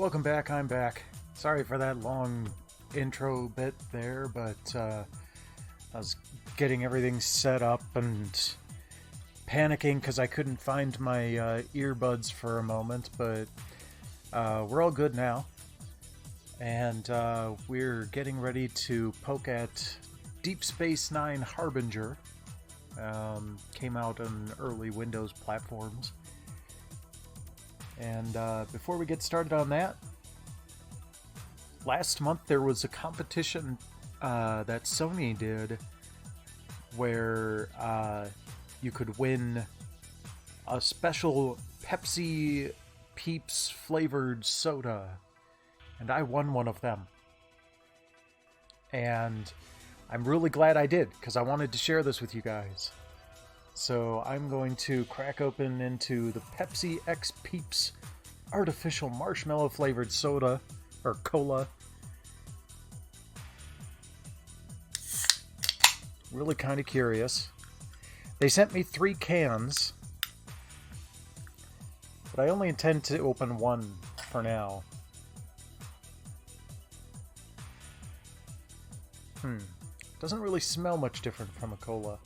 Welcome back, I'm back. Sorry for that long intro bit there, but I was getting everything set up and panicking because I couldn't find my earbuds for a moment, but we're all good now. And we're getting ready to poke at Deep Space Nine Harbinger. Came out on early Windows platforms. And before we get started on that, last month there was a competition that Sony did where you could win a special Pepsi Peeps flavored soda, and I won one of them. And I'm really glad I did, because I wanted to share this with you guys. So I'm going to crack open into the Pepsi X Peeps artificial marshmallow flavored soda, or cola. Really kind of curious. They sent me 3 cans, but I only intend to open one for now. Doesn't really smell much different from a cola.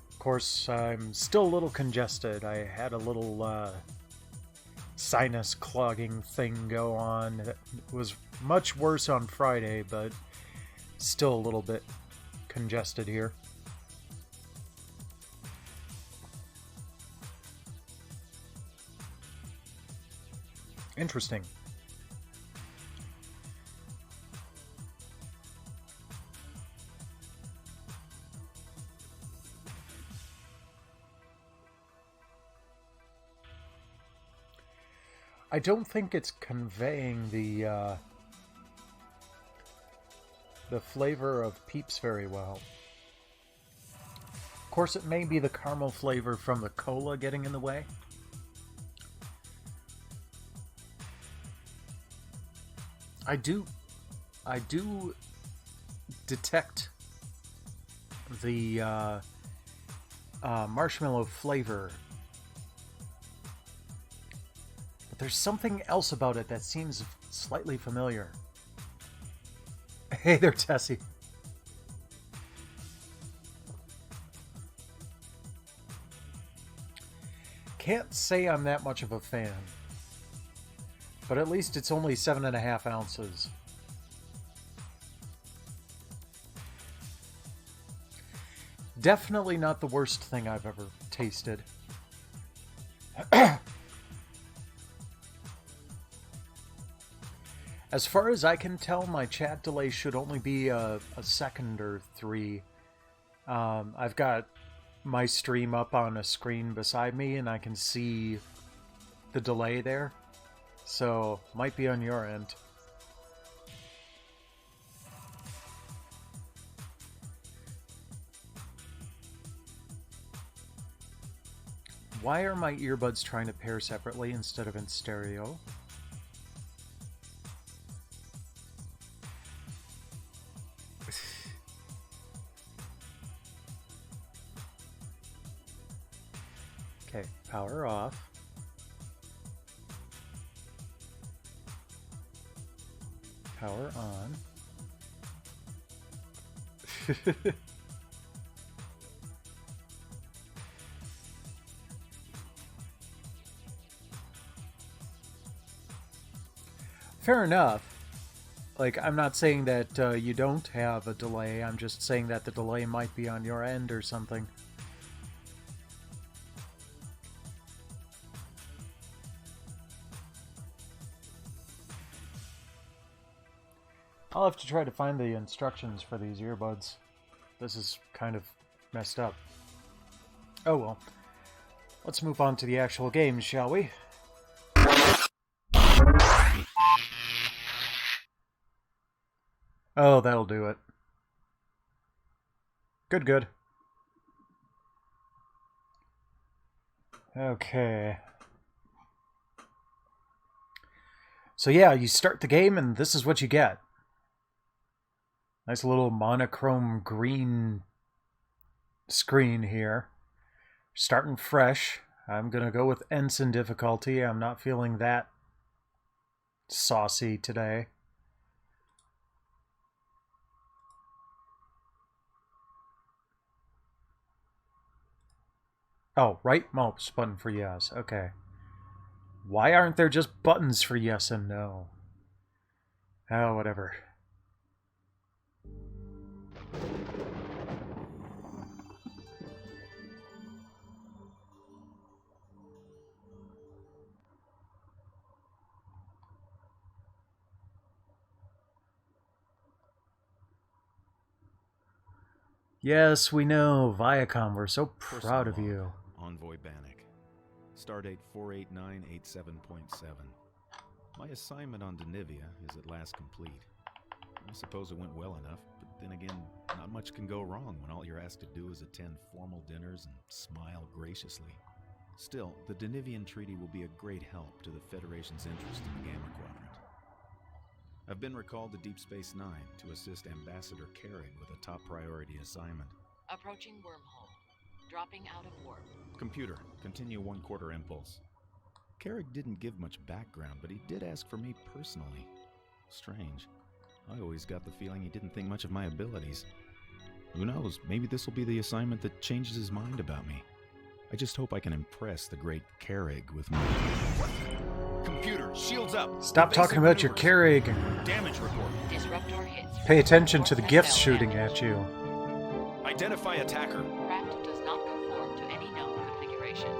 Of course, I'm still a little congested. I had a little sinus clogging thing go on. It was much worse on Friday, but still a little bit congested here. Interesting. I don't think it's conveying the flavor of Peeps very well. Of course, it may be the caramel flavor from the cola getting in the way. I do detect the marshmallow flavor. But there's something else about it that seems slightly familiar. Hey there, Tessie. Can't say I'm that much of a fan. But at least it's only 7.5 ounces. Definitely not the worst thing I've ever tasted. As far as I can tell, my chat delay should only be a second or 3. I've got my stream up on a screen beside me, and I can see the delay there. So, might be on your end. Why are my earbuds trying to pair separately instead of in stereo? Okay, power off. Power on. Fair enough. Like, I'm not saying that you don't have a delay, I'm just saying that the delay might be on your end or something. I'll have to try to find the instructions for these earbuds. This is kind of messed up. Oh well. Let's move on to the actual game, shall we? Oh, that'll do it. Good. Okay. So yeah, you start the game and this is what you get. Nice little monochrome green screen here. Starting fresh. I'm going to go with Ensign difficulty. I'm not feeling that saucy today. Oh, right mouse button for yes. Okay. Why aren't there just buttons for yes and no? Oh, whatever. Yes, we know, Viacom. We're so proud of you. Envoy Bannock. Stardate 48987.7. My assignment on Denivia is at last complete. I suppose it went well enough, but then again, not much can go wrong when all you're asked to do is attend formal dinners and smile graciously. Still, the Denivian Treaty will be a great help to the Federation's interest in the Gamma Quadrant. I've been recalled to Deep Space Nine to assist Ambassador Carrig with a top priority assignment. Approaching wormhole. Dropping out of warp. Computer, continue 1/4 impulse. Carrig didn't give much background, but he did ask for me personally. Strange. I always got the feeling he didn't think much of my abilities. Who knows, maybe this will be the assignment that changes his mind about me. I just hope I can impress the great Carrig with my... Computer, shields up! Stop talking about your Carrig. Damage report. Disruptor hits. Pay attention to the gifts shooting at you. Identify attacker. Craft does not conform to any known configuration.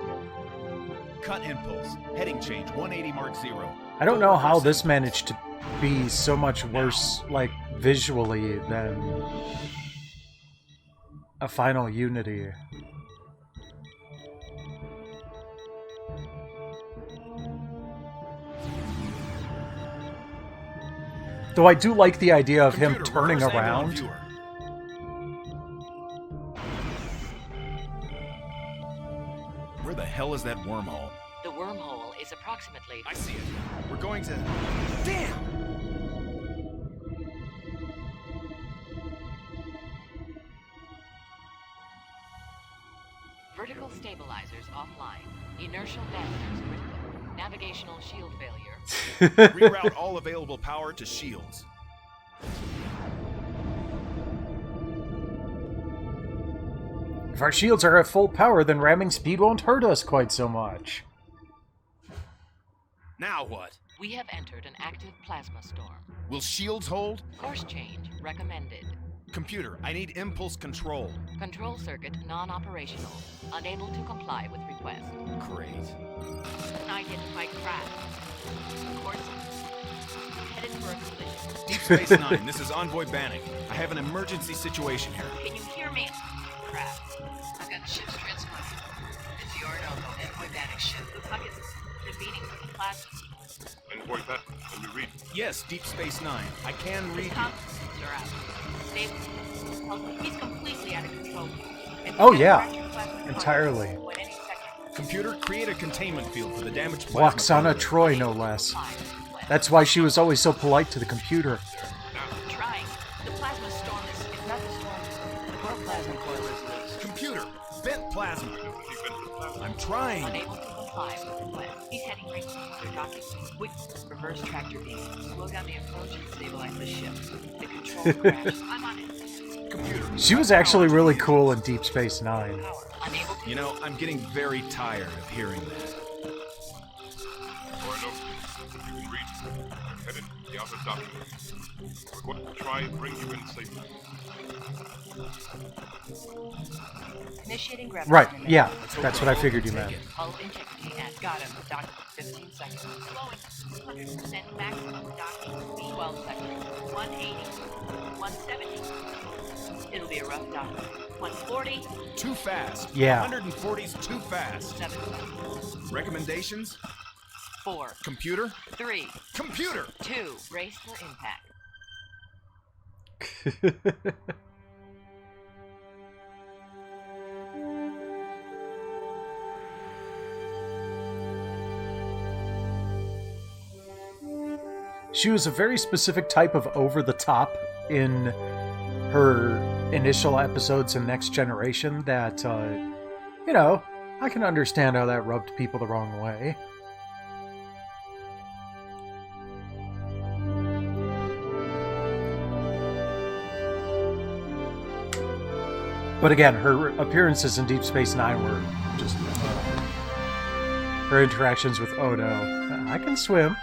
Cut impulse. Heading change 180 Mark 0. I don't know how this managed to be so much worse, like, visually than a Final Unity. Though I do like the idea of him turning around. Where the hell is that wormhole? The wormhole is approximately... I see it. We're going to... Damn! Vertical stabilizers offline. Inertial dampers critical. Navigational shield failure. Reroute all available power to shields. If our shields are at full power, then ramming speed won't hurt us quite so much. Now what? We have entered an active plasma storm. Will shields hold? Course change recommended. Computer, I need impulse control. Control circuit non-operational. Unable to comply with request. Great. Unidentified craft. Course headed for a collision. Deep Space Nine, this is Envoy Bannock. I have an emergency situation here. Can you hear me? Craft. I've got the ship's transfer. It's your Envoy Bannock ship. The puck is defeating the plasma. Envoy Bannock, can you read? Yes, Deep Space Nine. I can read you. Comms are out. Stable. He's completely out of control. Oh yeah, entirely. Computer, create a containment field for the damaged plasma. Waxana Troy, no less. That's why she was always so polite to the computer. Trying. The plasma storm is not the storm. The core plasma coil is loose. Computer, vent plasma. I'm trying. Unable to comply with request. He's heading right to the docking. Quick, reverse tractor beam. Slow down the approach and stabilize the ship. The control crash. I'm on it. Computer. She was actually really cool in Deep Space Nine. You know, I'm getting very tired of hearing that. Or no, you can read. I'm headed to the outer dock. We're going to try and bring you in safely. Initiating gravity. Right, yeah, that's what I figured you meant. Hull integrity at got him. Dock 15 seconds. Slowing. 100% maximum docking speed. 12 seconds. 180. 170. It'll be a rough dock. 140. Too fast. Yeah. 140's too fast. 7 seconds. Recommendations? 4. Computer? 3. Computer! 2. Brace for impact. She was a very specific type of over-the-top in her initial episodes in Next Generation that, you know, I can understand how that rubbed people the wrong way. But again, her appearances in Deep Space Nine were just her interactions with Odo. I can swim.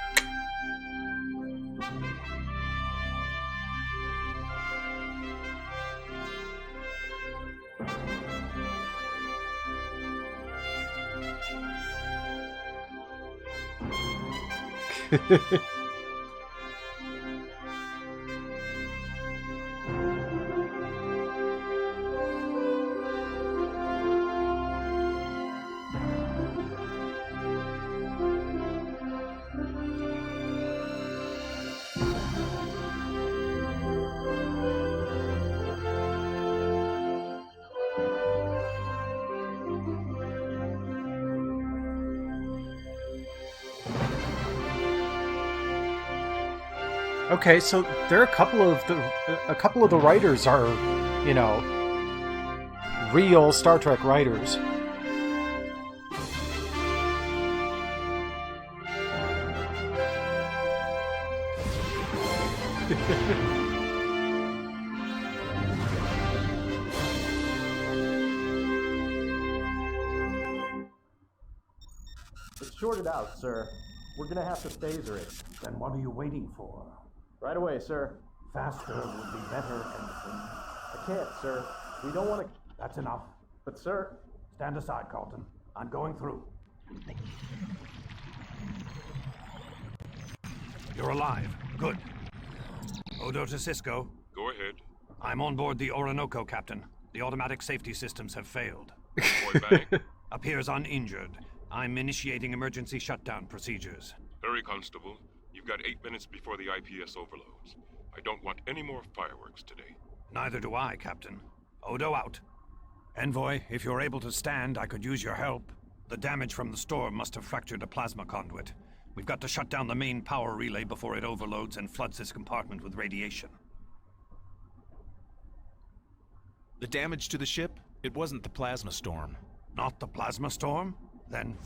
Okay, so there are a couple of the writers are, you know, real Star Trek writers. It's shorted out, sir. We're gonna have to phaser it. Then what are you waiting for? Right away, sir. Faster would be better, Anderson. I can't, sir. We don't want to... That's enough. But, sir... Stand aside, Carlton. I'm going through. You're alive. Good. Odo to Cisco. Go ahead. I'm on board the Orinoco, Captain. The automatic safety systems have failed. Boy bang. Appears uninjured. I'm initiating emergency shutdown procedures. Hurry, Constable. You've got 8 minutes before the IPS overloads. I don't want any more fireworks today. Neither do I, Captain. Odo out. Envoy, if you're able to stand, I could use your help. The damage from the storm must have fractured a plasma conduit. We've got to shut down the main power relay before it overloads and floods this compartment with radiation. The damage to the ship? It wasn't the plasma storm. Not the plasma storm? Then...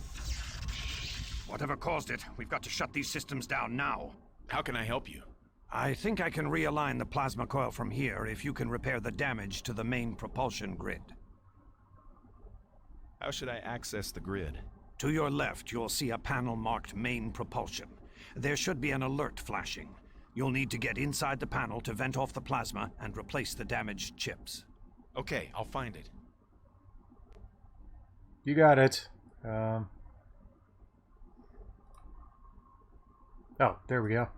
whatever caused it, we've got to shut these systems down now. How can I help you? I think I can realign the plasma coil from here if you can repair the damage to the main propulsion grid. How should I access the grid? To your left, you'll see a panel marked Main Propulsion. There should be an alert flashing. You'll need to get inside the panel to vent off the plasma and replace the damaged chips. Okay, I'll find it. You got it. Oh, there we go.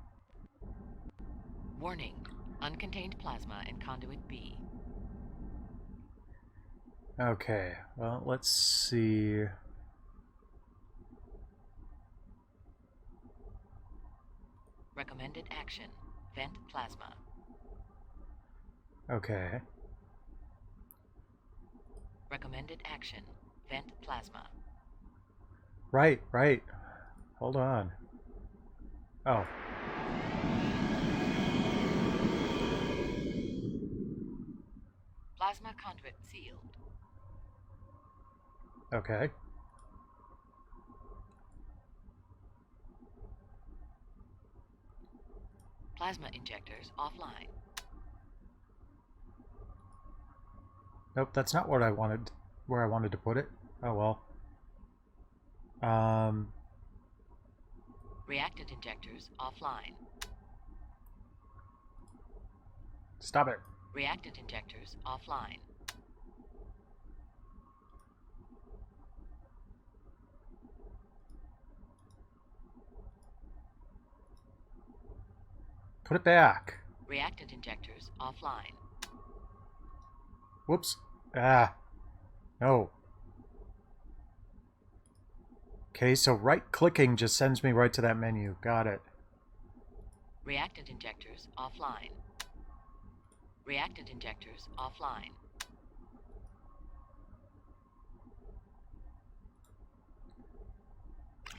Warning. Uncontained plasma in conduit B. Okay, well, let's see. Recommended action. Vent plasma. Okay. Recommended action. Vent plasma. Right. Hold on. Oh. Plasma conduit sealed. Okay. Plasma injectors offline. Nope, that's not what I wanted. Where I wanted to put it. Oh well. Reactant injectors offline. Stop it. Reactant injectors offline. Put it back. Reactant injectors offline. Whoops. Ah. No. Okay, so right-clicking just sends me right to that menu. Got it. Reactant injectors offline. Reactant injectors offline.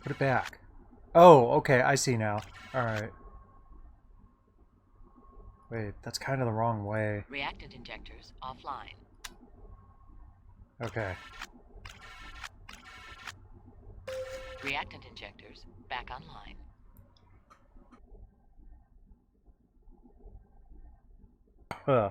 Put it back. Oh, okay, I see now. Alright. Wait, that's kind of the wrong way. Reactant injectors offline. Okay. Reactant injectors back online. Huh.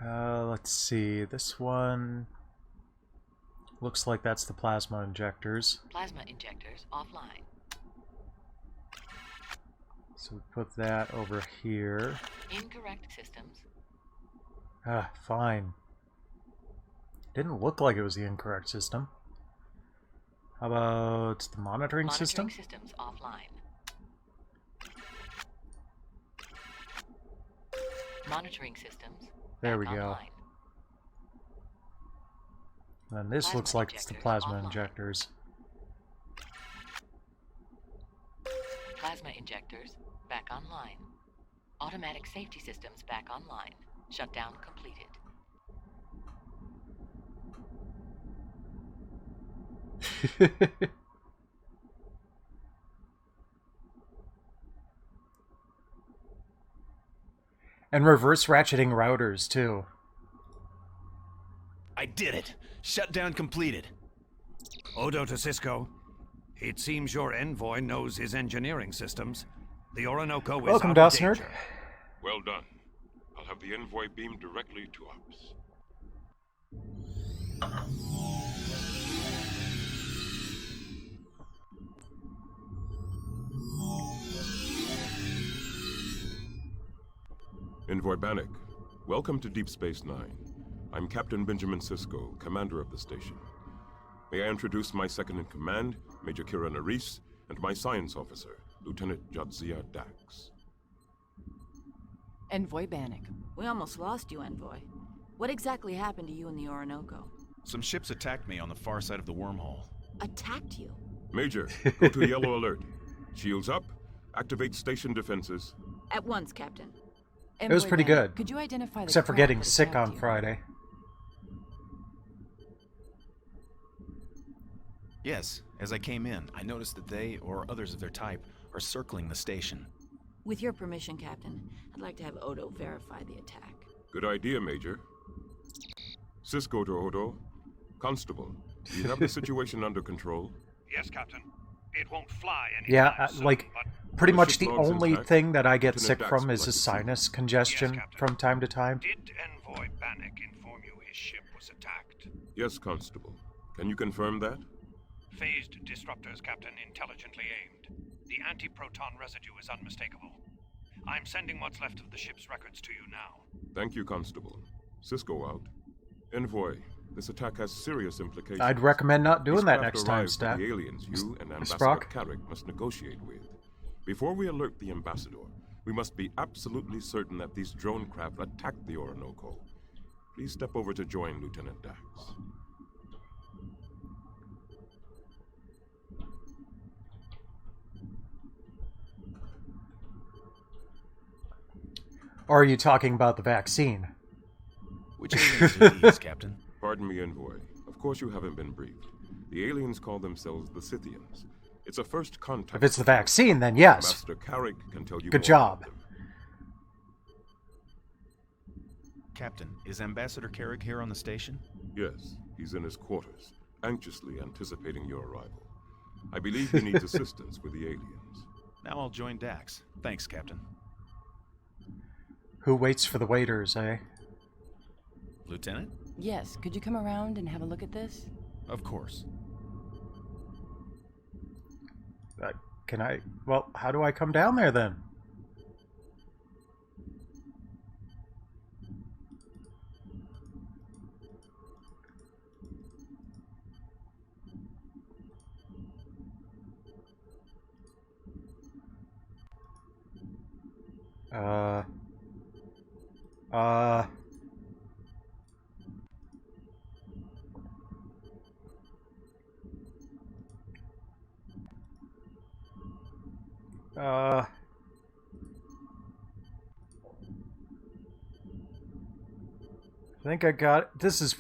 Let's see. This one looks like that's the plasma injectors. Plasma injectors offline. So we put that over here. Incorrect systems. Ah, fine. Didn't look like it was the incorrect system. How about the monitoring system? Monitoring systems offline. Monitoring systems. There we back go. online. And then this Plasma looks like it's the injectors plasma offline. injectors. Plasma injectors back online. Automatic safety systems back online. Shutdown completed. And reverse ratcheting routers, too. I did it! Shutdown completed. Odo to Cisco. It seems your envoy knows his engineering systems. The Orinoco is Welcome, out of Dosnerd. danger. Well done. I'll have the envoy beamed directly to ops. Envoy Bannock, welcome to Deep Space Nine. I'm Captain Benjamin Sisko, commander of the station. May I introduce my second-in-command, Major Kira Nerys, and my science officer, Lieutenant Jadzia Dax. Envoy Bannock. We almost lost you, Envoy. What exactly happened to you in the Orinoco? Some ships attacked me on the far side of the wormhole. Attacked you? Major, go to yellow alert. Shields up, activate station defenses. At once, Captain. It was Envoy pretty Bannock, good. Could you identify the Except for craft getting that sick attacked on you? Friday. Yes, as I came in, I noticed that they, or others of their type, are circling the station. With your permission, Captain, I'd like to have Odo verify the attack. Good idea, Major. Cisco to Odo. Constable, do you have the situation under control? Yes, Captain. It won't fly Yeah, anytime soon, like, but pretty Are the much ship the logs only intact? thing that I get Lieutenant sick Dax from would is like a to see. sinus congestion Yes, Captain. from time to time. did Envoy Bannock inform you his ship was attacked? Yes, Constable. Can you confirm that? Phased disruptors, Captain, intelligently aimed. The anti-proton residue is unmistakable. I'm sending what's left of the ship's records to you now. Thank you, Constable. Cisco out. Envoy, this attack has serious implications. I'd recommend not doing These that craft next time, arrive with Stat. the aliens you and Ambassador Sprock? Carrick must negotiate with. Before we alert the Ambassador, we must be absolutely certain that these drone craft attacked the Orinoco. Please step over to join Lieutenant Dax. Or are you talking about the vaccine? Which aliens are these, Captain? Pardon me, Envoy. Of course you haven't been briefed. The aliens call themselves the Scythians. It's a first contact. If it's the vaccine, then yes. Master Carrick can tell you Good more job. about them. Captain, is Ambassador Carrick here on the station? Yes, he's in his quarters, anxiously anticipating your arrival. I believe he needs assistance with the aliens. Now I'll join Dax. Thanks, Captain. Who waits for the waiters, eh? Lieutenant? Yes, could you come around and have a look at this? Of course. Can I... Well, how do I come down there, then? I think I got it. This is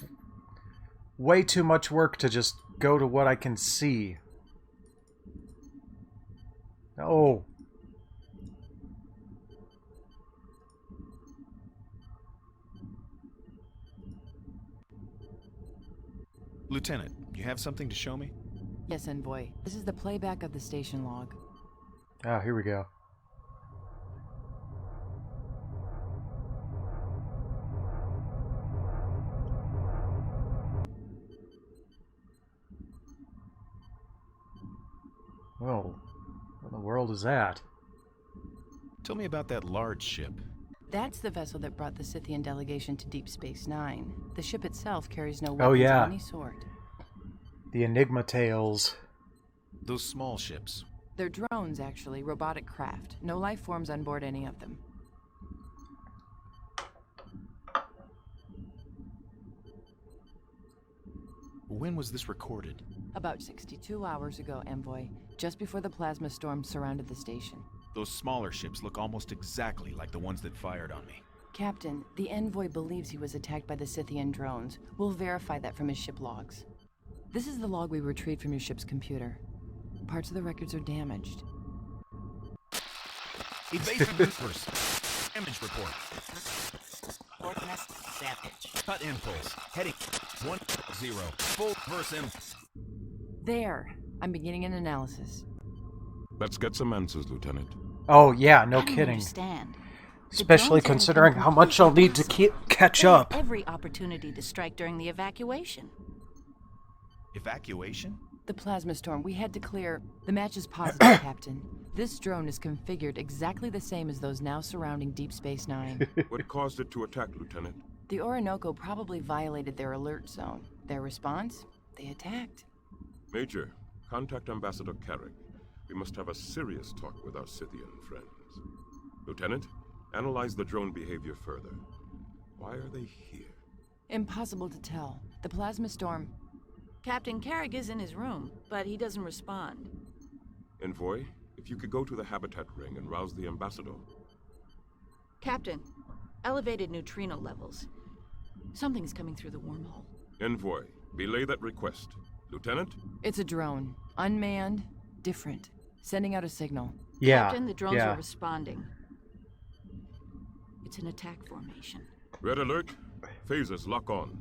way too much work to just go to what I can see. Oh. Lieutenant, you have something to show me? Yes, Envoy. This is the playback of the station log. Ah, here we go. Oh, what in the world is that? Tell me about that large ship. That's the vessel that brought the Scythian delegation to Deep Space Nine. The ship itself carries no Oh, weapons yeah. of any sort. The Enigma Tales. Those small ships. They're drones, actually, robotic craft. No life forms on board any of them. When was this recorded? About 62 hours ago, Envoy, just before the plasma storm surrounded the station. Those smaller ships look almost exactly like the ones that fired on me. Captain, the Envoy believes he was attacked by the Scythian drones. We'll verify that from his ship logs. This is the log we retrieved from your ship's computer. Parts of the records are damaged. Evasive maneuvers. Damage report. Coordinates damage. Cut impulse. Heading 10. Full verse There. I'm beginning an analysis. Let's get some answers, Lieutenant. Oh, yeah, no I don't kidding. understand. The Especially drones are considering how much I'll need to catch They had up. every opportunity to strike during the evacuation. Evacuation? The plasma storm, we had to clear. The match is positive, Captain. This drone is configured exactly the same as those now surrounding Deep Space Nine. What caused it to attack, Lieutenant? The Orinoco probably violated their alert zone. Their response? They attacked. Major, contact Ambassador Carrick. We must have a serious talk with our Scythian friends. Lieutenant, analyze the drone behavior further. Why are they here? Impossible to tell. The plasma storm... Captain Carrick is in his room, but he doesn't respond. Envoy, if you could go to the habitat ring and rouse the ambassador. Captain, elevated neutrino levels. Something's coming through the wormhole. Envoy, belay that request. Lieutenant? It's a drone. Unmanned. Different. Sending out a signal. Yeah, Captain, the drones yeah. are responding. It's an attack formation. Red alert. Phasers lock on.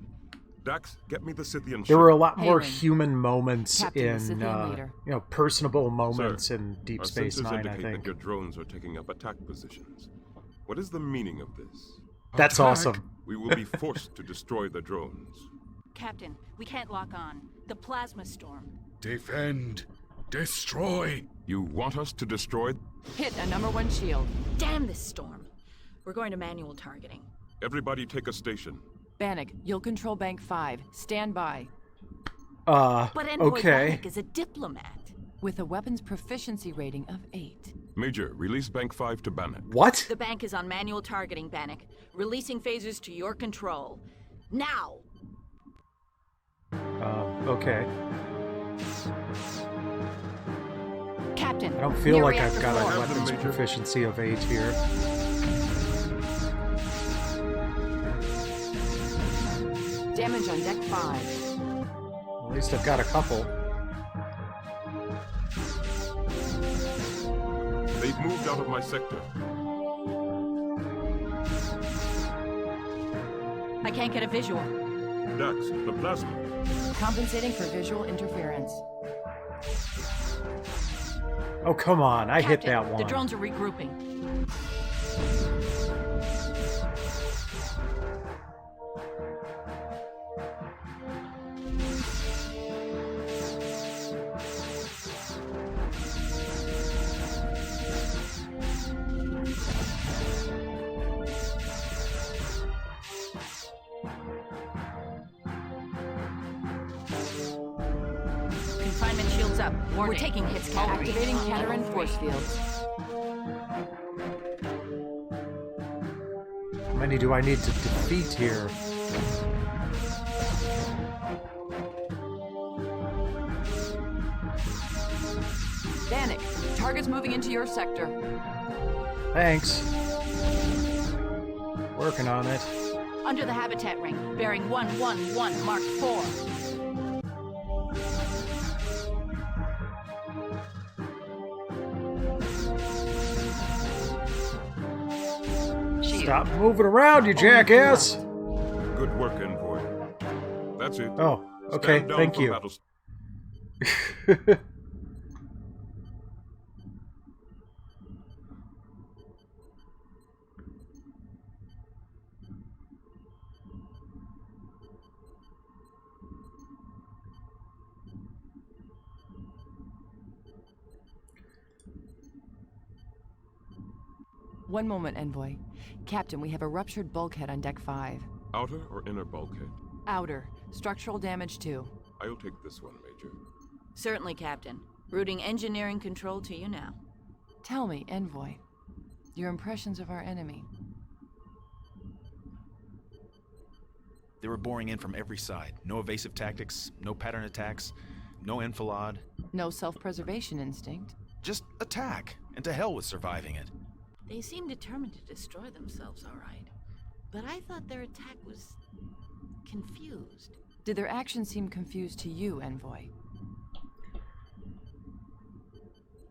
Dax, get me the Scythian There ship. were a lot more Hailing. human moments Captain, the in, Scythian leader. personable moments Sir, in Deep our Space sensors Nine, I indicate think. that your drones are taking up attack positions. What is the meaning of this? That's awesome. We will be forced to destroy the drones. Captain, we can't lock on. The plasma storm. Defend. Destroy. You want us to destroy? Hit a #1 shield. Damn this storm. We're going to manual targeting. Everybody take a station. Bannock, you'll control Bank 5. Stand by. But Envoy okay. Bannock is a diplomat. With a weapons proficiency rating of 8. Major, release Bank 5 to Bannock. What? The bank is on manual targeting, Bannock. Releasing phasers to your control. Now! Okay. Captain, I don't feel near like I've reactor got a floor. weapons Major. proficiency of 8 here. Damage on Deck 5. At least I've got a couple. They've moved out of my sector. I can't get a visual. Dax, the plasma. Compensating for visual interference. Oh, come on. I hit Captain, that one. The drones are regrouping. Confinement shields up. We're taking hits, Captain. Activating Cateran force fields. How many do I need to defeat here? Bannock, target's moving into your sector. Thanks. Working on it. Under the habitat ring, bearing 111, Mark 4. Stop moving around, you jackass! Good work, Envoy. That's it. Oh, okay, Stand down thank for you. battle- One moment, Envoy. Captain, we have a ruptured bulkhead on Deck 5. Outer or inner bulkhead? Outer. Structural damage, too. I'll take this one, Major. Certainly, Captain. Routing engineering control to you now. Tell me, Envoy, your impressions of our enemy. They were boring in from every side. No evasive tactics, no pattern attacks, no enfilade. No self-preservation instinct. Just attack, and to hell with surviving it. They seem determined to destroy themselves, all right. But I thought their attack was confused. Did their actions seem confused to you, Envoy?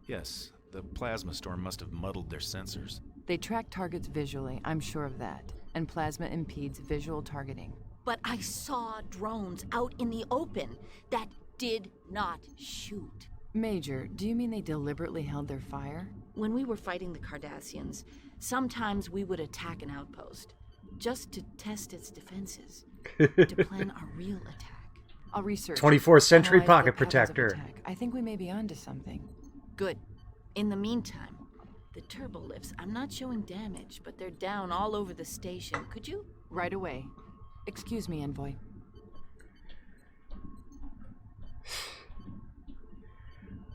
Yes, the plasma storm must have muddled their sensors. They track targets visually, I'm sure of that. And plasma impedes visual targeting. But I saw drones out in the open that did not shoot. Major, do you mean they deliberately held their fire? When we were fighting the Cardassians, sometimes we would attack an outpost, just to test its defenses, to plan a real attack. I'll research. 24th century analyze pocket their patterns of protector. attack. I think we may be onto something. Good. In the meantime, the turbo lifts, I'm not showing damage, but they're down all over the station. Could you? Right away. Excuse me, Envoy.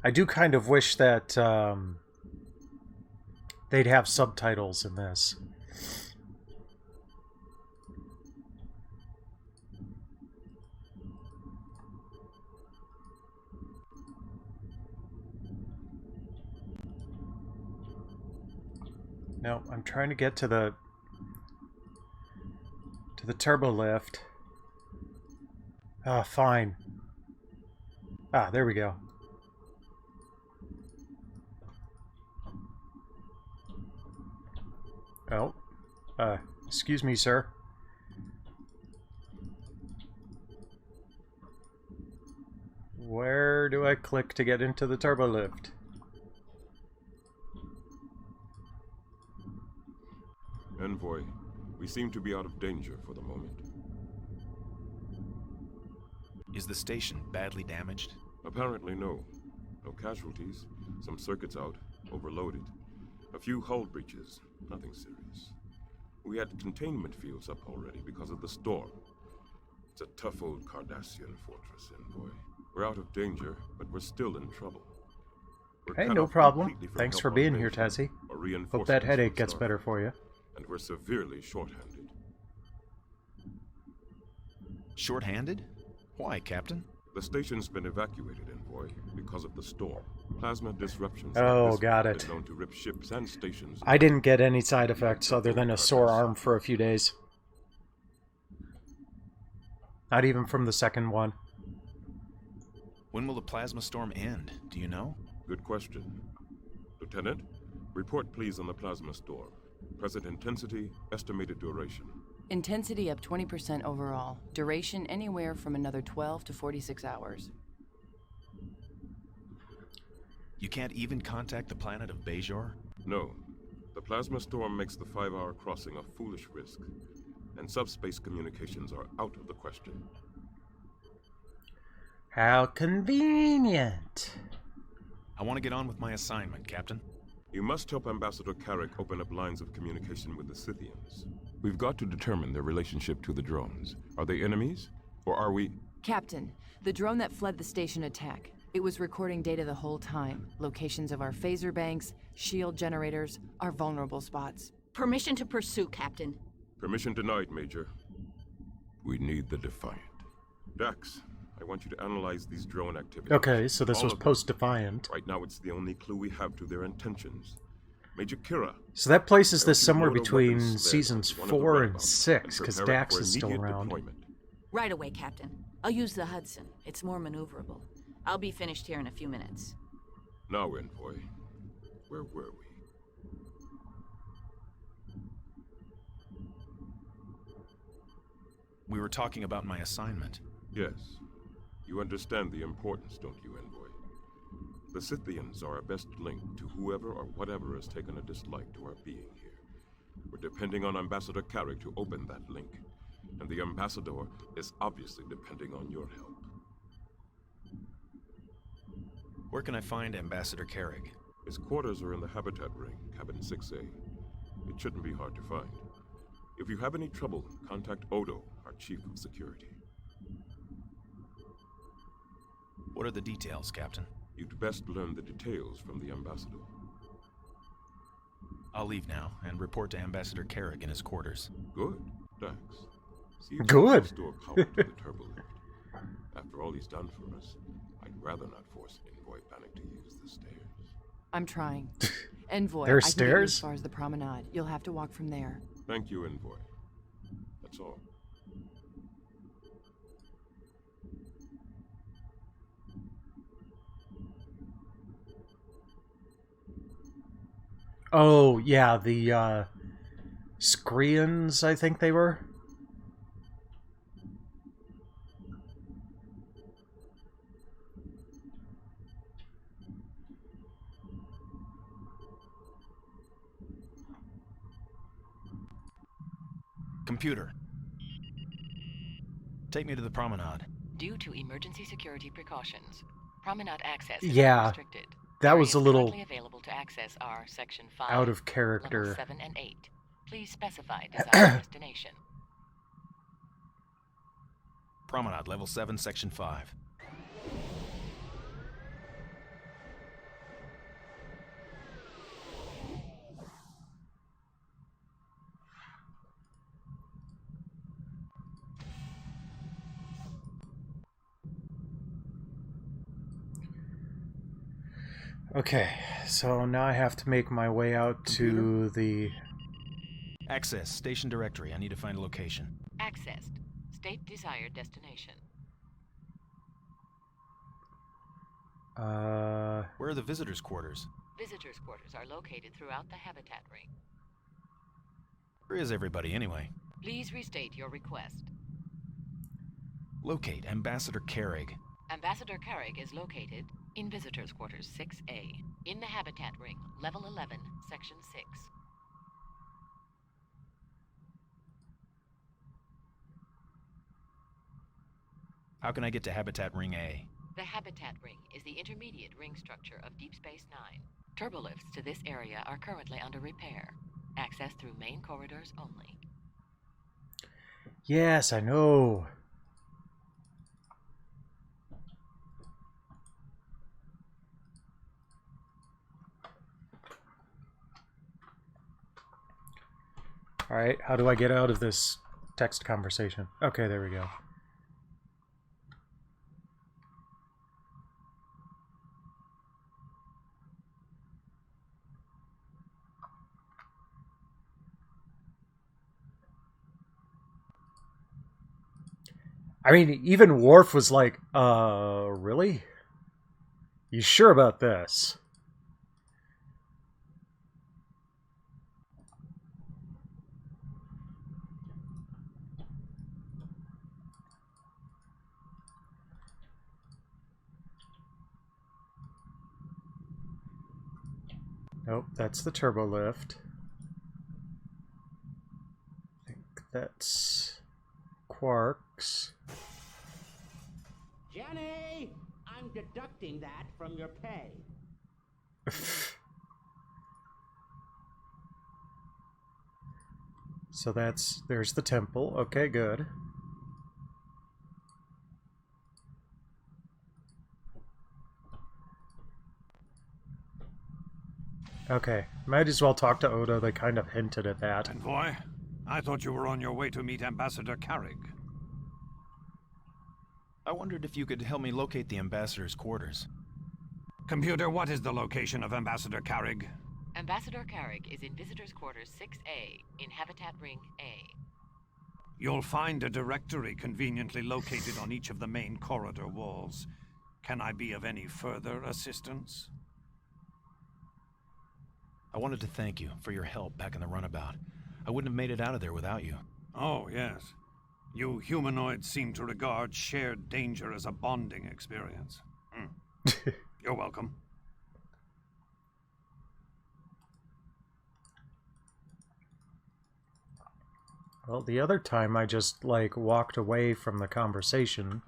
I do kind of wish that they'd have subtitles in this. No, I'm trying to get to the turbo lift. Ah, fine. Ah, there we go. Oh, excuse me, sir. Where do I click to get into the turbo lift? Envoy, we seem to be out of danger for the moment. Is the station badly damaged? Apparently no. No casualties, some circuits out, overloaded. A few hull breaches, nothing serious. We had containment fields up already because of the storm. It's a tough old Cardassian fortress, Envoy. We're out of danger, but we're still in trouble. We're Hey, cut no off problem. completely from Thanks help for on being here, Bayshore Tessie. or Hope reinforcements that from headache gets Starfleet. better for you. And we're severely short-handed. Short-handed? Why, Captain? The station's been evacuated, Envoy, because of the storm. Plasma disruptions Oh, like this got have it. been known to rip ships and stations. I didn't get any side effects other than a sore arm for a few days. Not even from the second one. When will the plasma storm end? Do you know? Good question. Lieutenant, report please on the plasma storm. Present intensity, estimated duration. Intensity up 20% overall. Duration anywhere from another 12 to 46 hours. You can't even contact the planet of Bayshore? No. The plasma storm makes the 5-hour crossing a foolish risk, and subspace communications are out of the question. How convenient. I want to get on with my assignment, Captain. You must help Ambassador Carrick open up lines of communication with the Scythians. We've got to determine their relationship to the drones. Are they enemies, or are we... Captain, the drone that fled the station attack. It was recording data the whole time. Locations of our phaser banks, shield generators, our vulnerable spots. Permission to pursue, Captain. Permission denied, Major. We need the Defiant. Dax, I want you to analyze these drone activities. Okay, so this All was of them. post-Defiant. Right now, it's the only clue we have to their intentions. Major Kira. So that places I this want you to somewhere load a between weapons sled seasons onto one of the 4 and runabouts 6, because prepare it Dax for is still immediate around. deployment. Right away, Captain. I'll use the Hudson. It's more maneuverable. I'll be finished here in a few minutes. Now, Envoy, where were we? We were talking about my assignment. Yes. You understand the importance, don't you, Envoy? The Scythians are our best link to whoever or whatever has taken a dislike to our being here. We're depending on Ambassador Carrick to open that link. And the Ambassador is obviously depending on your help. Where can I find Ambassador Carrick? His quarters are in the habitat ring, cabin 6A. It shouldn't be hard to find. If you have any trouble, contact Odo, our chief of security. What are the details, Captain? You'd best learn the details from the ambassador. I'll leave now and report to Ambassador Carrick in his quarters. Good, thanks. See if you Good. can restore power to the turbolift. After all he's done for us, I'd rather not force Envoy Panic to use the stairs. I'm trying. Envoy, There are I can get you as stairs? far as the promenade. You'll have to walk from there. Thank you, Envoy. That's all. Oh, yeah, the, Screens, I think they were. Computer. Take me to the promenade. Due to emergency security precautions, promenade access Yeah, is restricted. that was a Areas little currently available to access are Section 5, out of Level character. 7 and 8. Please specify desired destination. Promenade, level 7, section 5. Okay, so now I have to make my way out to the... Access, station directory. I need to find a location. Accessed. State desired destination. Where are the visitors' quarters? Visitors' quarters are located throughout the habitat ring. Where is everybody, anyway? Please restate your request. Locate Ambassador Carrick. Ambassador Carrick is located in Visitors' Quarters 6A, in the Habitat Ring, Level 11, Section 6. How can I get to Habitat Ring A? The Habitat Ring is the intermediate ring structure of Deep Space Nine. Turbolifts to this area are currently under repair. Access through main corridors only. Yes, I know. Alright, how do I get out of this text conversation? Okay, there we go. I mean, even Worf was like, really? You sure about this? Nope, that's the turbo lift. I think that's Quarks. Jenny, I'm deducting that from your pay. So there's the temple. Okay, good. Okay, might as well talk to Odo. They kind of hinted at that. Envoy, I thought you were on your way to meet Ambassador Carrick. I wondered if you could help me locate the ambassador's quarters. Computer, what is the location of Ambassador Carrick? Ambassador Carrick is in Visitors' Quarters 6A, in Habitat Ring A. You'll find a directory conveniently located on each of the main corridor walls. Can I be of any further assistance? I wanted to thank you for your help back in the runabout. I wouldn't have made it out of there without you. Oh, yes. You humanoids seem to regard shared danger as a bonding experience. You're welcome. Well, the other time I just, like, walked away from the conversation.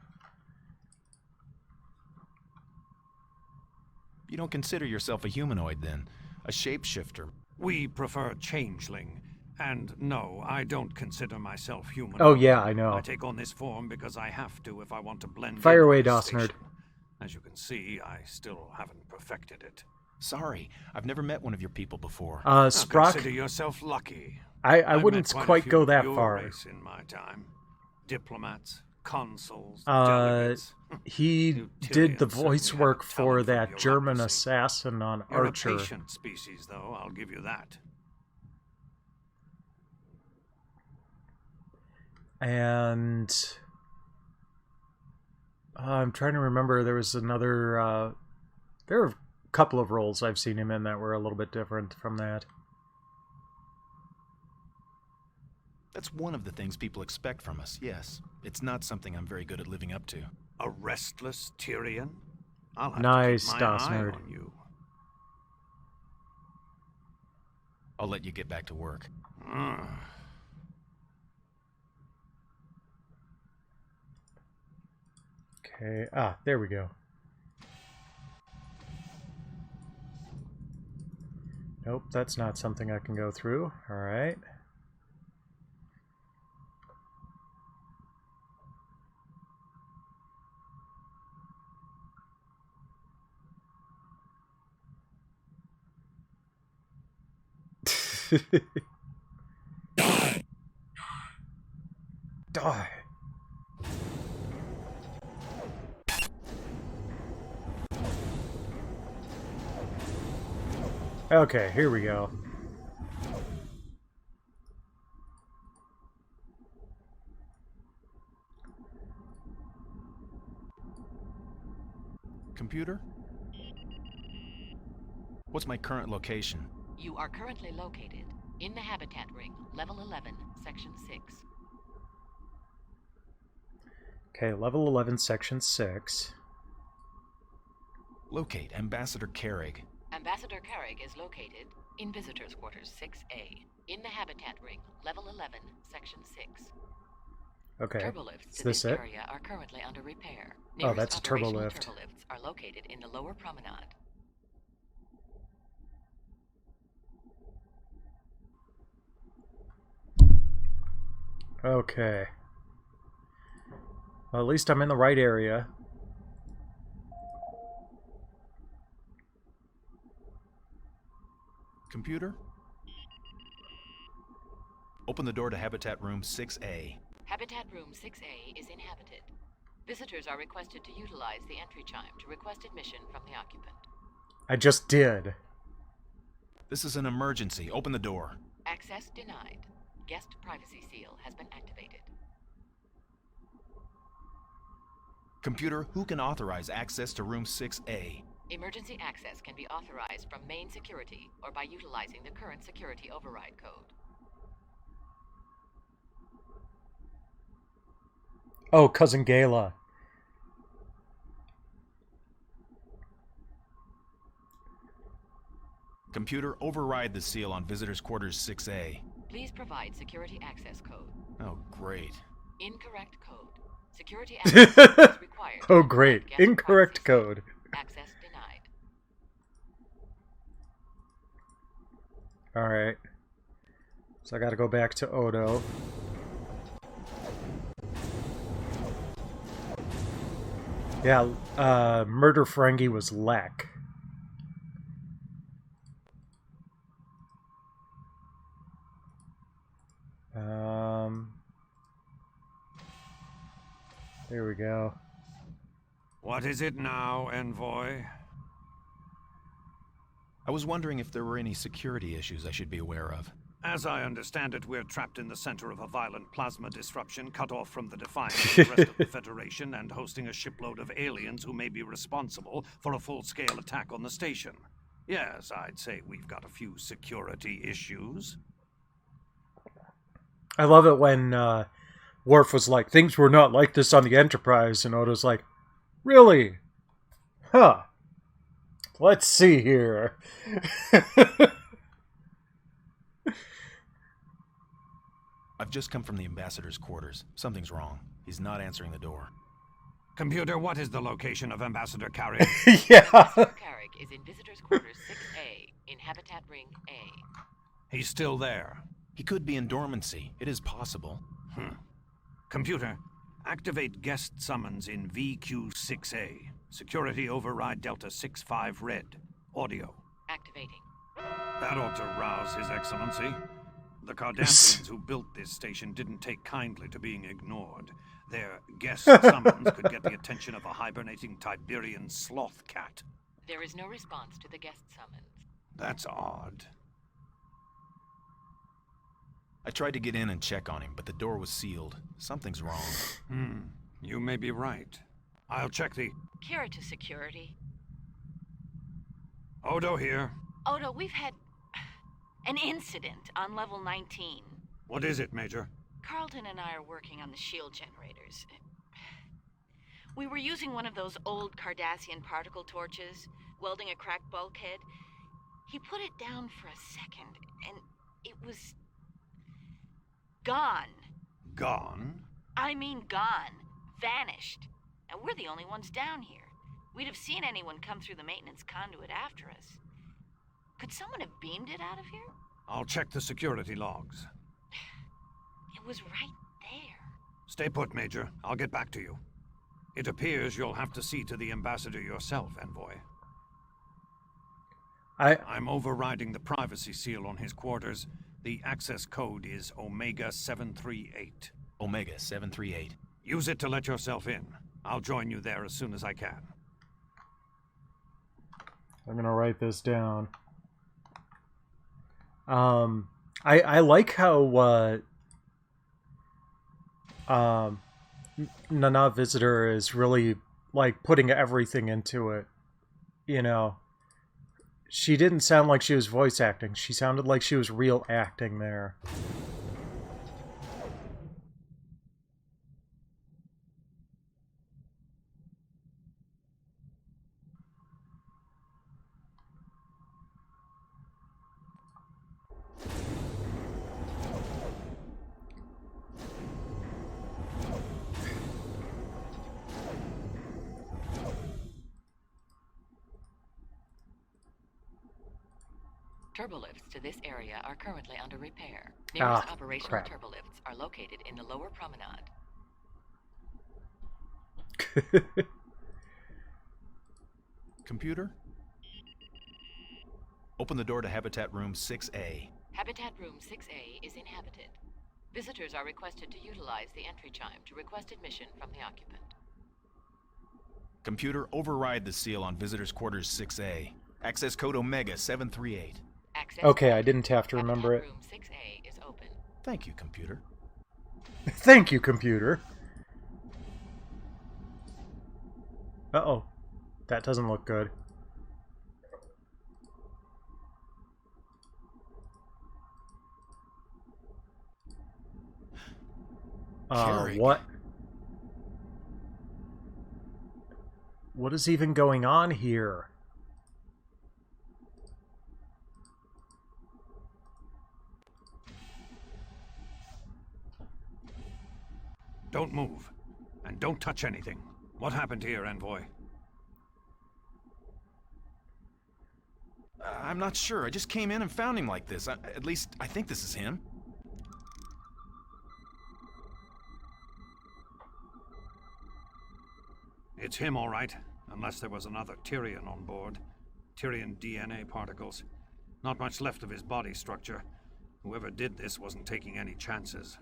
You don't consider yourself a humanoid, then? A shapeshifter? We prefer changeling. And no, I don't consider myself human. Oh yeah, I know. I take on this form because I have to if I want to blend Fire in away, with the DOS nerd. station. As you can see, I still haven't perfected it. Sorry, I've never met one of your people before. Now, Sprock, consider yourself lucky. I I've wouldn't met quite a quite few go of that your far. race in my time. Diplomats, consuls, Uh, delegates. He You did the Tyrians voice certainly have work a for talent for that German bureaucracy. assassin on You're Archer. a patient species, though, I'll give you that. And I'm trying to remember, there was another, there were a couple of roles I've seen him in that were a little bit different from that. That's one of the things people expect from us, yes. It's not something I'm very good at living up to. A restless Tyrian? I'll have Nice, to keep my DOS eye nerd. on you. I'll let you get back to work. Okay, there we go. Nope, that's not something I can go through. Alright. Die. Okay, here we go. Computer? What's my current location? You are currently located in the habitat ring, level 11, section 6. Okay, level 11, section 6. Locate Ambassador Carrig. Ambassador Carrig is located in Visitors Quarters 6A, in the habitat ring, level 11, section 6. Okay, Turbolifts is to this this it? area are currently under repair. Oh, that's a operational turbolift. Turbolifts are located in the lower promenade. Okay. Well, at least I'm in the right area. Computer? Open the door to Habitat Room 6A. Habitat Room 6A is inhabited. Visitors are requested to utilize the entry chime to request admission from the occupant. I just did. This is an emergency. Open the door. Access denied. Guest privacy seal has been activated. Computer, who can authorize access to Room 6A? Emergency access can be authorized from main security or by utilizing the current security override code. Oh, Cousin Gala. Computer, override the seal on Visitors Quarters 6A. Please provide security access code. Oh, great. Incorrect code. Security access code is required. Oh, to great. provide guest Incorrect privacy code. seal. Access denied. Alright. So I gotta go back to Odo. Yeah, Murder Ferengi was Lek. There we go. What is it now, Envoy? I was wondering if there were any security issues I should be aware of. As I understand it, we're trapped in the center of a violent plasma disruption, cut off from the Defiant and the rest of the Federation, and hosting a shipload of aliens who may be responsible for a full-scale attack on the station. Yes, I'd say we've got a few security issues. I love it when Worf was like, things were not like this on the Enterprise, and Odo's like, really? Huh. Let's see here. I've just come from the Ambassador's quarters. Something's wrong. He's not answering the door. Computer, what is the location of Ambassador Carrig? Yeah. Ambassador Carrig is in Visitors Quarters 6A, in Habitat Ring A. He's still there. He could be in dormancy. It is possible. Computer, activate guest summons in VQ6A. Security override Delta 65 Red. Audio. Activating. That ought to rouse His Excellency. The Cardassians who built this station didn't take kindly to being ignored. Their guest summons could get the attention of a hibernating Tiberian sloth cat. There is no response to the guest summons. That's odd. I tried to get in and check on him, but the door was sealed. Something's wrong. You may be right. I'll check the... Kira to security. Odo here. Odo, we've had an incident on level 19. What is it, Major? Carlton and I are working on the shield generators. We were using one of those old Cardassian particle torches, welding a cracked bulkhead. He put it down for a second, and it was... gone. Gone? I mean gone. Vanished. And we're the only ones down here. We'd have seen anyone come through the maintenance conduit after us. Could someone have beamed it out of here? I'll check the security logs. It was right there. Stay put, Major. I'll get back to you. It appears you'll have to see to the ambassador yourself, Envoy. I'm overriding the privacy seal on his quarters. The access code is Omega 738. Omega 738. Use it to let yourself in. I'll join you there as soon as I can. I'm gonna write this down. I like how Nana Visitor is really like putting everything into it. You know, she didn't sound like she was voice acting. She sounded like she was real acting there. Turbolifts to this area are currently under repair. Nearest operational crap. turbolifts are located in the lower promenade. Computer? Open the door to Habitat Room 6A. Habitat Room 6A is inhabited. Visitors are requested to utilize the entry chime to request admission from the occupant. Computer, override the seal on Visitors Quarters 6A. Access code Omega 738. Access Okay, code. I didn't have to remember it. Habitat Room 6A is open. Thank you, computer. Thank you, computer. Uh-oh. That doesn't look good. Carrick. What? What is even going on here? Don't move. And don't touch anything. What happened here, Envoy? I'm not sure. I just came in and found him like this. At least, I think this is him. It's him, all right. Unless there was another Tyrian on board. Tyrian DNA particles. Not much left of his body structure. Whoever did this wasn't taking any chances.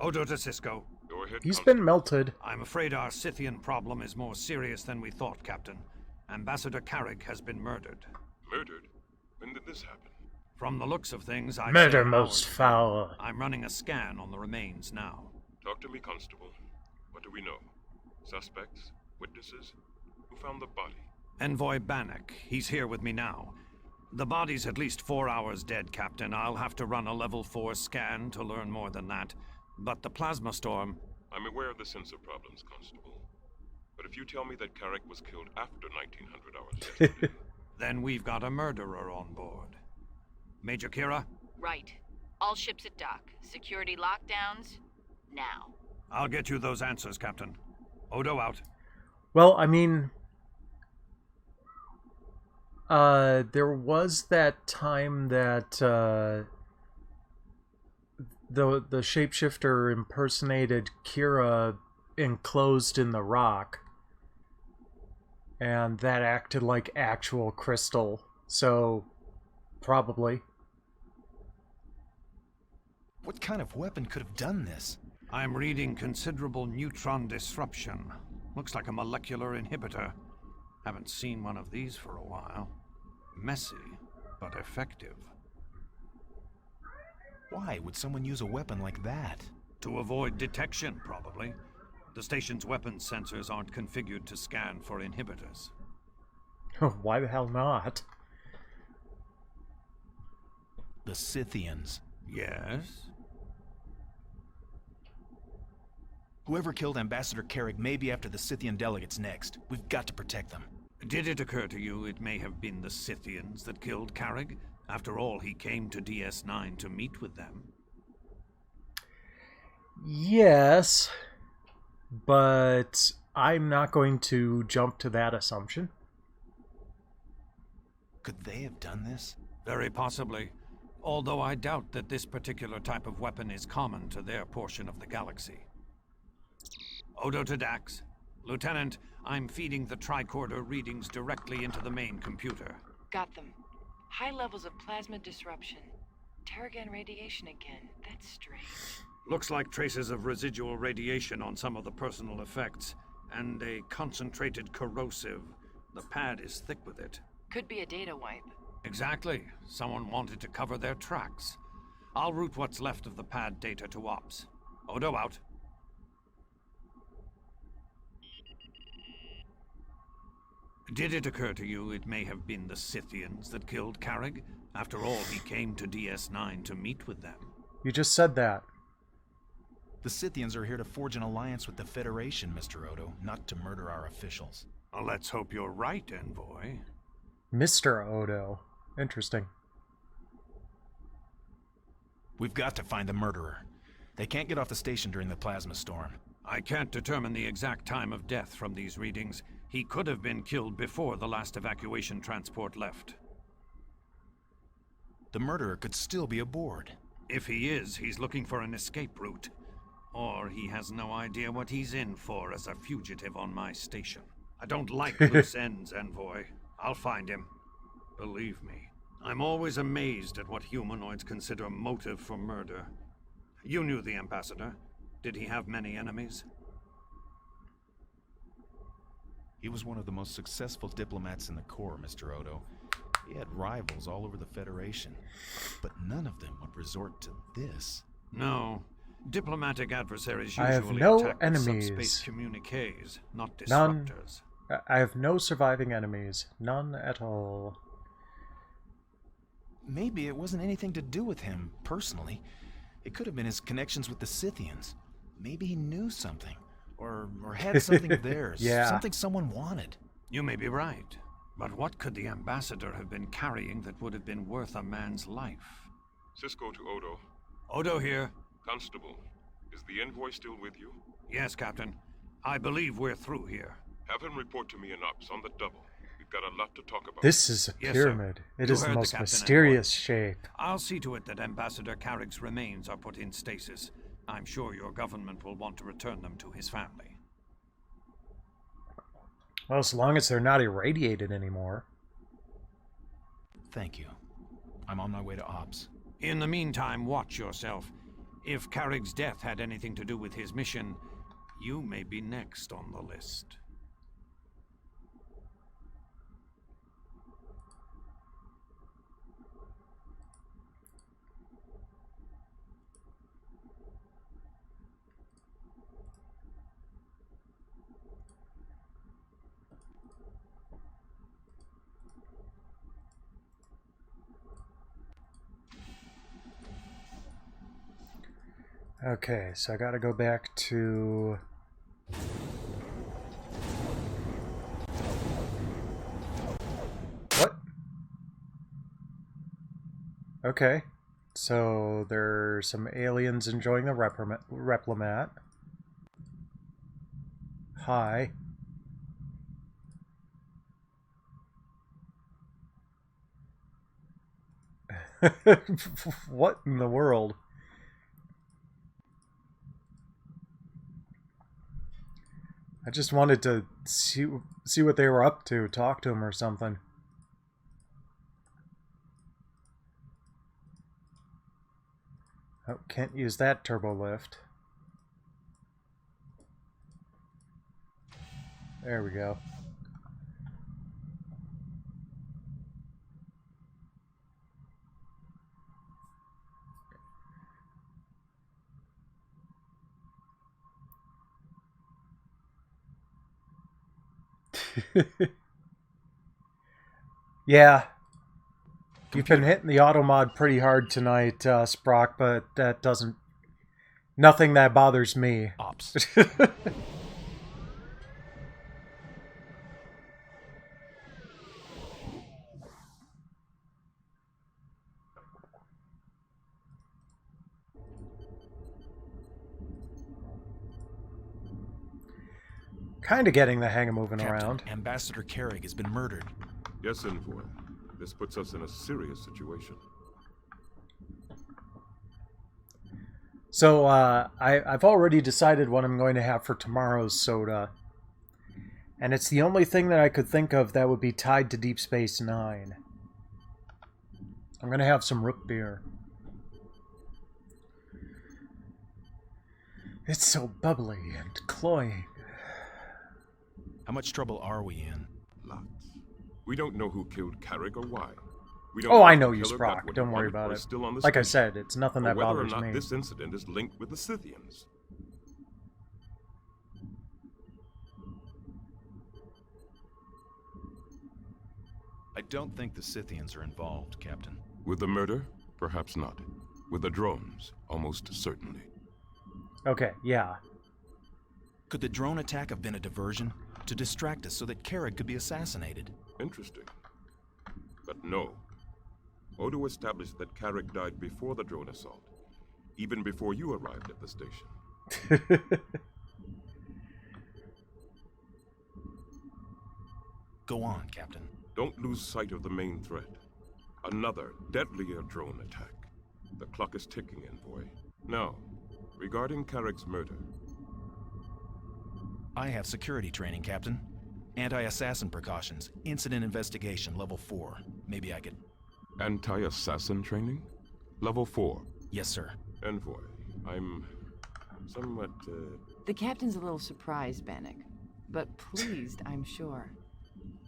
Odo to Cisco. Go ahead, He's Constable. been melted. I'm afraid our Scythian problem is more serious than we thought, Captain. Ambassador Carrick has been murdered. Murdered? When did this happen? From the looks of things, I'd Murder say most hours. foul. I'm running a scan on the remains now. Talk to me, Constable. What do we know? Suspects? Witnesses? Who found the body? Envoy Bannock. He's here with me now. The body's at least 4 hours dead, Captain. I'll have to run a level 4 scan to learn more than that. But the plasma storm... I'm aware of the sensor problems, Constable. But if you tell me that Carrick was killed after 1900 hours yesterday... Then we've got a murderer on board. Major Kira? Right. All ships at dock. Security lockdowns. Now. I'll get you those answers, Captain. Odo out. Well, I mean... There was that time that the shapeshifter impersonated Kira enclosed in the rock, and that acted like actual crystal. So, probably. What kind of weapon could have done this? I'm reading considerable neutron disruption. Looks like a molecular inhibitor. Haven't seen one of these for a while. Messy, but effective. Why would someone use a weapon like that? To avoid detection, probably. The station's weapons sensors aren't configured to scan for inhibitors. Why the hell not? The Scythians. Yes? Whoever killed Ambassador Carrick may be after the Scythian delegates next. We've got to protect them. Did it occur to you it may have been the Scythians that killed Carrick? After all, he came to DS9 to meet with them. Yes, but I'm not going to jump to that assumption. Could they have done this? Very possibly. Although I doubt that this particular type of weapon is common to their portion of the galaxy. Odo to Dax. Lieutenant, I'm feeding the tricorder readings directly into the main computer. Got them. High levels of plasma disruption. Terrigan radiation again. That's strange. Looks like traces of residual radiation on some of the personal effects, and a concentrated corrosive. The pad is thick with it. Could be a data wipe. Exactly. Someone wanted to cover their tracks. I'll route what's left of the pad data to Ops. Odo out. Did it occur to you it may have been the Scythians that killed Carrick? After all, he came to DS9 to meet with them. You just said that. The Scythians are here to forge an alliance with the Federation, Mr. Odo, not to murder our officials. Well, let's hope you're right, Envoy. Mr. Odo. Interesting. We've got to find the murderer. They can't get off the station during the plasma storm. I can't determine the exact time of death from these readings. He could have been killed before the last evacuation transport left. The murderer could still be aboard. If he is, he's looking for an escape route. Or he has no idea what he's in for as a fugitive on my station. I don't like loose ends, Envoy. I'll find him. Believe me. I'm always amazed at what humanoids consider motive for murder. You knew the Ambassador. Did he have many enemies? He was one of the most successful diplomats in the Corps, Mr. Odo. He had rivals all over the Federation, but none of them would resort to this. No. Diplomatic adversaries I have usually no attack with enemies. subspace communiques, not None. disruptors. I have no surviving enemies. None at all. Maybe it wasn't anything to do with him, personally. It could have been his connections with the Scythians. Maybe he knew something. Or had something of theirs. Yeah. Something someone wanted. You may be right. But what could the Ambassador have been carrying that would have been worth a man's life? Cisco to Odo. Odo here. Constable, is the envoy still with you? Yes, Captain. I believe we're through here. Have him report to me in Ops on the double. We've got a lot to talk about. This is a Yes, pyramid. sir. It You is the heard the most captain, mysterious shape. I'll see to it that Ambassador Carrick's remains are put in stasis. I'm sure your government will want to return them to his family. Well, as long as they're not irradiated anymore. Thank you. I'm on my way to Ops. In the meantime, watch yourself. If Carrick's death had anything to do with his mission, you may be next on the list. Okay, so I gotta go back to... What? Okay, so there's some aliens enjoying the replimat. Hi. What in the world? I just wanted to see what they were up to, talk to them or something. Oh, can't use that turbo lift. There we go. Yeah. You've been hitting the auto mod pretty hard tonight, Sprock, but that doesn't... Nothing that bothers me. Ops. Kind of getting the hang of moving Captain, around. Ambassador Carrig has been murdered. Yes, Envoy. This puts us in a serious situation. So, I've already decided what I'm going to have for tomorrow's soda. And it's the only thing that I could think of that would be tied to Deep Space Nine. I'm going to have some root beer. It's so bubbly and cloying. How much trouble are we in? Lots. We don't know who killed Carrig or why. We don't Oh, I if know the you, killer Sprock. got what he Don't worry wanted or about is it. still on the Like I station, said, it's nothing or that whether bothers or not me. this incident is linked with the Scythians. I don't think the Scythians are involved, Captain. With the murder? Perhaps not. With the drones? Almost certainly. Okay, yeah. Could the drone attack have been a diversion to distract us so that Carrig could be assassinated? Interesting. But no. Odo established that Carrig died before the drone assault, even before you arrived at the station. Go on, Captain. Don't lose sight of the main threat. Another, deadlier drone attack. The clock is ticking, Envoy. Now, regarding Carrick's murder. I have security training, Captain. Anti-assassin precautions. Incident investigation, level 4. Maybe I could... Anti-assassin training? Level 4. Yes, sir. Envoy, I'm somewhat, The captain's a little surprised, Bannock, but pleased, I'm sure.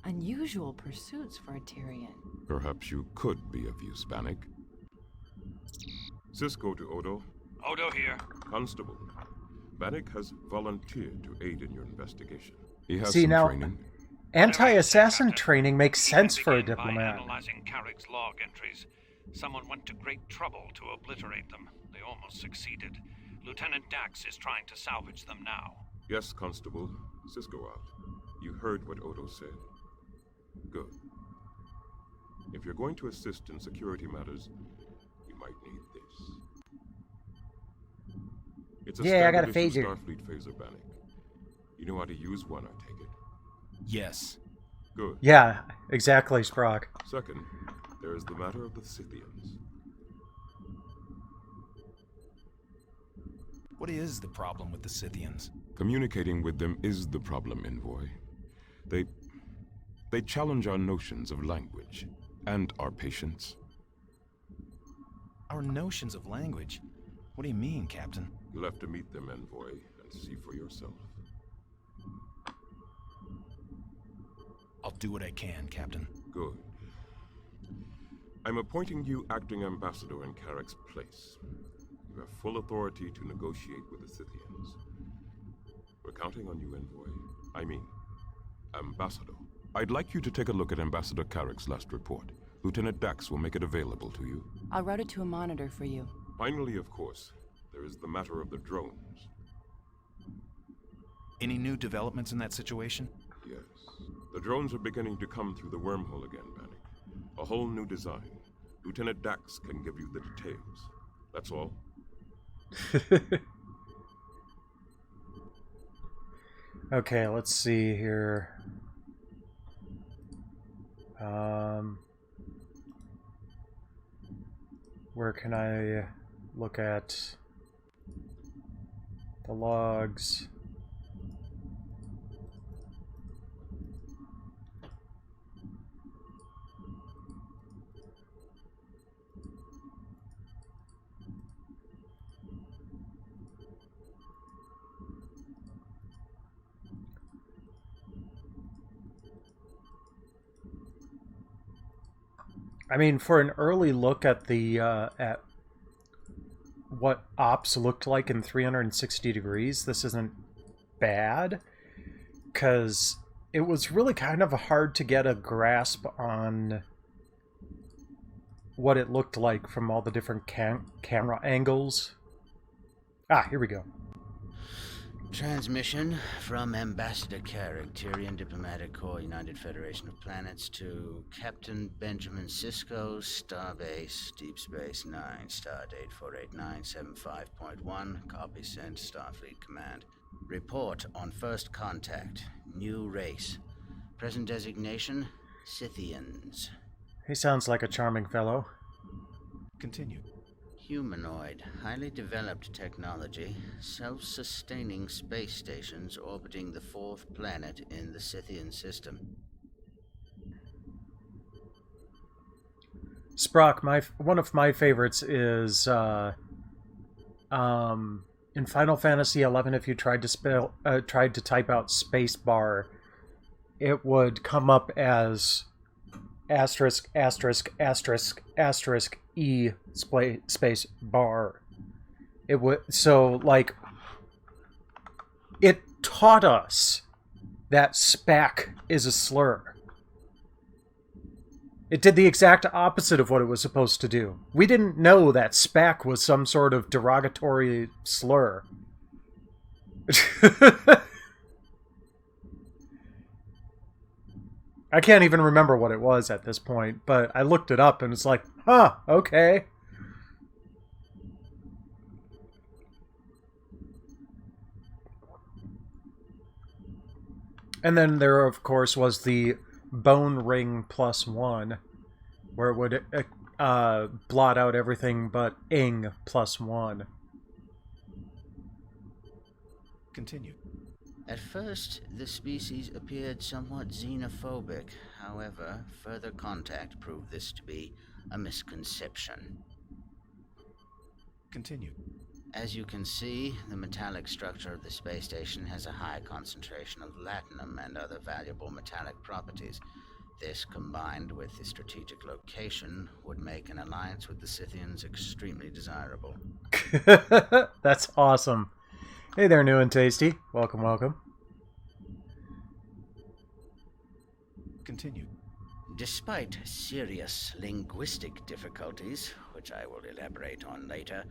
Unusual pursuits for a Tyrian. Perhaps you could be of use, Bannock. Cisco to Odo. Odo here. Constable. Bannock has volunteered to aid in your investigation. He has See, some now, training. anti-assassin training makes sense for a Began by diplomat. analyzing Carrick's log entries. Someone went to great trouble to obliterate them. They almost succeeded. Lieutenant Dax is trying to salvage them now. Yes, Constable. Cisco out. You heard what Odo said. Good. If you're going to assist in security matters, you might need this. It's a Yeah, I got a standard issue phaser. Starfleet phaser, Bannock. You know how to use one, I take it. Yes. Good. Yeah, exactly, Sprock. Second, there is the matter of the Scythians. What is the problem with the Scythians? Communicating with them is the problem, Envoy. They challenge our notions of language and our patience. Our notions of language? What do you mean, Captain? You'll have to meet them, Envoy, and see for yourself. I'll do what I can, Captain. Good. I'm appointing you acting ambassador in Carrick's place. You have full authority to negotiate with the Scythians. We're counting on you, Envoy. I mean, ambassador. I'd like you to take a look at Ambassador Carrick's last report. Lieutenant Dax will make it available to you. I'll route it to a monitor for you. Finally, of course, there is the matter of the drones. Any new developments in that situation? Yes. The drones are beginning to come through the wormhole again, Bannock. A whole new design. Lieutenant Dax can give you the details. That's all. Okay, let's see here. where can I look at the logs? I mean, for an early look at the at what ops looked like in 360 degrees, this isn't bad, because it was really kind of hard to get a grasp on what it looked like from all the different camera angles. Ah, here we go. Transmission from Ambassador Carrick, Tyrian Diplomatic Corps, United Federation of Planets, to Captain Benjamin Sisko, Starbase, Deep Space 9, Stardate 48975.1, copy sent, Starfleet Command. Report on first contact, new race. Present designation, Scythians. He sounds like a charming fellow. Continue. Humanoid, highly developed technology, self-sustaining space stations orbiting the fourth planet in the Scythian system. Sprock, one of my favorites is in Final Fantasy XI. If you tried to type out space bar, it would come up as asterisk asterisk asterisk asterisk E space bar. It would, so like, it taught us that SPAC is a slur. It did the exact opposite of what it was supposed to do. We didn't know that SPAC was some sort of derogatory slur. I can't even remember what it was at this point, but I looked it up and it's like, huh, okay. And then there, of course, was the Bone Ring +1, where it would blot out everything but ing +1. Continue. At first, the species appeared somewhat xenophobic. However, further contact proved this to be a misconception. Continue. As you can see, the metallic structure of the space station has a high concentration of latinum and other valuable metallic properties. This, combined with the strategic location, would make an alliance with the Scythians extremely desirable. That's awesome. Hey there, new and tasty. Welcome, welcome. Continue. Despite serious linguistic difficulties, which I will elaborate on later,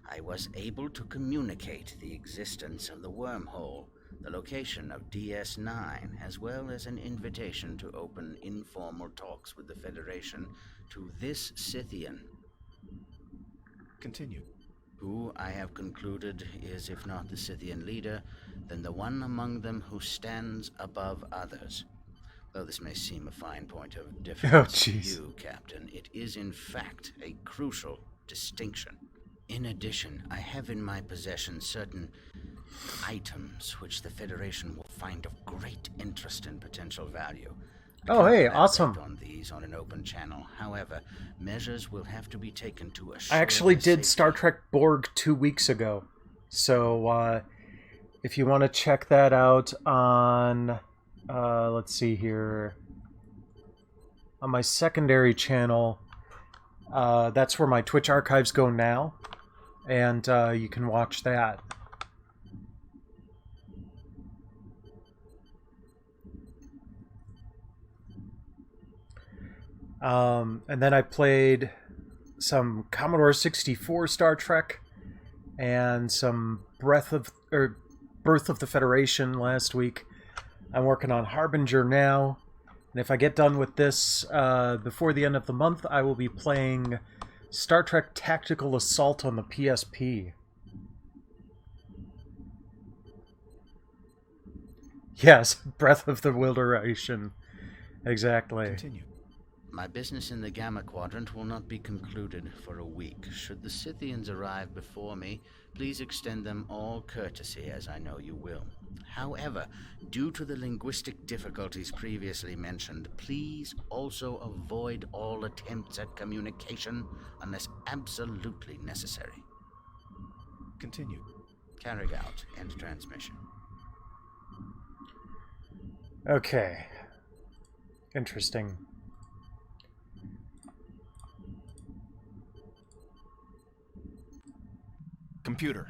I was able to communicate the existence of the wormhole, the location of DS9, as well as an invitation to open informal talks with the Federation to this Scythian. Continue. Who I have concluded is, if not the Scythian leader, then the one among them who stands above others. Though this may seem a fine point of difference to you, Captain, it is in fact a crucial distinction. In addition, I have in my possession certain items which the Federation will find of great interest and potential value. Oh, hey, awesome. On these on an open channel. However, measures will have to be taken to assure I actually did safety. Star Trek Borg 2 weeks ago. So, if you want to check that out on, let's see here, on my secondary channel, that's where my Twitch archives go now, and you can watch that. And then I played some Commodore 64 Star Trek and some Birth of the Federation last week. I'm working on Harbinger now, and if I get done with this before the end of the month, I will be playing Star Trek Tactical Assault on the PSP. Yes, Breath of the Wildernation. Exactly. Continue. My business in the Gamma Quadrant will not be concluded for a week. Should the Scythians arrive before me, please extend them all courtesy, as I know you will. However, due to the linguistic difficulties previously mentioned, please also avoid all attempts at communication unless absolutely necessary. Continue. Carried out. End transmission. Okay. Interesting. Computer.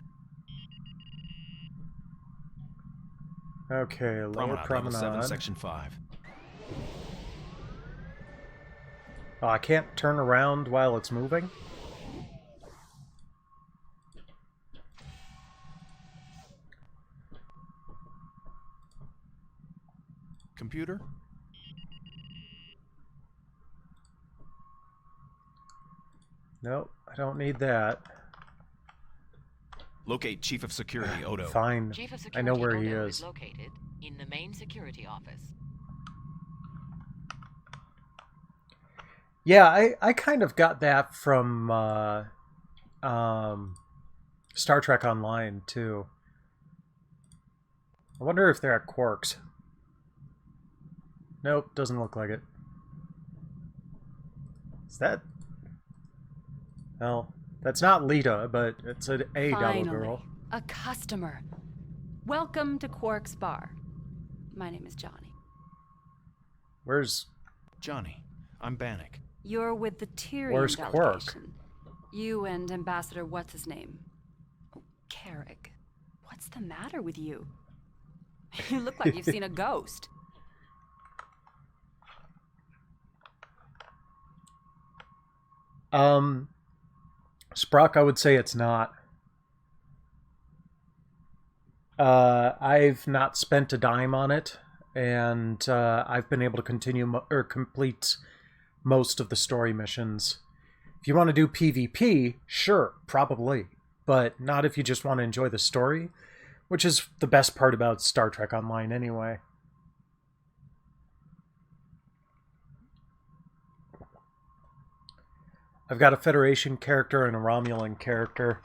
Okay, lower Level 7, promenade. Section 5. Oh, I can't turn around while it's moving? Computer? Nope, I don't need that. Locate Chief of Security, Odo. Fine. Chief of I know Security where he Odo is. located in the main security office. Yeah, I kind of got that from Star Trek Online, too. I wonder if they're at Quarks. Nope, doesn't look like it. Is that... Well, that's not Lita, but it's an A double girl. A customer. Welcome to Quark's Bar. My name is Johnny. Where's... Johnny, I'm Bannock. You're with the Tyrian Where's Quark? delegation. You and Ambassador what's-his-name? Oh, Carrick. What's the matter with you? You look like you've seen a ghost. Sprock, I would say it's not. I've not spent a dime on it, and I've been able to continue or complete most of the story missions. If you want to do PvP, sure, probably, but not if you just want to enjoy the story, which is the best part about Star Trek Online anyway. I've got a Federation character and a Romulan character.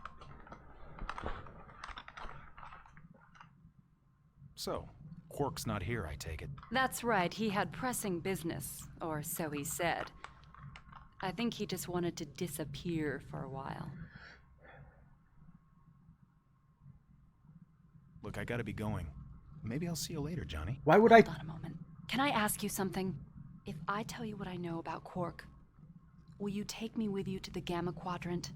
So, Quark's not here, I take it. That's right, he had pressing business, or so he said. I think he just wanted to disappear for a while. Look, I gotta be going. Maybe I'll see you later, Johnny. Why would I... Hold on a moment. Can I ask you something? If I tell you what I know about Quark, will you take me with you to the Gamma Quadrant?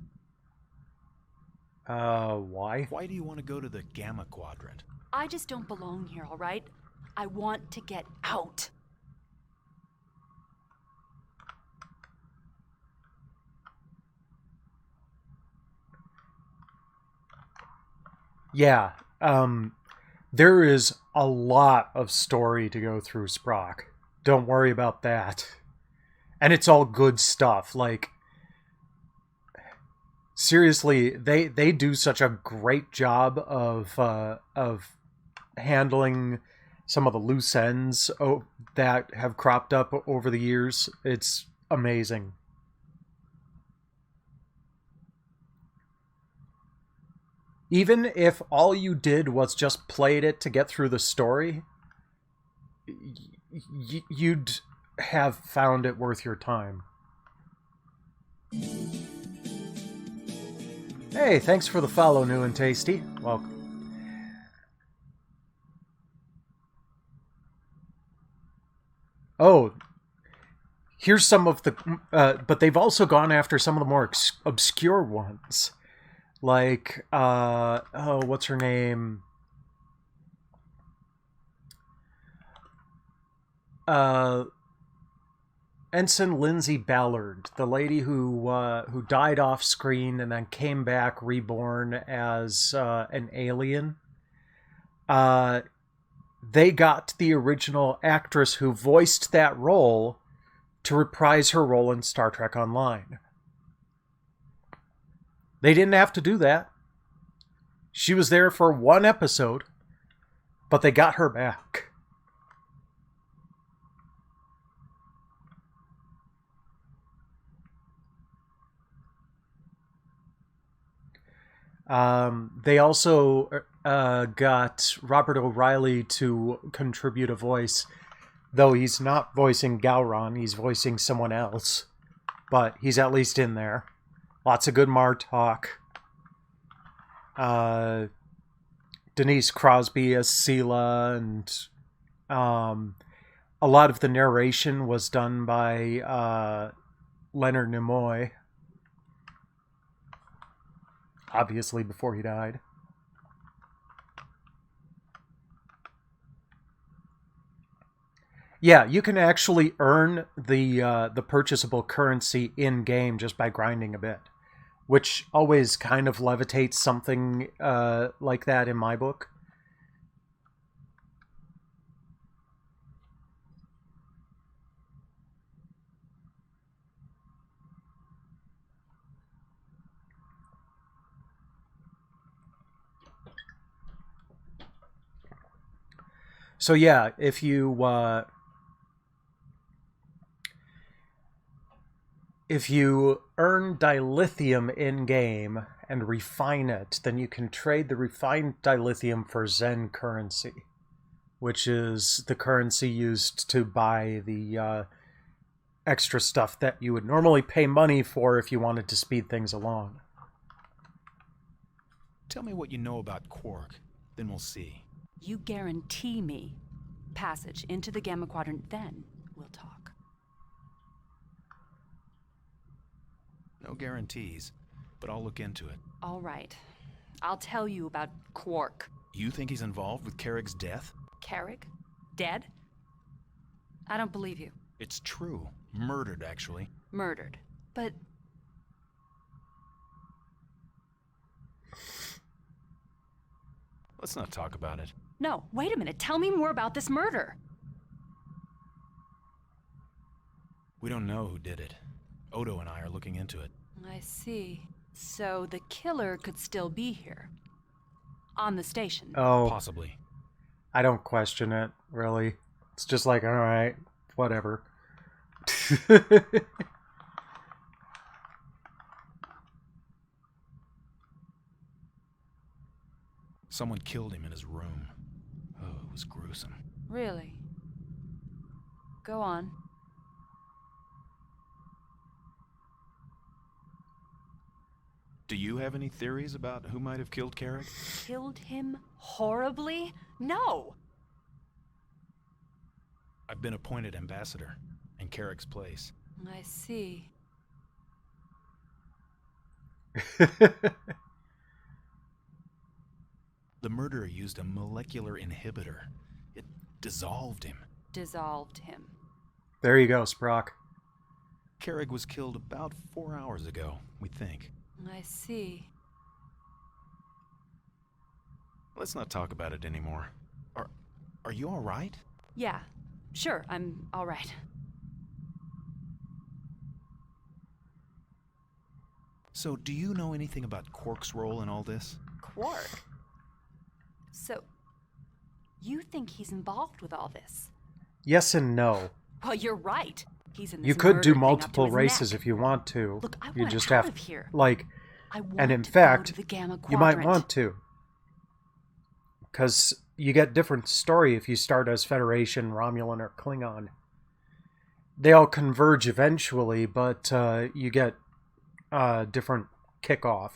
Why? Why do you want to go to the Gamma Quadrant? I just don't belong here, all right? I want to get out. Yeah, there is a lot of story to go through, Sprock. Don't worry about that. And it's all good stuff. Like, seriously, they do such a great job of handling some of the loose ends that have cropped up over the years. It's amazing. Even if all you did was just played it to get through the story, you'd have found it worth your time. Hey, thanks for the follow, New and Tasty. Welcome. Oh, here's some of the... but they've also gone after some of the more obscure ones. Like, oh, what's her name? Ensign Lindsay Ballard, the lady who died off screen and then came back reborn as an alien. They got the original actress who voiced that role to reprise her role in Star Trek Online. They didn't have to do that. She was there for one episode, but they got her back. They also got Robert O'Reilly to contribute a voice, though he's not voicing Gowron, he's voicing someone else. But he's at least in there. Lots of good Martok. Denise Crosby as Sela, and a lot of the narration was done by Leonard Nimoy. Obviously, before he died. Yeah, you can actually earn the purchasable currency in-game just by grinding a bit, which always kind of levitates something like that in my book. So yeah, if you earn dilithium in-game and refine it, then you can trade the refined dilithium for Zen currency, which is the currency used to buy the extra stuff that you would normally pay money for if you wanted to speed things along. Tell me what you know about Quark, then we'll see. You guarantee me passage into the Gamma Quadrant, then we'll talk. No guarantees, but I'll look into it. All right. I'll tell you about Quark. You think he's involved with Carrick's death? Carrick? Dead? I don't believe you. It's true. Murdered, actually. Murdered. But... Let's not talk about it. No, wait a minute. Tell me more about this murder. We don't know who did it. Odo and I are looking into it. I see. So the killer could still be here. On the station. Oh. Possibly. I don't question it, really. It's just like, alright, whatever. Someone killed him in his room. Oh, it was gruesome. Really? Go on. Do you have any theories about who might have killed Carrick? Killed him horribly? No! I've been appointed ambassador in Carrick's place. I see. The murderer used a molecular inhibitor. It dissolved him. Dissolved him. There you go, Sprock. Carrick was killed about 4 hours ago, we think. I see. Let's not talk about it anymore. Are you all right? Yeah, sure, I'm all right. So, do you know anything about Quark's role in all this? Quark? So, you think he's involved with all this? Yes and no. Well, you're right. He's in this You could do murder thing up to multiple his races neck. if you want to. Look, I you want just out have of here. like, I want and in to go fact, to the Gamma you might Quadrant. want to, because you get different story if you start as Federation, Romulan, or Klingon. They all converge eventually, but you get different kickoff.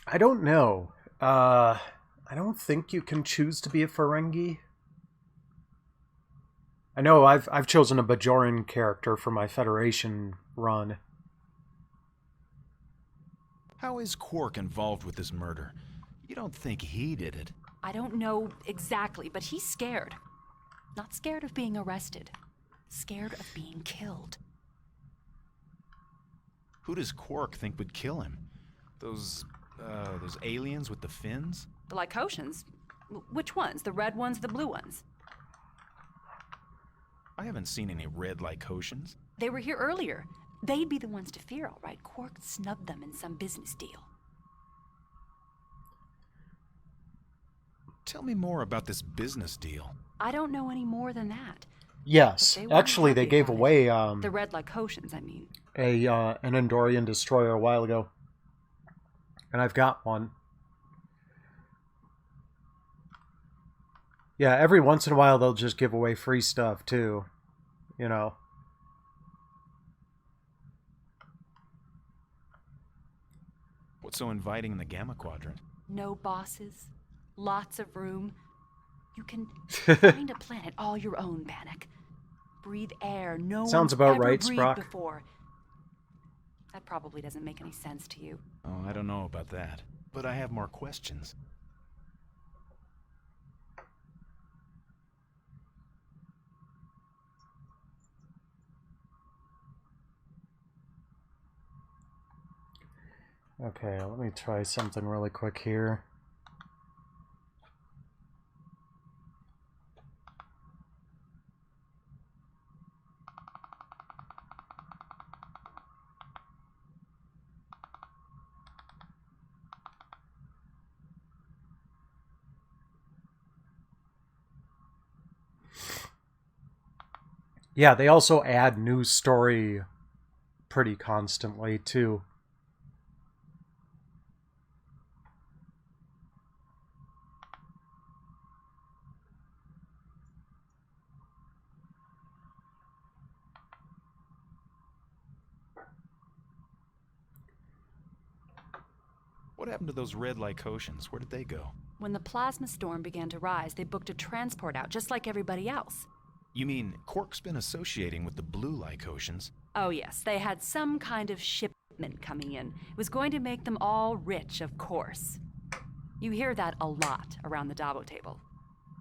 I don't know. I don't think you can choose to be a Ferengi. I know I've chosen a Bajoran character for my Federation run. How is Quark involved with this murder? You don't think he did it? I don't know exactly, but he's scared. Not scared of being arrested. Scared of being killed. Who does Quark think would kill him? Those aliens with the fins? The Lycotians? Which ones? The red ones, the blue ones? I haven't seen any red Lycosians. They were here earlier. They'd be the ones to fear, all right. Quark snubbed them in some business deal. Tell me more about this business deal. I don't know any more than that. Yes, actually, they gave away the red Lycosians, I mean. An Andorian destroyer a while ago, and I've got one. Yeah, every once in a while they'll just give away free stuff too, you know. What's so inviting in the Gamma Quadrant? No bosses, lots of room. You can find a planet all your own, Bannock. Breathe air no Sounds one's about ever right, breathed Sprock. before. That probably doesn't make any sense to you. Oh, I don't know about that. But I have more questions. Okay, let me try something really quick here. Yeah, they also add new story pretty constantly, too. What happened to those red Lycosians? Where did they go? When the plasma storm began to rise, they booked a transport out, just like everybody else. You mean Quark's been associating with the blue Lycosians? Oh yes, they had some kind of shipment coming in. It was going to make them all rich, of course. You hear that a lot around the Dabo table.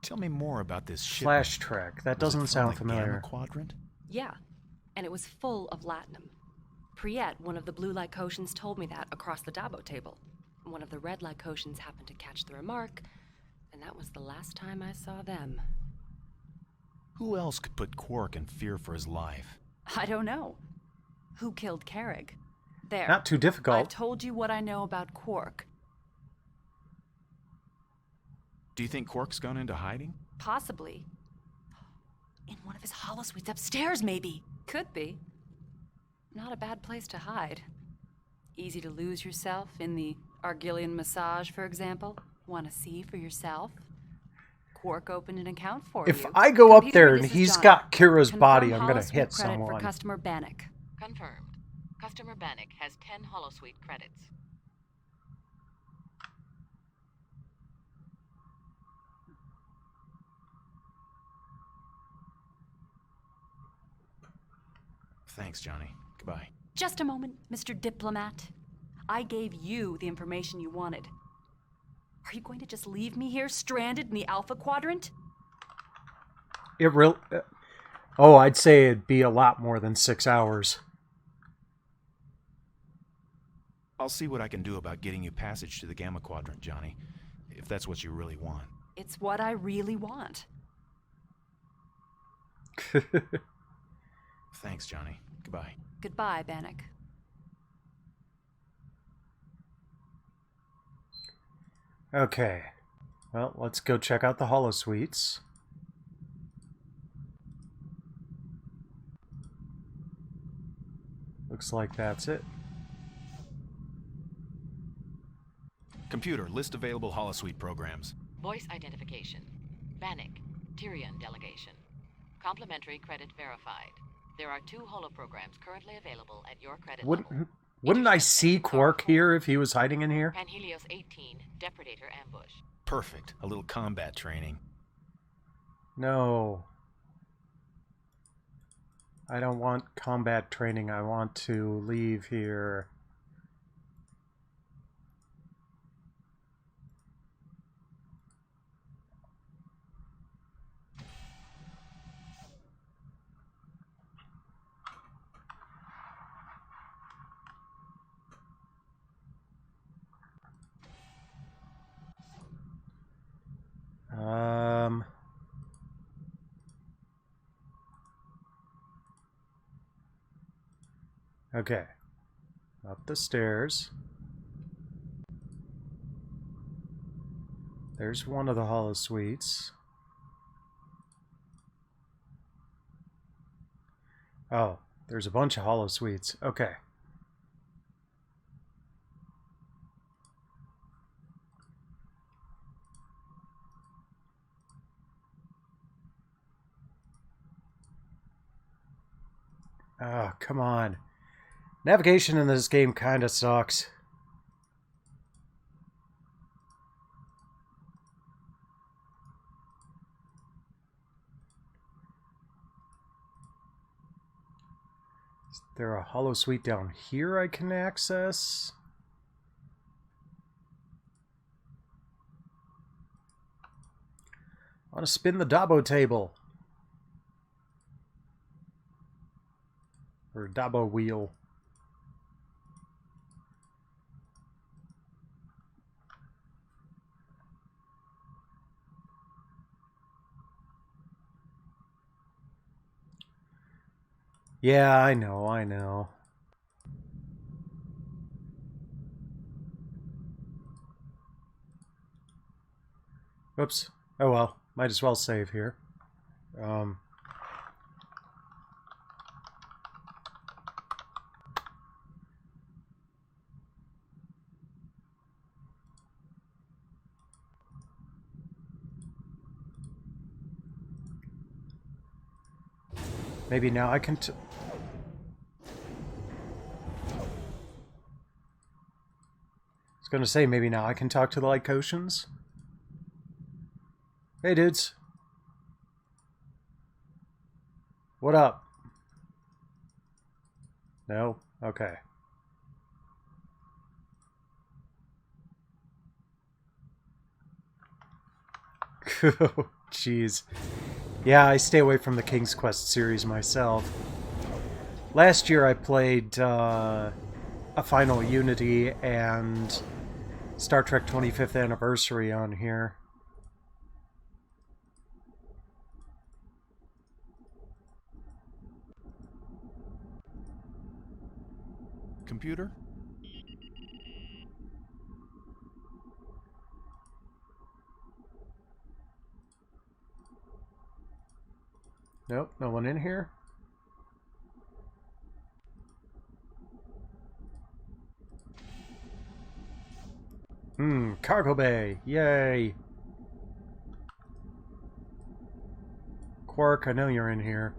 Tell me more about this ship. Flash Trek. That doesn't sound familiar. Gamma Quadrant? Yeah, and it was full of latinum. Priet, one of the blue Lycosians, told me that across the Dabo table. One of the red Lycosians happened to catch the remark, and that was the last time I saw them. Who else could put Quark in fear for his life? I don't know. Who killed Carrig? There. Not too difficult. I've told you what I know about Quark. Do you think Quark's gone into hiding? Possibly. In one of his holosuites upstairs, maybe. Could be. Not a bad place to hide. Easy to lose yourself in the Argillian massage, for example. Want to see for yourself? Quark opened an account for you. If I go up Computer, there and this is he's Johnny. got Kira's Confirm body, I'm gonna holosuite hit credit someone. for customer Bannock. Confirmed. Customer Bannock has 10 holosuite credits. Thanks, Johnny. Goodbye. Just a moment, Mr. Diplomat. I gave you the information you wanted. Are you going to just leave me here, stranded in the Alpha Quadrant? It real. Oh, I'd say it'd be a lot more than 6 hours. I'll see what I can do about getting you passage to the Gamma Quadrant, Johnny. If that's what you really want. It's what I really want. Thanks, Johnny. Goodbye. Goodbye, Bannock. Okay. Well, let's go check out the holosuites. Looks like that's it. Computer, list available holosuite programs. Voice identification. Bannock, Tyrion delegation. Complimentary credit verified. There are 2 holoprograms currently available at your credit level. Wouldn't I see Quark here if he was hiding in here? Panhelios 18, Depredator ambush. Perfect. A little combat training. No. I don't want combat training. I want to leave here. Okay. Up the stairs. There's one of the hollow suites. Oh, there's a bunch of hollow suites. Okay. Oh, come on. Navigation in this game kind of sucks. Is there a hollow suite down here I can access? I want to spin the Dabo table. Or Dabo wheel. Yeah, I know. Oops. Oh well, might as well save here. Maybe now I can... I was gonna say, maybe now I can talk to the Lycotians? Hey, dudes. What up? No? Okay. Jeez. Yeah, I stay away from the King's Quest series myself. Last year I played a Final Unity and Star Trek 25th Anniversary on here. Computer? Nope, no one in here. Cargo bay. Yay. Quark, I know you're in here.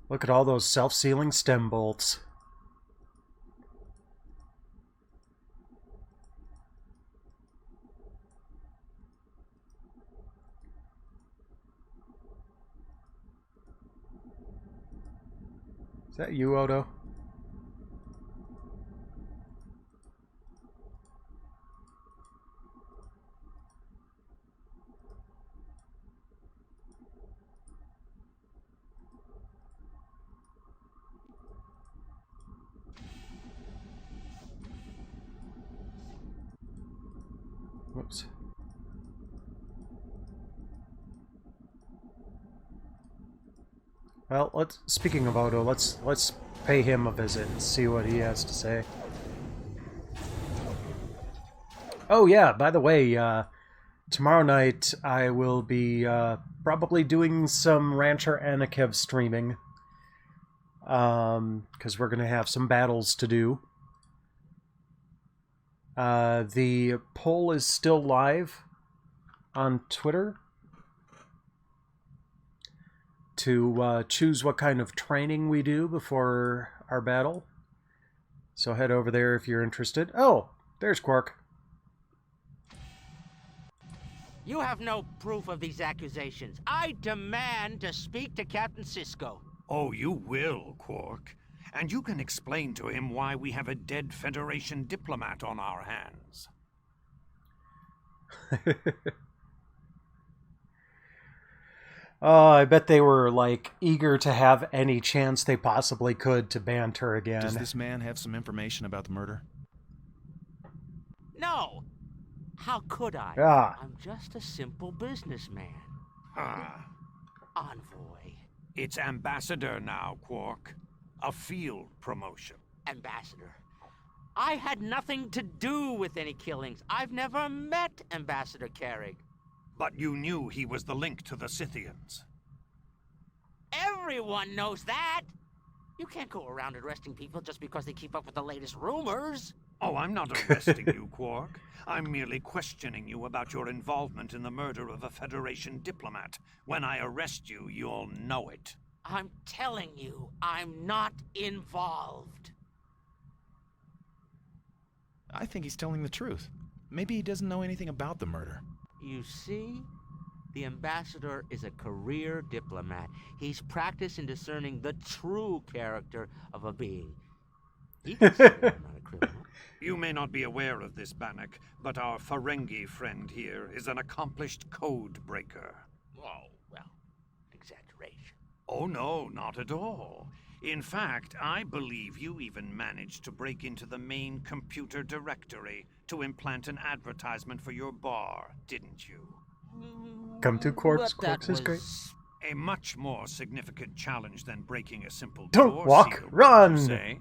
Look at all those self-sealing stem bolts. Is that you, Odo? Whoops. Well, speaking of Odo, let's pay him a visit and see what he has to say. Oh yeah, by the way, tomorrow night I will be probably doing some Rancher Anakev streaming. Because we're going to have some battles to do. The poll is still live on Twitter to choose what kind of training we do before our battle. So head over there if you're interested. Oh, there's Quark. You have no proof of these accusations. I demand to speak to Captain Sisko. Oh, you will, Quark. And you can explain to him why we have a dead Federation diplomat on our hands. Oh, I bet they were, like, eager to have any chance they possibly could to banter again. Does this man have some information about the murder? No! How could I? Ah. I'm just a simple businessman. Envoy. It's Ambassador now, Quark. A field promotion. Ambassador. I had nothing to do with any killings. I've never met Ambassador Carrig. But you knew he was the link to the Scythians. Everyone knows that! You can't go around arresting people just because they keep up with the latest rumors. Oh, I'm not arresting you, Quark. I'm merely questioning you about your involvement in the murder of a Federation diplomat. When I arrest you, you'll know it. I'm telling you, I'm not involved. I think he's telling the truth. Maybe he doesn't know anything about the murder. You see? The Ambassador is a career diplomat. He's practiced in discerning the true character of a being. He can say that I'm not a criminal. You may not be aware of this, Bannock, but our Ferengi friend here is an accomplished code breaker. Oh, well, exaggeration. Oh, no, not at all. In fact, I believe you even managed to break into the main computer directory to implant an advertisement for your bar, didn't you? Come to Quarks. Quarks is great. A much more significant challenge than breaking a simple Don't door walk, seal, run! you say?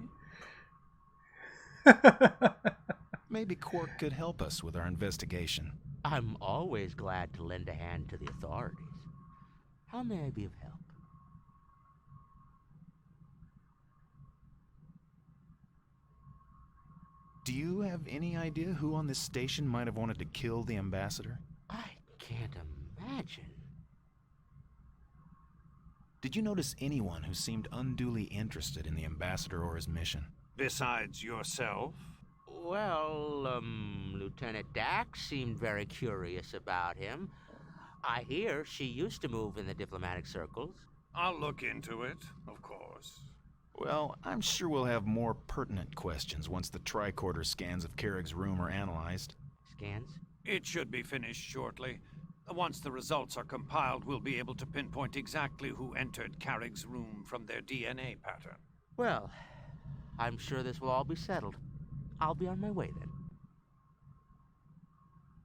Maybe Quark could help us with our investigation. I'm always glad to lend a hand to the authorities. How may I be of help? Do you have any idea who on this station might have wanted to kill the Ambassador? I can't imagine. Did you notice anyone who seemed unduly interested in the Ambassador or his mission? Besides yourself? Well, Lieutenant Dax seemed very curious about him. I hear she used to move in the diplomatic circles. I'll look into it, of course. Well, I'm sure we'll have more pertinent questions once the tricorder scans of Carrick's room are analyzed. Scans? It should be finished shortly. Once the results are compiled, we'll be able to pinpoint exactly who entered Carrick's room from their DNA pattern. Well, I'm sure this will all be settled. I'll be on my way then.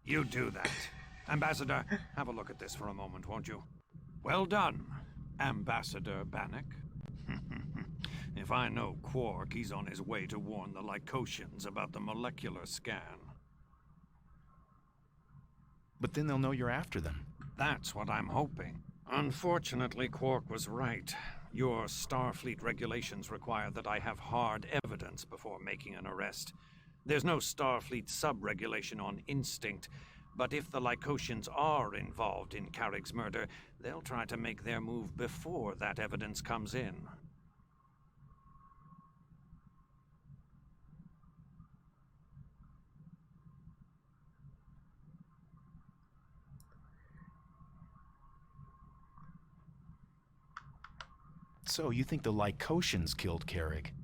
You do that. Ambassador, have a look at this for a moment, won't you? Well done, Ambassador Bannock. If I know Quark, he's on his way to warn the Lycosians about the molecular scan. But then they'll know you're after them. That's what I'm hoping. Unfortunately, Quark was right. Your Starfleet regulations require that I have hard evidence before making an arrest. There's no Starfleet sub-regulation on instinct, but if the Lycosians are involved in Carrick's murder, they'll try to make their move before that evidence comes in. So you think the Lycosians killed Carrick?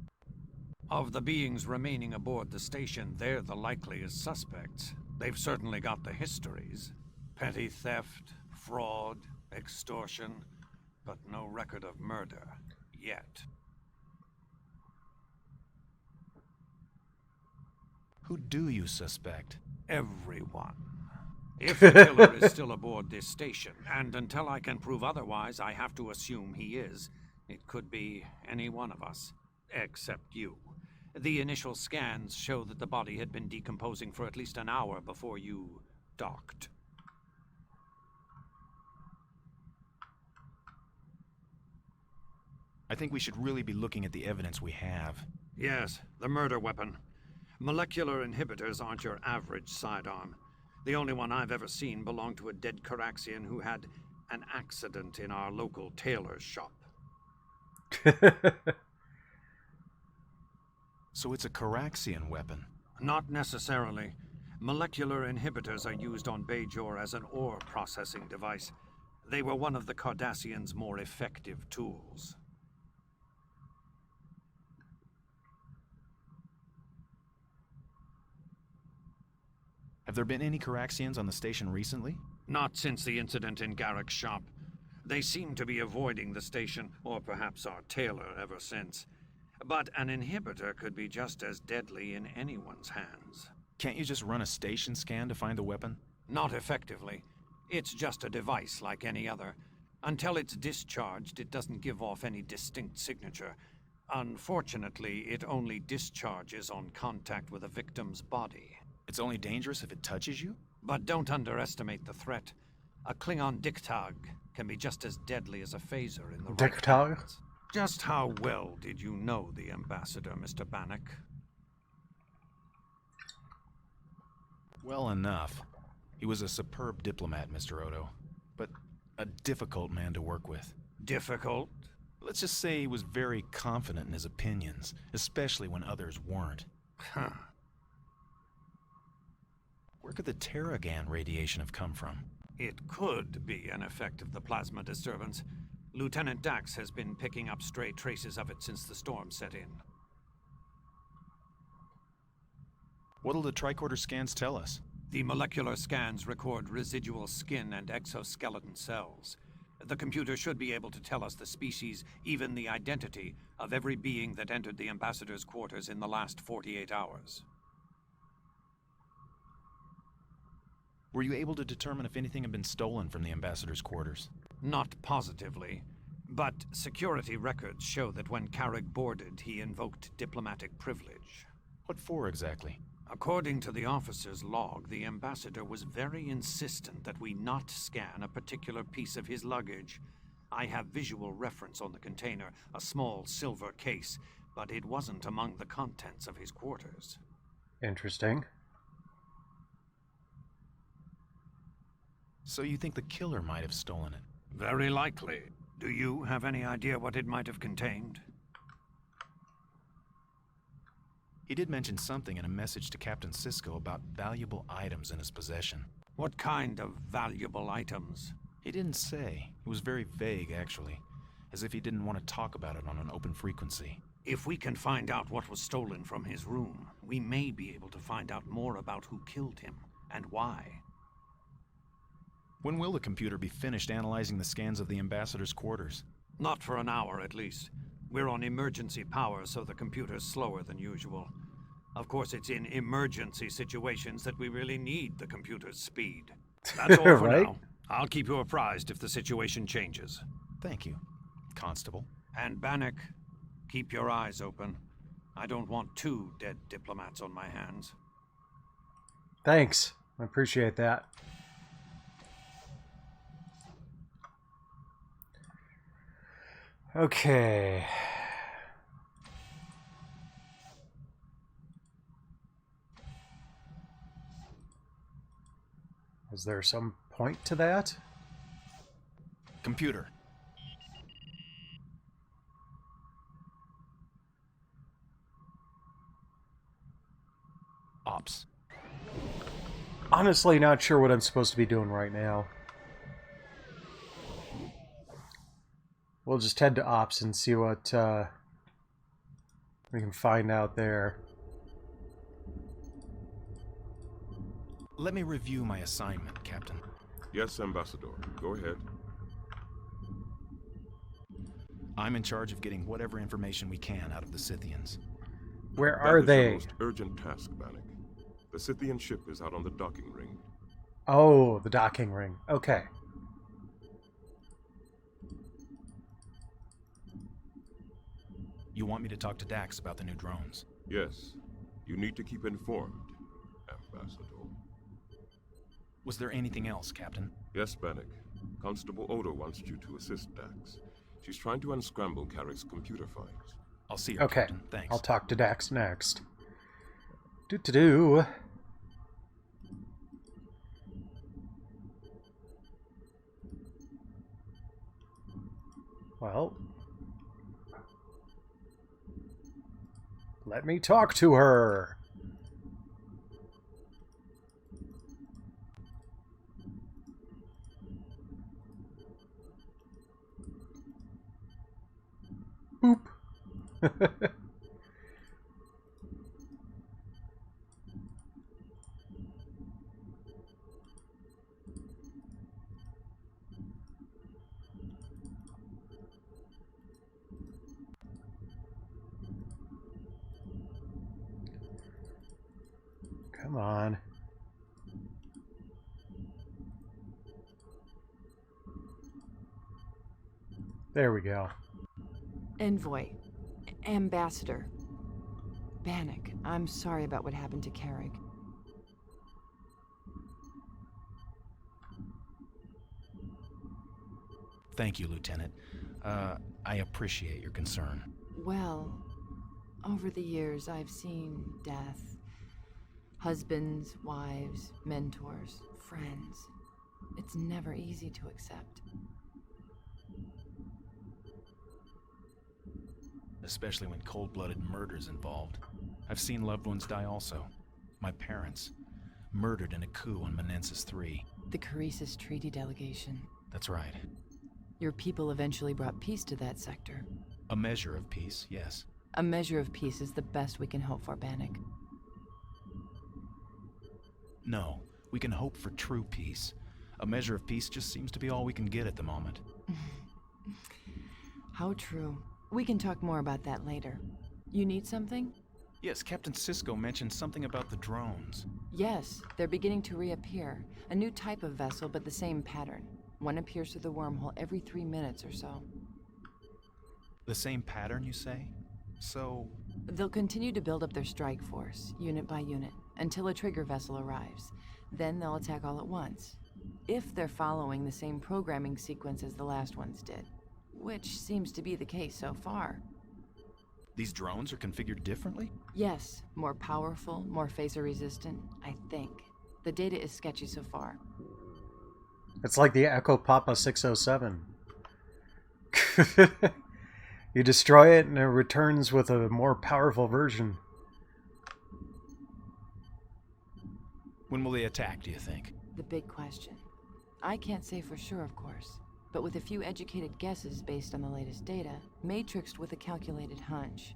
Of the beings remaining aboard the station, they're the likeliest suspects. They've certainly got the histories. Petty theft, fraud, extortion, but no record of murder. Yet. Who do you suspect? Everyone. If the killer is still aboard this station, and until I can prove otherwise, I have to assume he is. It could be any one of us, except you. The initial scans show that the body had been decomposing for at least an hour before you docked. I think we should really be looking at the evidence we have. Yes, the murder weapon. Molecular inhibitors aren't your average sidearm. The only one I've ever seen belonged to a dead Caraxian who had an accident in our local tailor's shop. So it's a Caraxian weapon? Not necessarily. Molecular inhibitors are used on Bajor as an ore processing device. They were one of the Cardassians' more effective tools. Have there been any Caraxians on the station recently? Not since the incident in Garrick's shop. They seem to be avoiding the station, or perhaps our tailor ever since. But an inhibitor could be just as deadly in anyone's hands. Can't you just run a station scan to find the weapon? Not effectively. It's just a device like any other. Until it's discharged, it doesn't give off any distinct signature. Unfortunately, it only discharges on contact with a victim's body. It's only dangerous if it touches you? But don't underestimate the threat. A Klingon dictog can be just as deadly as a phaser in the right Dictog? hands. Just how well did you know the ambassador, Mr. Bannock? Well enough. He was a superb diplomat, Mr. Odo, but a difficult man to work with. Difficult? Let's just say he was very confident in his opinions, especially when others weren't. Huh. Where could the Terragan radiation have come from? It could be an effect of the plasma disturbance. Lieutenant Dax has been picking up stray traces of it since the storm set in. What'll the tricorder scans tell us? The molecular scans record residual skin and exoskeleton cells. The computer should be able to tell us the species, even the identity, of every being that entered the ambassador's quarters in the last 48 hours. Were you able to determine if anything had been stolen from the ambassador's quarters? Not positively, but security records show that when Carrick boarded, he invoked diplomatic privilege. What for exactly? According to the officer's log, the ambassador was very insistent that we not scan a particular piece of his luggage. I have visual reference on the container, a small silver case, but it wasn't among the contents of his quarters. Interesting. So you think the killer might have stolen it? Very likely. Do you have any idea what it might have contained? He did mention something in a message to Captain Sisko about valuable items in his possession. What kind of valuable items? He didn't say. It was very vague, actually. As if he didn't want to talk about it on an open frequency. If we can find out what was stolen from his room, we may be able to find out more about who killed him and why. When will the computer be finished analyzing the scans of the ambassador's quarters? Not for an hour, at least. We're on emergency power, so the computer's slower than usual. Of course, it's in emergency situations that we really need the computer's speed. That's all for Right? now. I'll keep you apprised if the situation changes. Thank you, Constable. And Bannock, keep your eyes open. I don't want 2 dead diplomats on my hands. Thanks. I appreciate that. Okay. Is there some point to that? Computer. Ops. Honestly, not sure what I'm supposed to be doing right now. We'll just head to Ops and see what we can find out there. Let me review my assignment, Captain. Yes, Ambassador. Go ahead. I'm in charge of getting whatever information we can out of the Scythians. Where are That is your they? most urgent task, Bannock. The Scythian ship is out on the docking ring. Oh, the docking ring. Okay. You want me to talk to Dax about the new drones? Yes. You need to keep informed, Ambassador. Was there anything else, Captain? Yes, Bannock. Constable Odo wants you to assist Dax. She's trying to unscramble Carrick's computer files. I'll see her, Okay. Captain. Thanks. I'll talk to Dax next. Do-do-do. Well, let me talk to her. Boop. Come on. There we go. Envoy. Ambassador. Bannock, I'm sorry about what happened to Carrick. Thank you, Lieutenant. I appreciate your concern. Well, over the years I've seen death. Husbands, wives, mentors, friends. It's never easy to accept. Especially when cold-blooded murder's involved. I've seen loved ones die also. My parents, murdered in a coup on Menensis 3. The Caresis Treaty delegation. That's right. Your people eventually brought peace to that sector. A measure of peace, yes. A measure of peace is the best we can hope for, Bannock. No, we can hope for true peace. A measure of peace just seems to be all we can get at the moment. How true. We can talk more about that later. You need something? Yes, Captain Sisko mentioned something about the drones. Yes, they're beginning to reappear. A new type of vessel, but the same pattern. One appears through the wormhole every 3 minutes or so. The same pattern, you say? So... They'll continue to build up their strike force, unit by unit, until a trigger vessel arrives. Then they'll attack all at once. If they're following the same programming sequence as the last ones did. Which seems to be the case so far. These drones are configured differently? Yes, more powerful, more phaser-resistant, I think. The data is sketchy so far. It's like the Echo Papa 607. You destroy it and it returns with a more powerful version. When will they attack, do you think? The big question. I can't say for sure, of course. But with a few educated guesses based on the latest data, matrixed with a calculated hunch,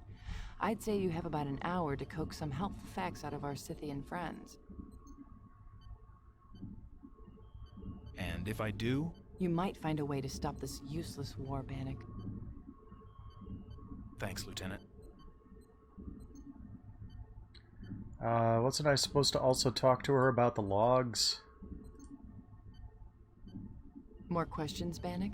I'd say you have about an hour to coax some helpful facts out of our Scythian friends. And if I do? You might find a way to stop this useless war, Bannock. Thanks, Lieutenant. Wasn't I supposed to also talk to her about the logs? More questions, Bannock?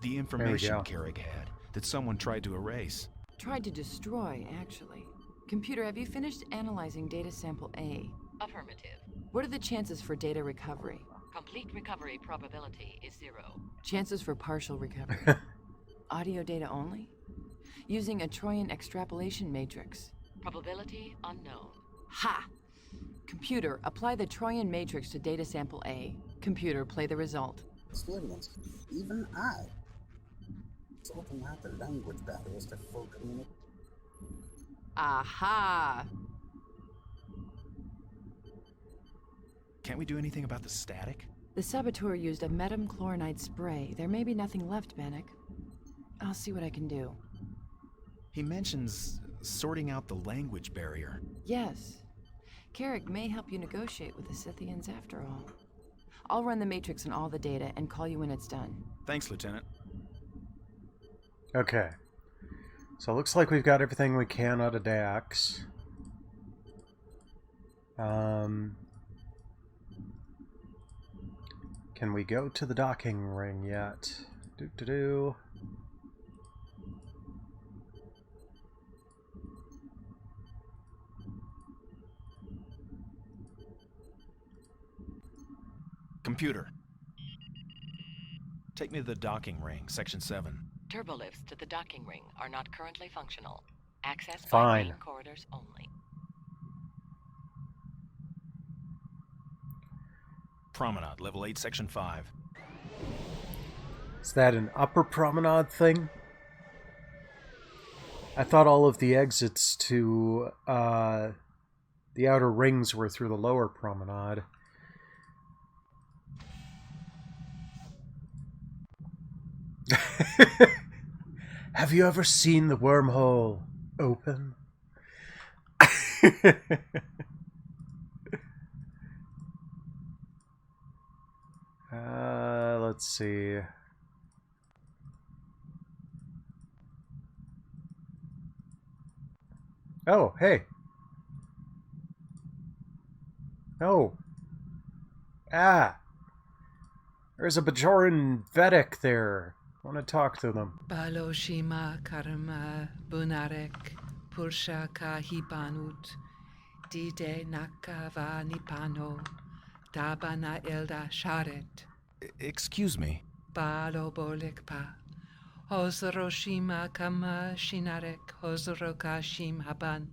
The information Carrick had that someone tried to erase. Tried to destroy, actually. Computer, have you finished analyzing data sample A? Affirmative. What are the chances for data recovery? Complete recovery probability is 0. Chances for partial recovery? Audio data only? Using a Trojan extrapolation matrix? Probability unknown. Ha! Computer, apply the Trojan matrix to data sample A. Computer, play the result. Experience. Even I. Sorting out the language barriers to full communication. Aha! Can't we do anything about the static? The saboteur used a metam chlorinide spray. There may be nothing left, Bannock. I'll see what I can do. He mentions sorting out the language barrier. Yes. Carrick may help you negotiate with the Scythians after all. I'll run the matrix and all the data and call you when it's done. Thanks, Lieutenant. Okay. So it looks like we've got everything we can out of Dax. Can we go to the docking ring yet? Do-do-do. Computer. Take me to the docking ring, Section 7. Turbolifts to the docking ring are not currently functional. Access by Fine. main corridors only. Promenade, Level 8, Section 5. Is that an upper promenade thing? I thought all of the exits to the outer rings were through the lower promenade. Have you ever seen the wormhole open? Let's see. Oh, hey. Oh. Ah. There's a Bajoran Vedic there. I want to talk to them. Baloshima karma bunarek pursha kahipanut dide nakava nipano dabana elda sharet. Excuse me. Balo bolikpa Hozoroshima kama shinarek hozorokashim haban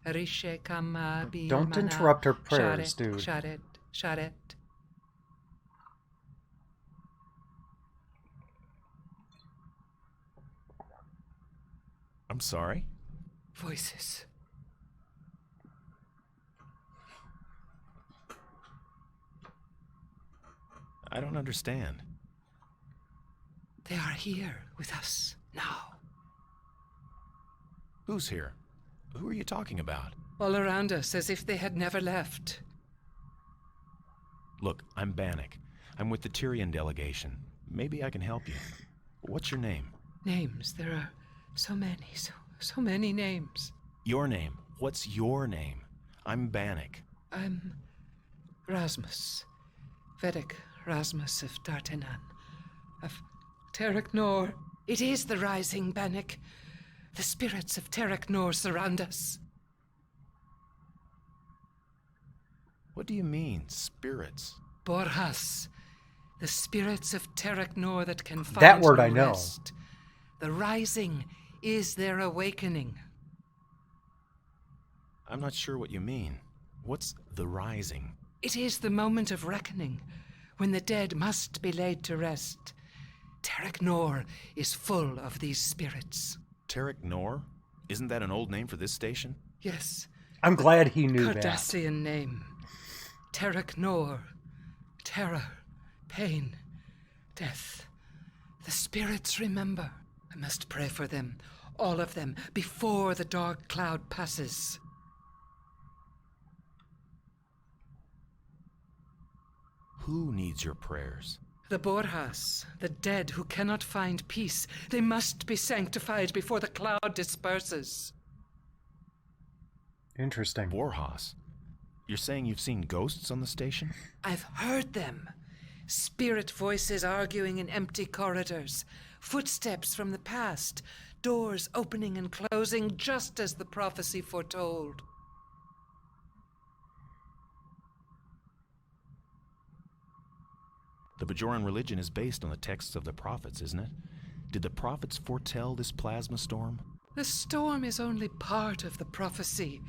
rishe kama bi. Don't interrupt her prayers, dude. Sharet. I'm sorry? Voices. I don't understand. They are here with us now. Who's here? Who are you talking about? All around us, as if they had never left. Look, I'm Bannock. I'm with the Tyrion delegation. Maybe I can help you. What's your name? Names. There are so many, so many names. Your name. What's your name? I'm Bannock. I'm Rasmus. Vedic Rasmus of Dartanan. Of Terek Nor. It is the rising, Bannock. The spirits of Terek Nor surround us. What do you mean, spirits? Borhas. The spirits of Terek Nor that can find that word no I know. rest. The rising is their awakening. I'm not sure what you mean. What's the rising? It is the moment of reckoning, when the dead must be laid to rest. Terek Nor is full of these spirits. Terek Nor? Isn't that an old name for this station? Yes. I'm glad he knew that. Cardassian name. Terek Nor. Terror, pain, death. The spirits remember. I must pray for them, all of them, before the dark cloud passes. Who needs your prayers? The Borhas, the dead who cannot find peace. They must be sanctified before the cloud disperses. Interesting. Borhas? You're saying you've seen ghosts on the station? I've heard them. Spirit voices arguing in empty corridors. Footsteps from the past. Doors opening and closing just as the prophecy foretold. The Bajoran religion is based on the texts of the prophets, isn't it? Did the prophets foretell this plasma storm? The storm is only part of the prophecy.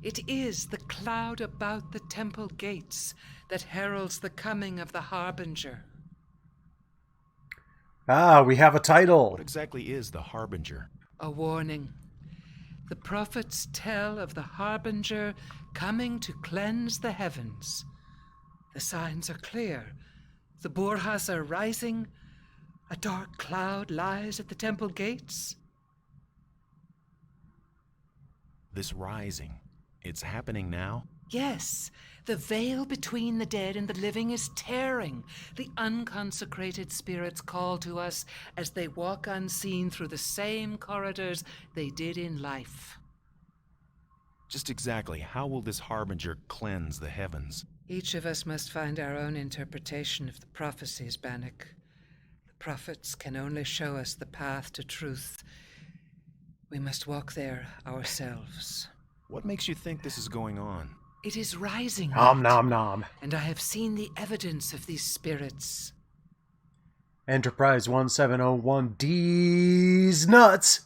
It is the cloud about the temple gates that heralds the coming of the Harbinger. Ah, we have a title. What exactly is the Harbinger? A warning. The prophets tell of the Harbinger coming to cleanse the heavens. The signs are clear. The Borhas are rising. A dark cloud lies at the temple gates. This rising, it's happening now? Yes, the veil between the dead and the living is tearing. The unconsecrated spirits call to us as they walk unseen through the same corridors they did in life. Just exactly how will this Harbinger cleanse the heavens? Each of us must find our own interpretation of the prophecies, Bannock. The prophets can only show us the path to truth. We must walk there ourselves. What makes you think this is going on? It is rising. Nom nom nom. And I have seen the evidence of these spirits. Enterprise 1701D's nuts.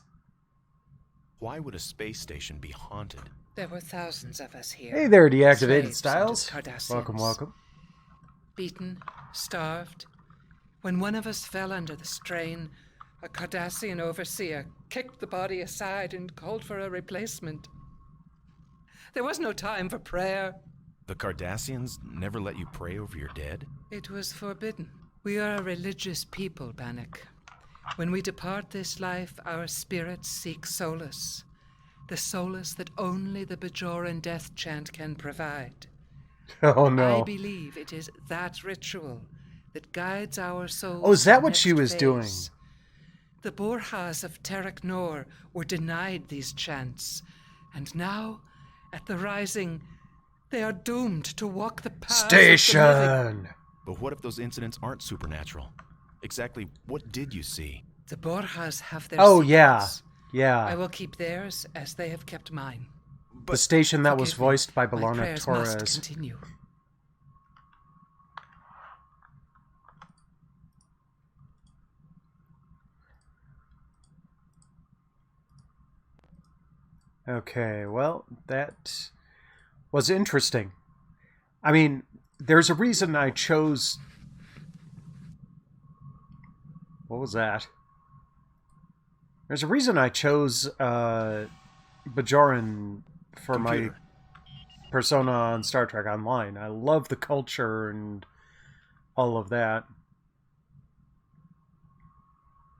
Why would a space station be haunted? There were thousands of us here. Hey there, deactivated Slaves Styles. under Cardassians. Welcome, welcome. Beaten, starved. When one of us fell under the strain, a Cardassian overseer kicked the body aside and called for a replacement. There was no time for prayer. The Cardassians never let you pray over your dead? It was forbidden. We are a religious people, Bannock. When we depart this life, our spirits seek solace. The solace that only the Bajoran death chant can provide. Oh no. I believe it is that ritual that guides our souls. Oh, is that to the what she next was doing? phase. The Borhas of Terek Nor were denied these chants, and now, at the rising, they are doomed to walk the paths of the living. Station! But what if those incidents aren't supernatural? Exactly what did you see? The Borjas have their Oh, secrets. yeah. I will keep theirs as they have kept mine. The station that was Forgive me, voiced by my Belana prayers must Torres. continue. Okay, well, that was interesting. I mean, there's a reason I chose... What was that? There's a reason I chose Bajoran for my persona on Star Trek Online. I love the culture and all of that.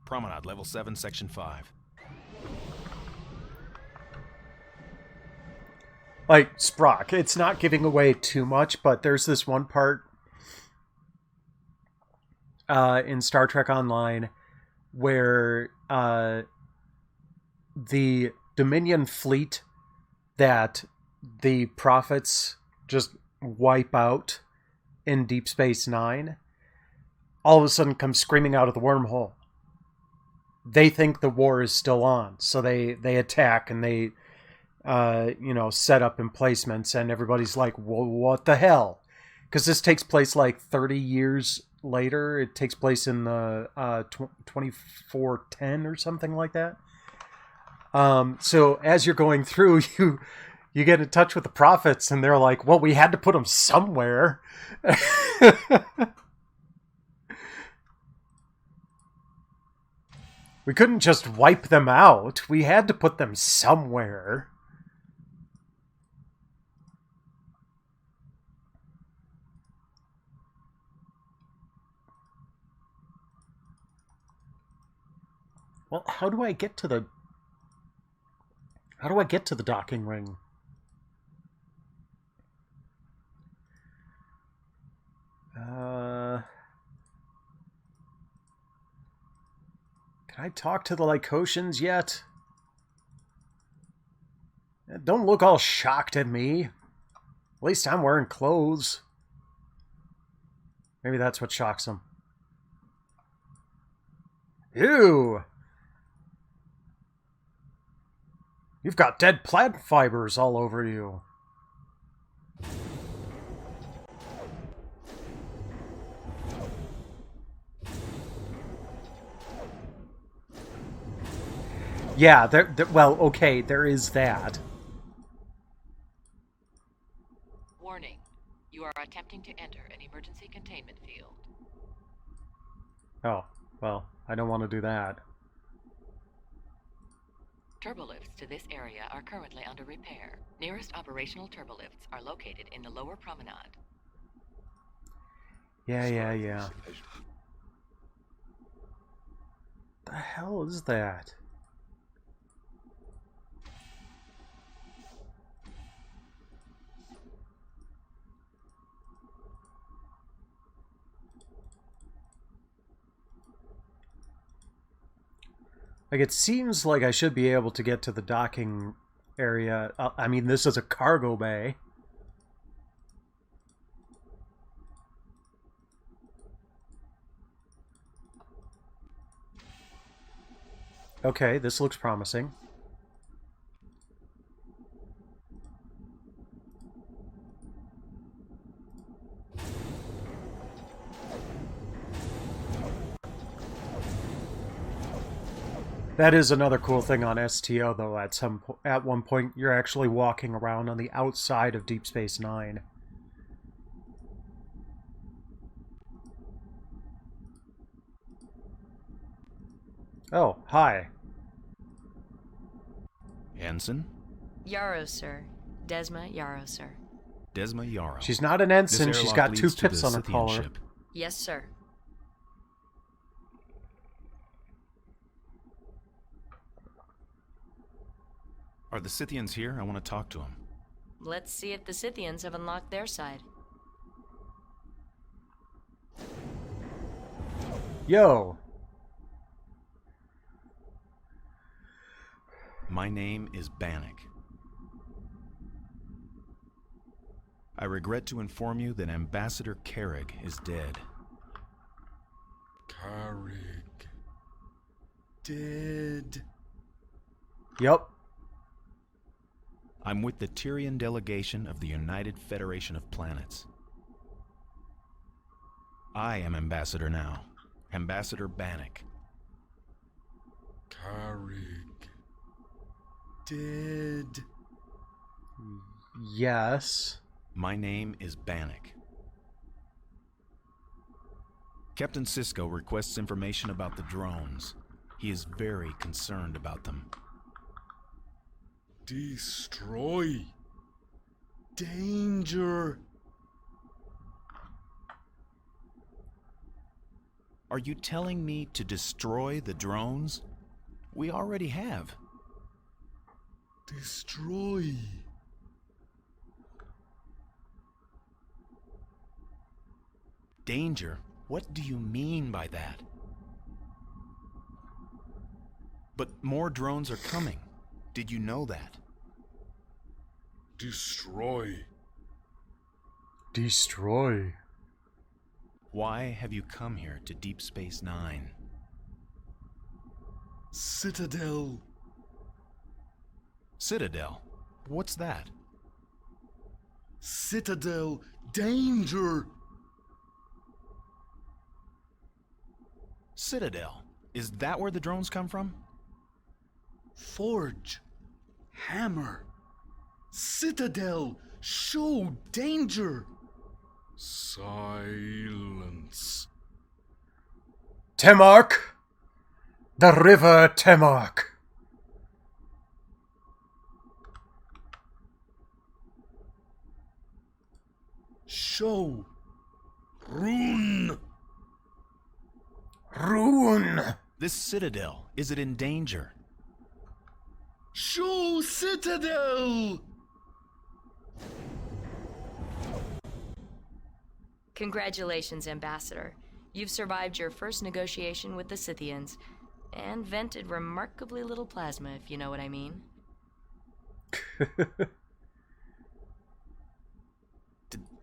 Promenade, level 7, section 5. Like, Sprock, it's not giving away too much, but there's this one part in Star Trek Online where the Dominion fleet that the Prophets just wipe out in Deep Space Nine all of a sudden comes screaming out of the wormhole. They think the war is still on, so they attack and they set up emplacements, and everybody's like, well, what the hell? Because this takes place like 30 years later. It takes place in the 2410 or something like that. So as you're going through, you get in touch with the Prophets, and they're like, well, we had to put them somewhere. We couldn't just wipe them out. We had to put them somewhere. Well, how do I get to the docking ring? Can I talk to the Lycosians yet? Don't look all shocked at me. At least I'm wearing clothes. Maybe that's what shocks them. Ew! You've got dead plant fibers all over you. Yeah, well, okay, there is that. Warning. You are attempting to enter an emergency containment field. Oh, well, I don't want to do that. Turbolifts to this area are currently under repair. Nearest operational turbolifts are located in the lower promenade. Yeah. The hell is that? Like, it seems like I should be able to get to the docking area. I mean, this is a cargo bay. Okay, this looks promising. That is another cool thing on STO, though. At one point, you're actually walking around on the outside of Deep Space Nine. Oh, hi. Ensign? Yarrow, sir. Desma Yarrow, sir. Desma Yarrow. She's not an ensign. She's got 2 pips on her collar. Ship. Yes, sir. Are the Scythians here? I want to talk to them. Let's see if the Scythians have unlocked their side. Yo. My name is Bannock. I regret to inform you that Ambassador Carrig is dead. Carrick. Dead. Yep. I'm with the Tyrian delegation of the United Federation of Planets. I am ambassador now. Ambassador Bannock. Carrick. Dead. Yes. My name is Bannock. Captain Sisko requests information about the drones. He is very concerned about them. Destroy. Danger. Are you telling me to destroy the drones? We already have. Destroy. Danger? What do you mean by that? But more drones are coming. Did you know that? Destroy. Destroy. Why have you come here to Deep Space Nine? Citadel. Citadel? What's that? Citadel. Danger. Citadel? Is that where the drones come from? Forge. Hammer. Citadel. Show danger. Silence. Temark! The river Temark! Show. Rune. Rune! This citadel, is it in danger? Show Citadel! Congratulations, Ambassador. You've survived your first negotiation with the Scythians, and vented remarkably little plasma, if you know what I mean.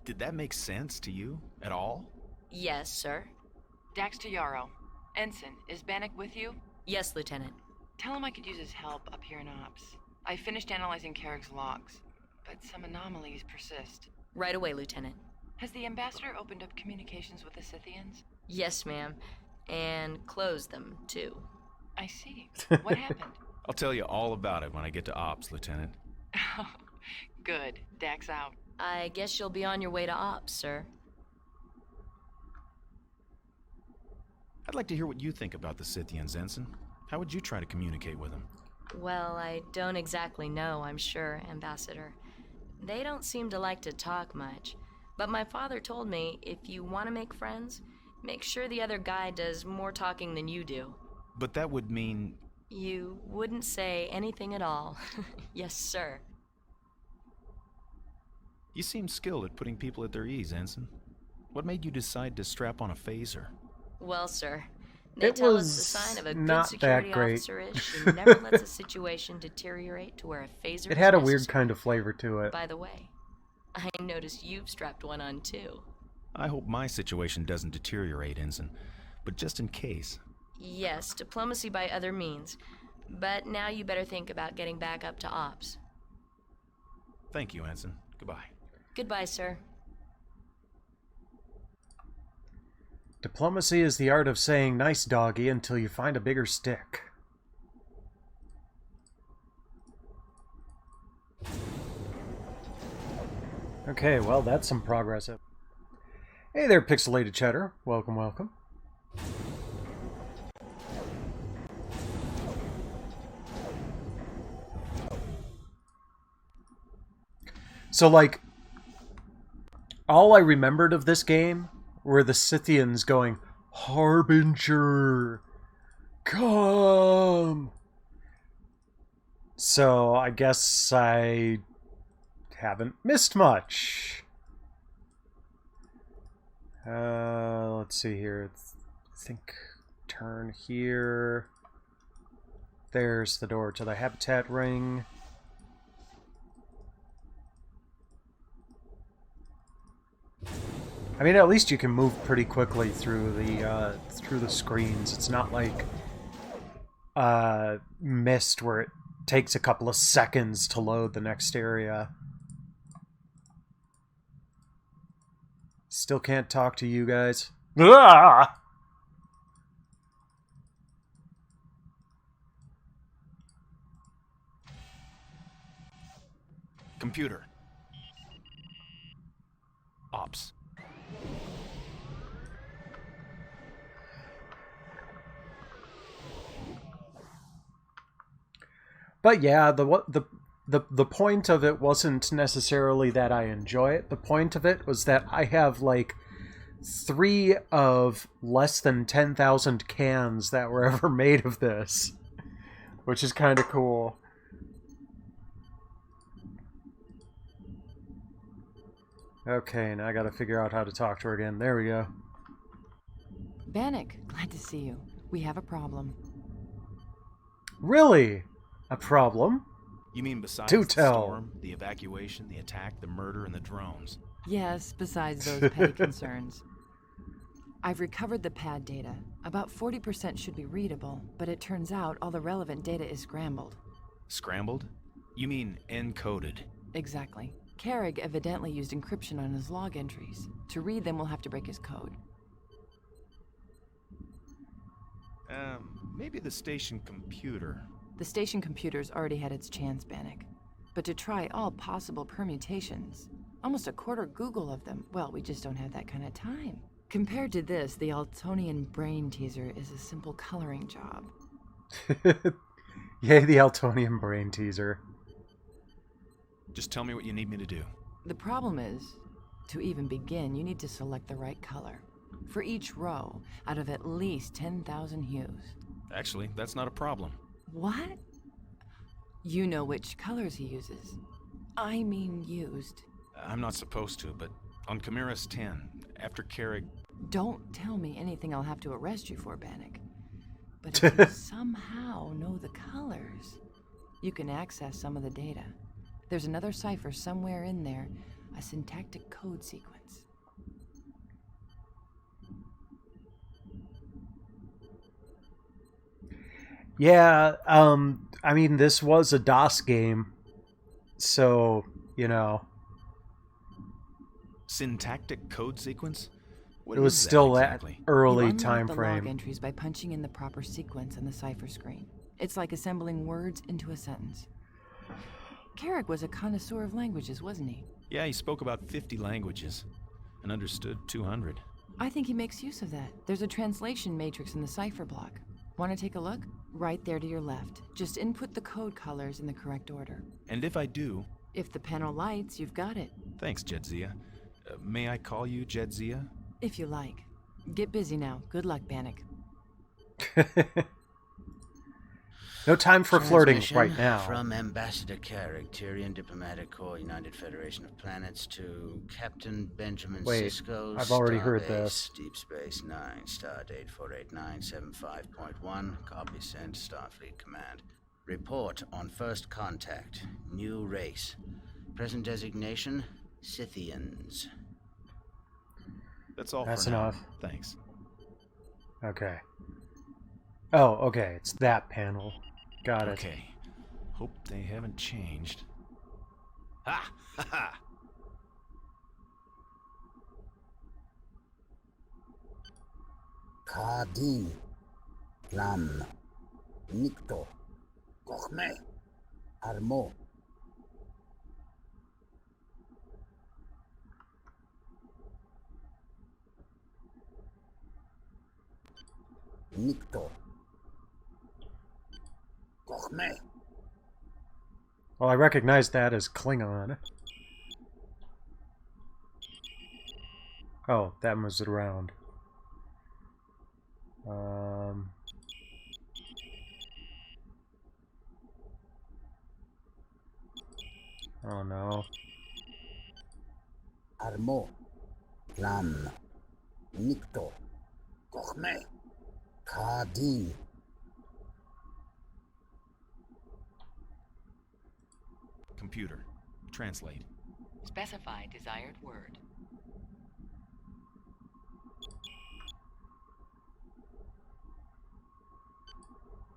Did that make sense to you at all? Yes, sir. Dax to Yarrow. Ensign, is Bannock with you? Yes, Lieutenant. Tell him I could use his help up here in Ops. I finished analyzing Carrick's logs, but some anomalies persist. Right away, Lieutenant. Has the Ambassador opened up communications with the Scythians? Yes, ma'am. And closed them, too. I see. What happened? I'll tell you all about it when I get to Ops, Lieutenant. Good. Dax out. I guess you'll be on your way to Ops, sir. I'd like to hear what you think about the Scythians, Ensign. How would you try to communicate with them? Well, I don't exactly know, I'm sure, Ambassador. They don't seem to like to talk much. But my father told me if you want to make friends, make sure the other guy does more talking than you do. But that would mean... You wouldn't say anything at all. Yes, sir. You seem skilled at putting people at their ease, Ensign. What made you decide to strap on a phaser? Well, sir, they It tell us was the sign of a not good security that great. officer is she never lets a situation deteriorate to where a phaser It is had a weird necessary. kind of flavor to it. By the way, I noticed you've strapped one on too. I hope my situation doesn't deteriorate, Ensign. But just in case... Yes, diplomacy by other means. But now you better think about getting back up to Ops. Thank you, Ensign. Goodbye. Goodbye, sir. Diplomacy is the art of saying nice doggy until you find a bigger stick. Okay, well, that's some progress. Hey there, Pixelated Cheddar. Welcome, welcome. So, like, all I remembered of this game were the Scythians going, Harbinger, come! So, I guess I haven't missed much. Let's see here. I think turn here. There's the door to the habitat ring. I mean, at least you can move pretty quickly through the screens. It's not like Myst, where it takes a couple of seconds to load the next area. Still can't talk to you guys. Ah! Computer. Ops. But yeah, the point of it wasn't necessarily that I enjoy it. The point of it was that I have like 3 of less than 10,000 cans that were ever made of this, which is kind of cool. Okay, now I gotta figure out how to talk to her again. There we go. Bannock, glad to see you. We have a problem. Really? A problem? You mean besides Do the tell. storm, the evacuation, the attack, the murder, and the drones? Yes, besides those petty concerns. I've recovered the pad data. About 40% should be readable, but it turns out all the relevant data is scrambled. Scrambled? You mean encoded? Exactly. Carrig evidently used encryption on his log entries. To read them, we'll have to break his code. Maybe the station computer. The station computer's already had its chance, Bannock. But to try all possible permutations, almost a quarter Google of them, well, we just don't have that kind of time. Compared to this, the Altonian brain teaser is a simple coloring job. Yay, the Altonian brain teaser. Just tell me what you need me to do. The problem is, to even begin, you need to select the right color. For each row, out of at least 10,000 hues. Actually, that's not a problem. What? You know which colors he uses. I mean used. I'm not supposed to, but on Chimera's 10, after Carrig... Don't tell me anything I'll have to arrest you for, Bannock. But if you somehow know the colors, you can access some of the data. There's another cipher somewhere in there, a syntactic code sequence. Yeah, I mean, this was a DOS game, so, you know. Syntactic code sequence? What it was is still exactly? that early you time the frame. Log entries by punching in the proper sequence on the cipher screen. It's like assembling words into a sentence. Carrig was a connoisseur of languages, wasn't he? Yeah, he spoke about 50 languages and understood 200. I think he makes use of that. There's a translation matrix in the cipher block. Want to take a look? Right there to your left. Just input the code colors in the correct order. And if I do... If the panel lights, you've got it. Thanks, Jedzia. May I call you Jedzia? If you like. Get busy now. Good luck, Bannock. No time for flirting right now. From Ambassador Carrig, Tyrian Diplomatic Corps, United Federation of Planets, to Captain Benjamin Sisko. I've already heard this. Deep Space 9, Stardate 48975.1. Copy sent, Starfleet Command. Report on first contact. New race. Present designation, Scythians. That's all That's for enough. Now. Thanks. Okay. Oh, okay. It's that panel. Got it. Okay. Hope they haven't changed. Ha! Ha ha! Kadin. Plan. Nikto. Kochme. Armo. Nikto. Kochme. Well, I recognize that as Klingon. Oh, that moves it around. Oh no. Armo. Plan. Nikto. Kochme. Kadin. Computer. Translate. Specify desired word.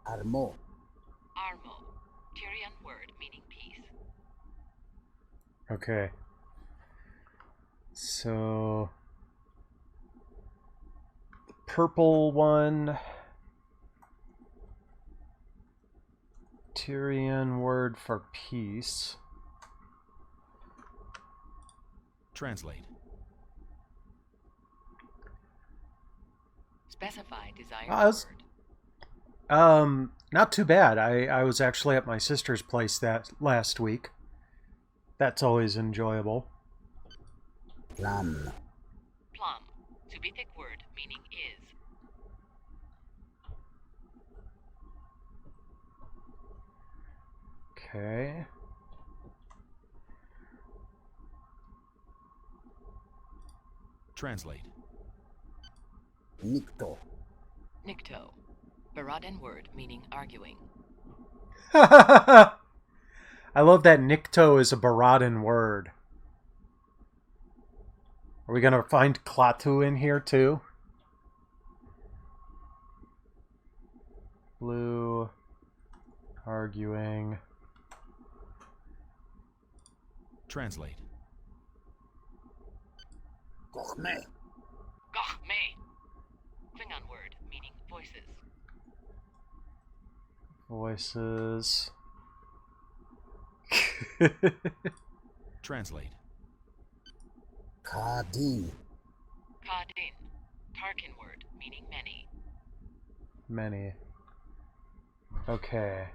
Armo. Armo. Tyrian word meaning peace. Okay. So... purple one... Tyrian word for peace. Translate. Specify desired word. Not too bad. I was actually at my sister's place that last week. That's always enjoyable. Plum. Plum. Subific word meaning is. Okay. Translate. Nikto. Nikto. Baradan word meaning arguing. I love that Nikto is a Baradan word. Are we going to find Klaatu in here too? Blue. Arguing. Translate. Gochme. Gochme. Klingon word meaning voices. Voices. Translate. Kadin. Kadin. Tarkin word meaning many. Many. Okay.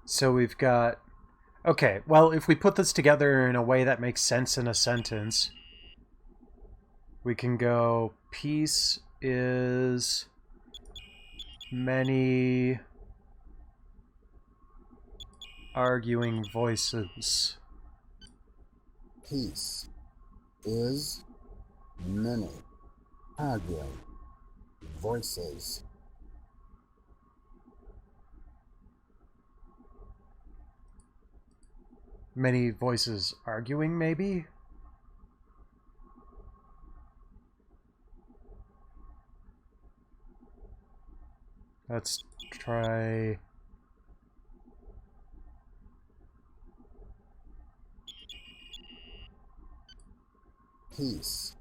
So we've got... Okay, well, if we put this together in a way that makes sense in a sentence, we can go, peace is many arguing voices. Peace is many arguing voices. Many voices arguing, maybe? Let's try... Peace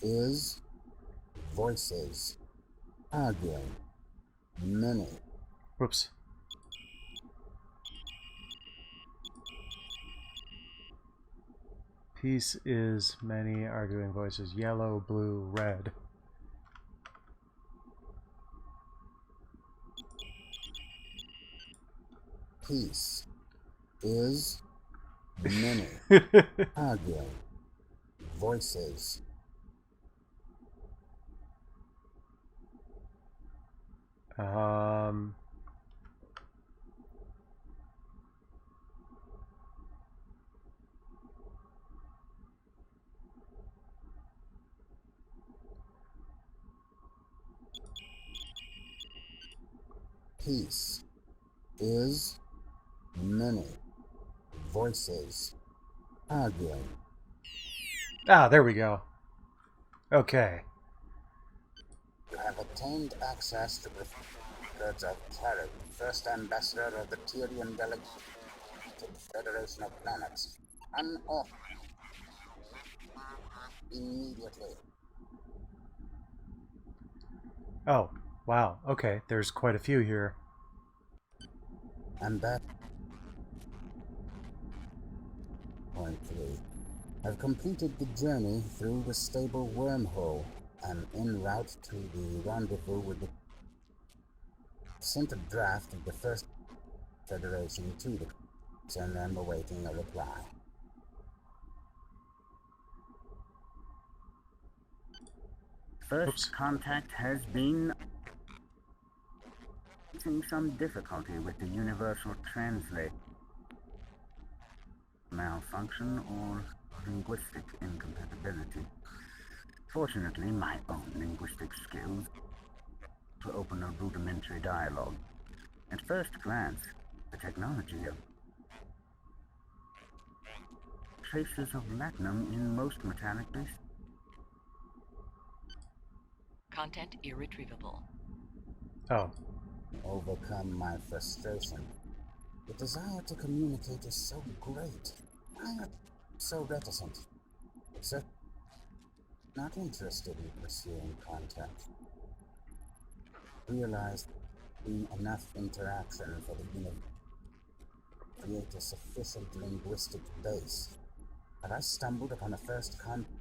is voices arguing many. Whoops. Peace is many arguing voices. Yellow, blue, red. Peace is many arguing voices. Peace is many voices arguing. Ah, there we go. Okay. You have obtained access to the records of Tarek, first ambassador of the Tyrian Delegation Federation of Planets. Unauthorized. Immediately. Oh, wow. Okay, there's quite a few here. And that... Point 3. Have completed the journey through the stable wormhole and en route to the rendezvous with the... Sent a draft of the first Federation to the... and I'm awaiting a reply. First contact has been facing some difficulty with the universal translate. Malfunction or linguistic incompatibility. Fortunately, my own linguistic skills to open a rudimentary dialogue. At first glance, the technology of traces of latinum in most metallic base. Content irretrievable. Oh. Overcome my frustration. The desire to communicate is so great. I am so reticent. Except not interested in pursuing contact. Realized in enough interaction for the unit to create a sufficient linguistic base. Had I stumbled upon a first contact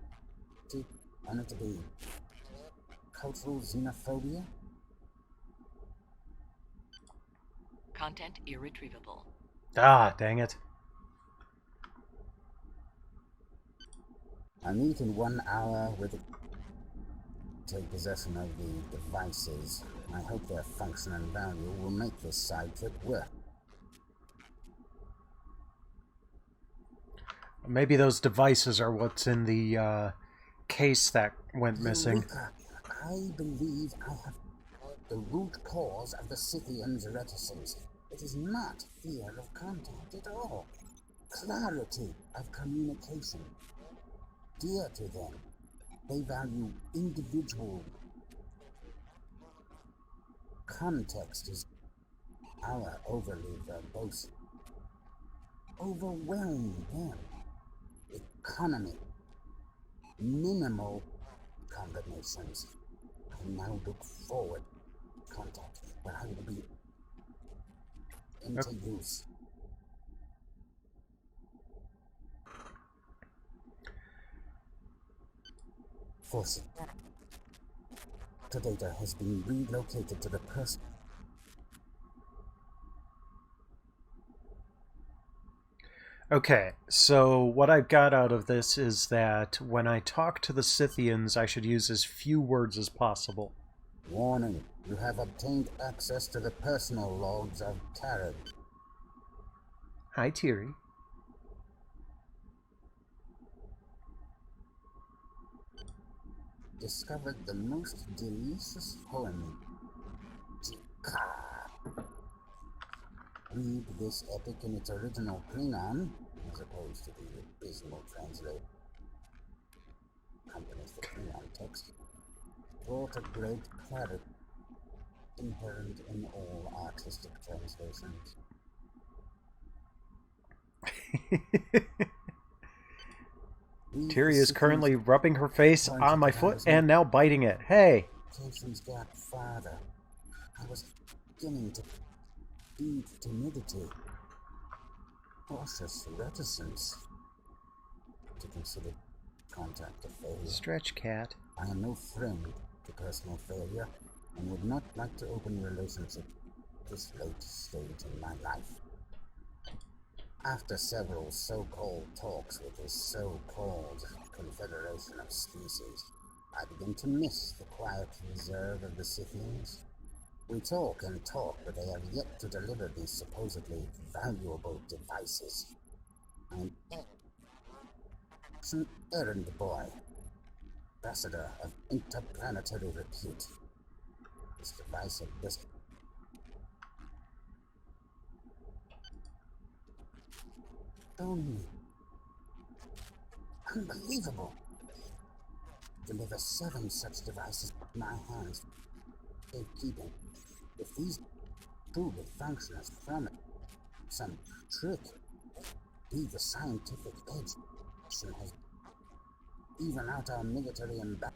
only to be cultural xenophobia? Content irretrievable. Ah, dang it. I meet in 1 hour with take possession of the devices. I hope their function and value will make this side trip work. Maybe those devices are what's in the case that went missing. Eureka! I believe I have the root cause of the Scythians' reticence. It is not fear of contact at all. Clarity of communication. Dear to them, they value individual. Context is our overly verbose. Overwhelm them. Economy. Minimal combinations. I now look forward to contact where I will be into use. Force. The data has been relocated to the person. Okay, so what I've got out of this is that when I talk to the Scythians, I should use as few words as possible. Warning, you have obtained access to the personal logs of Tarek. Hi, Tiri. Discovered the most delicious poem. Read this epic in its original Klingon, as opposed to the abysmal translate accompanies the Klingon text, brought a great clarity inherent in all artistic translations. Tiri is currently rubbing her face on my foot and now biting it. Hey! Got farther. I was beginning to feed timidity, cautious reticence to consider contact a failure. Stretch cat. I am no friend to personal failure and would not like to open relationship at this late stage in my life. After several so-called talks with this so-called Confederation of Species, I begin to miss the quiet reserve of the Scythians. We talk and talk, but they have yet to deliver these supposedly valuable devices. I'm an errand boy, ambassador of interplanetary repute. This device of this only unbelievable. Deliver 7 such devices in my hands. Safekeeping. If these truly function as from it, some trick, be the scientific edge has even out our military ambassador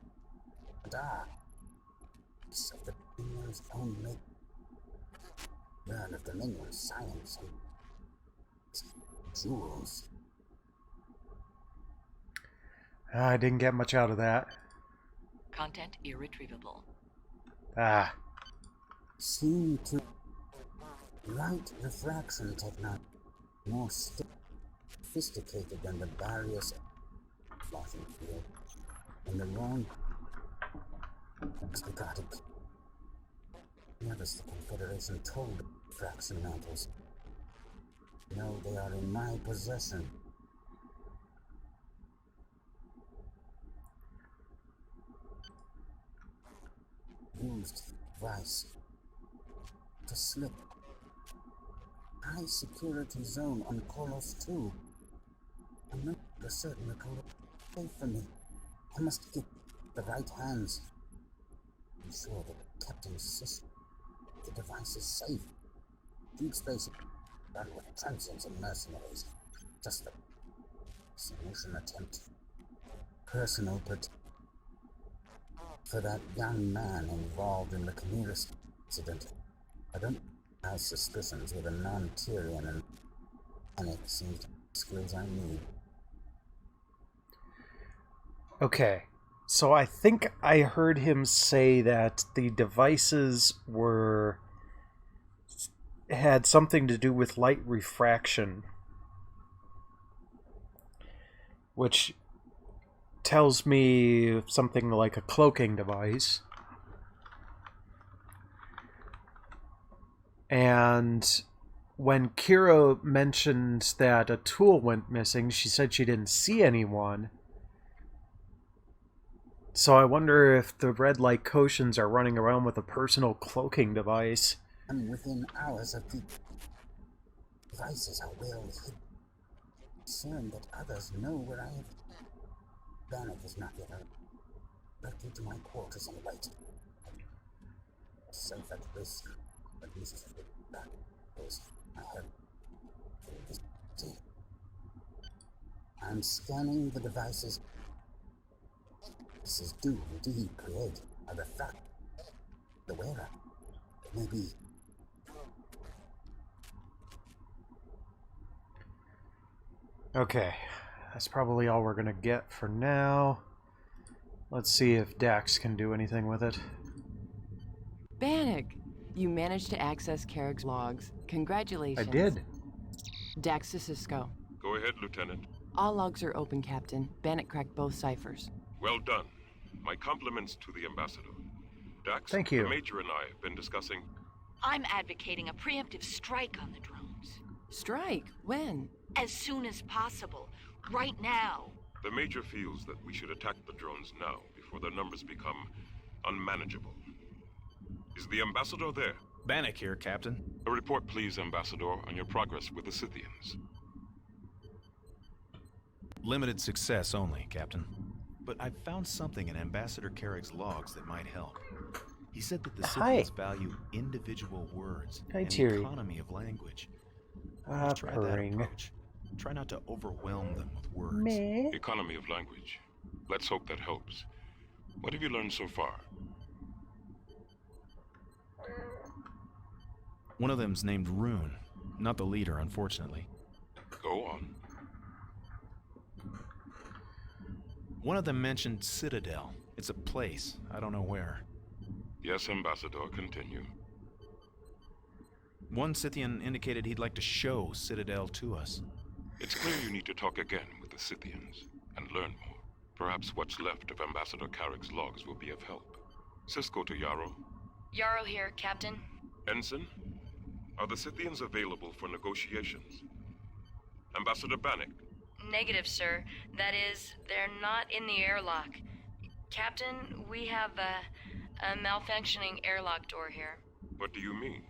of the Dominion's own make. Learn of Dominion science and jewels. I didn't get much out of that. Content irretrievable. Ah. Seem to light refraction technology more sophisticated than the barriers floating field and the wrong explicated. Notice the Confederation told fraction mantles. No, they are in my possession. Used device to slip. High security zone on Kolos 2. I'm not for certain the code is safe for me. I must get the right hands. I'm sure that Captain's system, the device is safe. Deep space done with transients and mercenaries. Just a solution attempt. Personal protection for that young man involved in the Camillus incident. I don't have suspicions with a non-Tyrian, and panic seems to be the skills I need. Okay, so I think I heard him say that the devices had something to do with light refraction, which tells me something like a cloaking device. And when Kira mentioned that a tool went missing, she said she didn't see anyone. So I wonder if the red light Koshians are running around with a personal cloaking device. I'm within hours of the devices are well hidden. Concerned that others know where I am. Bannock is not yet directly to my quarters and wait. Safe at risk, at least for that is I have this. I'm scanning the devices. Devices do indeed create other fact. The wearer. It may be. Okay, that's probably all we're gonna get for now. Let's see if Dax can do anything with it. Bannock, you managed to access Carrick's logs. Congratulations. I did. Dax to Cisco. Go ahead, Lieutenant. All logs are open, Captain. Bannock cracked both ciphers. Well done. My compliments to the Ambassador. Dax, thank you. The Major and I have been discussing... I'm advocating a preemptive strike on the drones. Strike? When? As soon as possible. Right now. The Major feels that we should attack the drones now, before their numbers become unmanageable. Is the Ambassador there? Bannock here, Captain. A report, please, Ambassador, on your progress with the Scythians. Limited success only, Captain. But I've found something in Ambassador Carrick's logs that might help. He said that the Scythians value individual words and the economy of language. Try that approach. Try not to overwhelm them with words. Economy of language. Let's hope that helps. What have you learned so far? One of them's named Rune. Not the leader, unfortunately. Go on. One of them mentioned Citadel. It's a place. I don't know where. Yes, Ambassador, continue. One Scythian indicated he'd like to show Citadel to us. It's clear you need to talk again with the Scythians and learn more. Perhaps what's left of Ambassador Carrick's logs will be of help. Cisco to Yarrow. Yarrow here, Captain. Ensign, are the Scythians available for negotiations? Ambassador Bannock. Negative, sir. That is, they're not in the airlock. Captain, we have a malfunctioning airlock door here. What do you mean?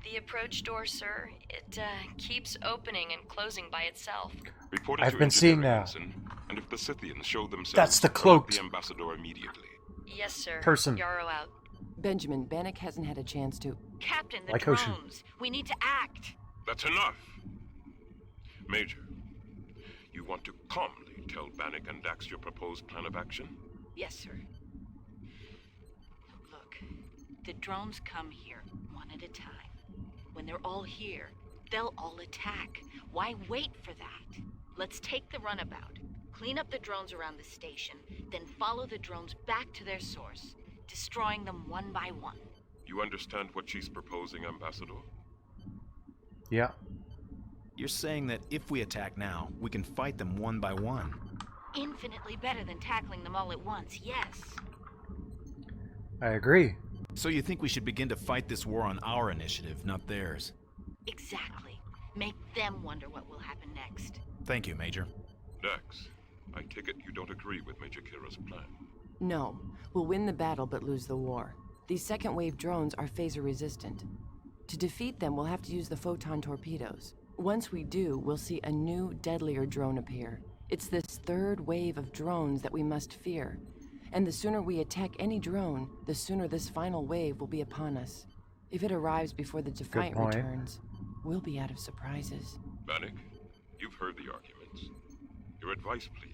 The approach door, sir. It keeps opening and closing by itself. Report I've been seeing that. Ensign, and if the Scythians show themselves, that's the cloaked the Ambassador immediately. Yes, sir. Person. Yarrow out. Benjamin, Bannock hasn't had a chance to... Captain, the like drones. Ocean. We need to act. That's enough. Major, you want to calmly tell Bannock and Dax your proposed plan of action? Yes, sir. Look, the drones come here one at a time. When they're all here, they'll all attack. Why wait for that? Let's take the runabout, clean up the drones around the station, then follow the drones back to their source, destroying them one by one. You understand what she's proposing, Ambassador? Yeah. You're saying that if we attack now, we can fight them one by one. Infinitely better than tackling them all at once, yes. I agree. So you think we should begin to fight this war on our initiative, not theirs? Exactly. Make them wonder what will happen next. Thank you, Major. Dax, I take it you don't agree with Major Kira's plan. No. We'll win the battle but lose the war. These second-wave drones are phaser-resistant. To defeat them, we'll have to use the photon torpedoes. Once we do, we'll see a new, deadlier drone appear. It's this third wave of drones that we must fear. And the sooner we attack any drone, the sooner this final wave will be upon us. If it arrives before the Defiant returns, we'll be out of surprises. Bannock, you've heard the arguments. Your advice, please.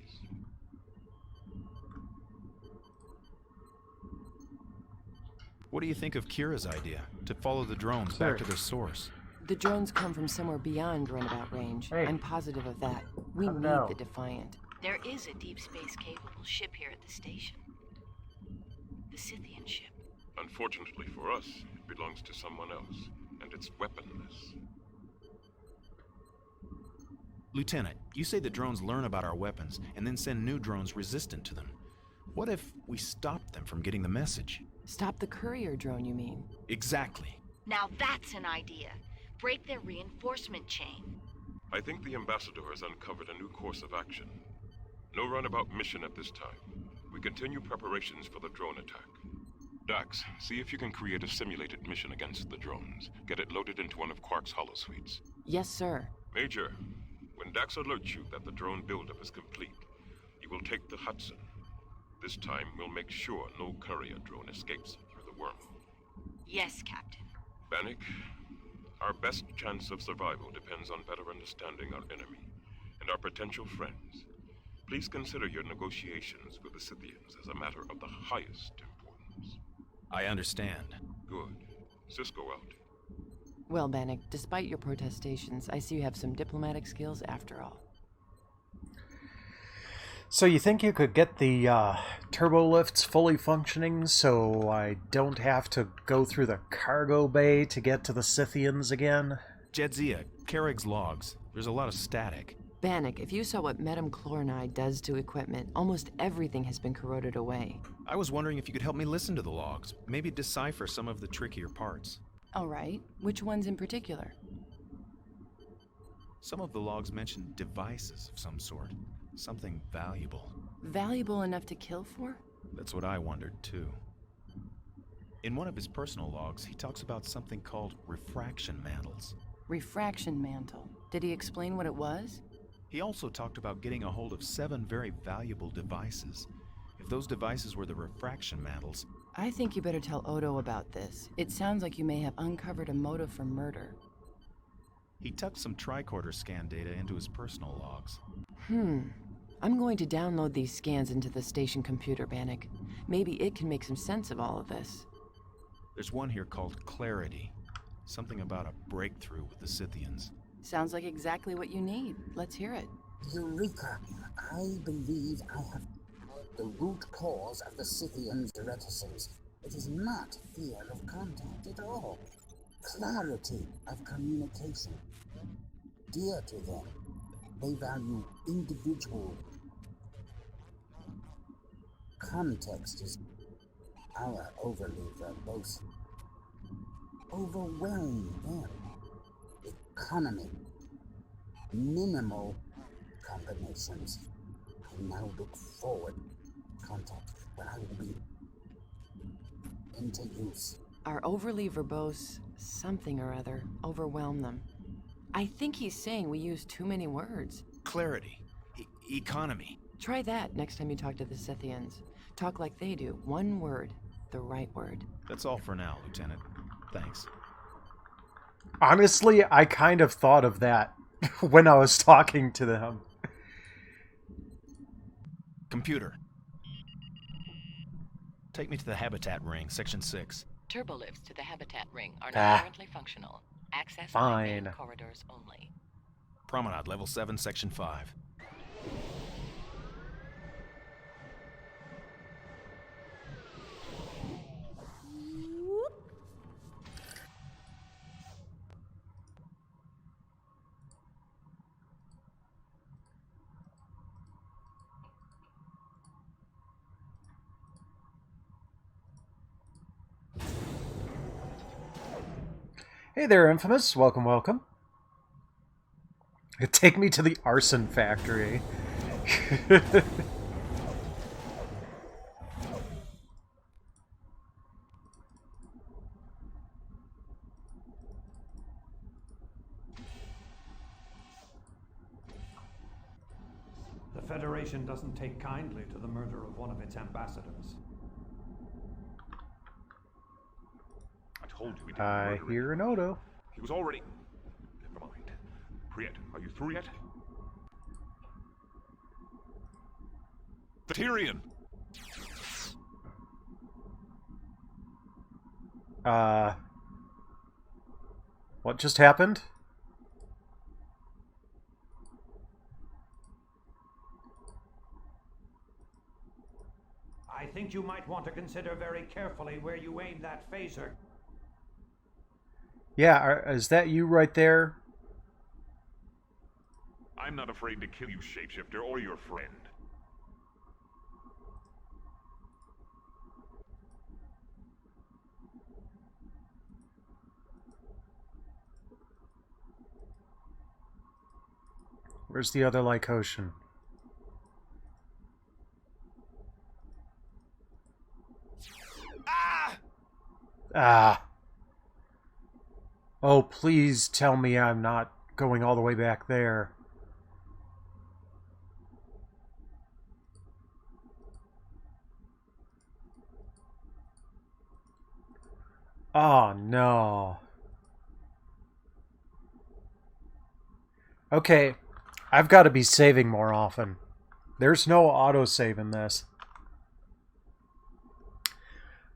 What do you think of Kira's idea to follow the drones back to their source? The drones come from somewhere beyond runabout range. I'm positive of that. We need the Defiant. There is a deep space capable ship here at the station. The Scythian ship. Unfortunately for us, it belongs to someone else, and it's weaponless. Lieutenant, you say the drones learn about our weapons and then send new drones resistant to them. What if we stop them from getting the message? Stop the courier drone, you mean? Exactly. Now that's an idea. Break their reinforcement chain. I think the Ambassador has uncovered a new course of action. No runabout mission at this time. We continue preparations for the drone attack. Dax, see if you can create a simulated mission against the drones. Get it loaded into one of Quark's holosuites. Yes, sir. Major, when Dax alerts you that the drone buildup is complete, you will take the Hudson. This time, we'll make sure no courier drone escapes through the wormhole. Yes, Captain. Bannock, our best chance of survival depends on better understanding our enemy and our potential friends. Please consider your negotiations with the Scythians as a matter of the highest importance. I understand. Good. Cisco out. Well, Bannock, despite your protestations, I see you have some diplomatic skills after all. So you think you could get the turbo lifts fully functioning so I don't have to go through the cargo bay to get to the Scythians again? Jedzia, Carrick's logs. There's a lot of static. Bannock, if you saw what metachlorinide does to equipment, almost everything has been corroded away. I was wondering if you could help me listen to the logs. Maybe decipher some of the trickier parts. All right. Which ones in particular? Some of the logs mention devices of some sort. Something valuable. Valuable enough to kill for? That's what I wondered, too. In one of his personal logs, he talks about something called refraction mantles. Refraction mantle. Did he explain what it was? He also talked about getting a hold of 7 very valuable devices. If those devices were the refraction mantles... I think you better tell Odo about this. It sounds like you may have uncovered a motive for murder. He tucked some tricorder scan data into his personal logs. I'm going to download these scans into the station computer, Bannock. Maybe it can make some sense of all of this. There's one here called Clarity. Something about a breakthrough with the Scythians. Sounds like exactly what you need. Let's hear it. Eureka! I believe I have the root cause of the Scythians' reticence. It is not fear of contact at all. Clarity of communication. Dear to them, they value individual. Context is our overly verbose. Overwhelm them. Economy. Minimal combinations. I now look forward to contact when I will be into use. Our overly verbose something or other overwhelm them. I think he's saying we use too many words. Clarity. Economy. Try that next time you talk to the Scythians. Talk like they do. One word. The right word. That's all for now, Lieutenant. Thanks. Honestly, I kind of thought of that when I was talking to them. Computer. Take me to the habitat ring, section 6. Turbolifts to the habitat ring are not currently functional. Access by main corridors only. Promenade, level 7, section 5. Hey there, Infamous. Welcome, welcome. Take me to the arson factory. The Federation doesn't take kindly to the murder of one of its ambassadors. I told you we didn't I murder hear him. an Odo. He was already... Never mind. Priet, are you through yet? The Tyrion! What just happened? I think you might want to consider very carefully where you aim that phaser. Yeah, is that you right there? I'm not afraid to kill you, shapeshifter, or your friend. Where's the other Lycosian? Ah! Oh, please tell me I'm not going all the way back there. Oh, no. Okay, I've got to be saving more often. There's no autosave in this.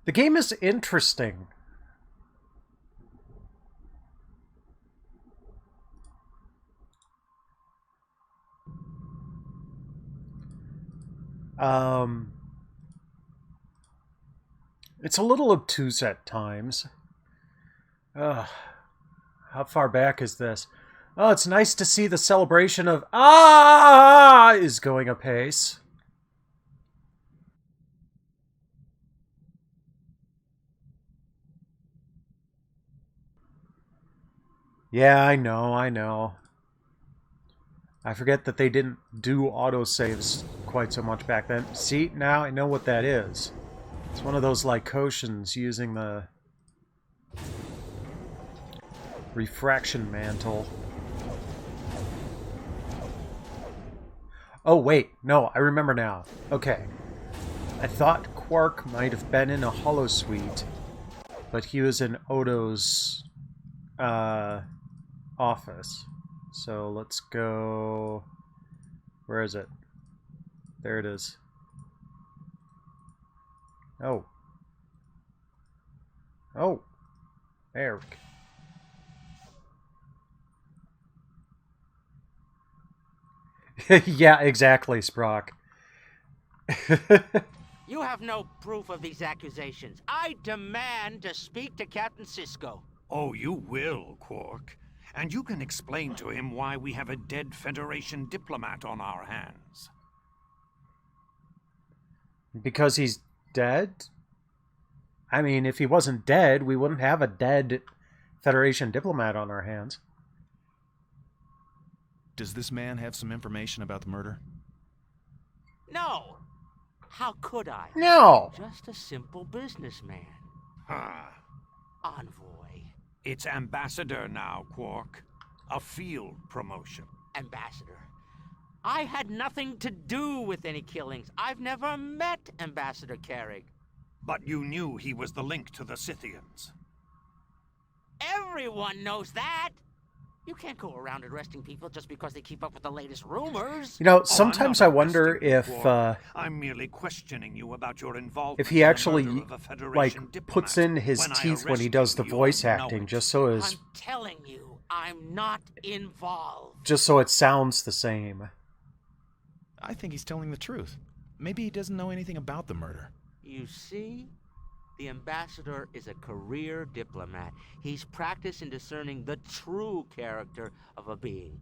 The game is interesting. It's a little obtuse at times. How far back is this? Oh, it's nice to see the celebration of is going apace. Yeah, I know. I forget that they didn't do autosaves quite so much back then. See, now I know what that is. It's one of those Lycosians using the refraction mantle. Oh, wait. No, I remember now. Okay. I thought Quark might have been in a holosuite, but he was in Odo's office. So let's go... Where is it? There it is. Oh. Oh. There we go. Yeah, exactly, Sprock. You have no proof of these accusations. I demand to speak to Captain Sisko. Oh, you will, Quark. And you can explain to him why we have a dead Federation diplomat on our hands. Because he's dead? I mean, if he wasn't dead, we wouldn't have a dead Federation diplomat on our hands. Does this man have some information about the murder? No. How could I? No. Just a simple businessman. Envoy. It's Ambassador now, Quark. A field promotion. Ambassador. I had nothing to do with any killings. I've never met Ambassador Carrig. But you knew he was the link to the Scythians. Everyone knows that. You can't go around arresting people just because they keep up with the latest rumors. You know, sometimes I wonder if I'm merely questioning you about your involvement if he actually in the murder of a Federation like diplomat. puts in his teeth when he does the voice acting, just so I'm telling you, I'm not involved. just so it sounds the same. I think he's telling the truth. Maybe he doesn't know anything about the murder. You see? The ambassador is a career diplomat. He's practiced in discerning the true character of a being.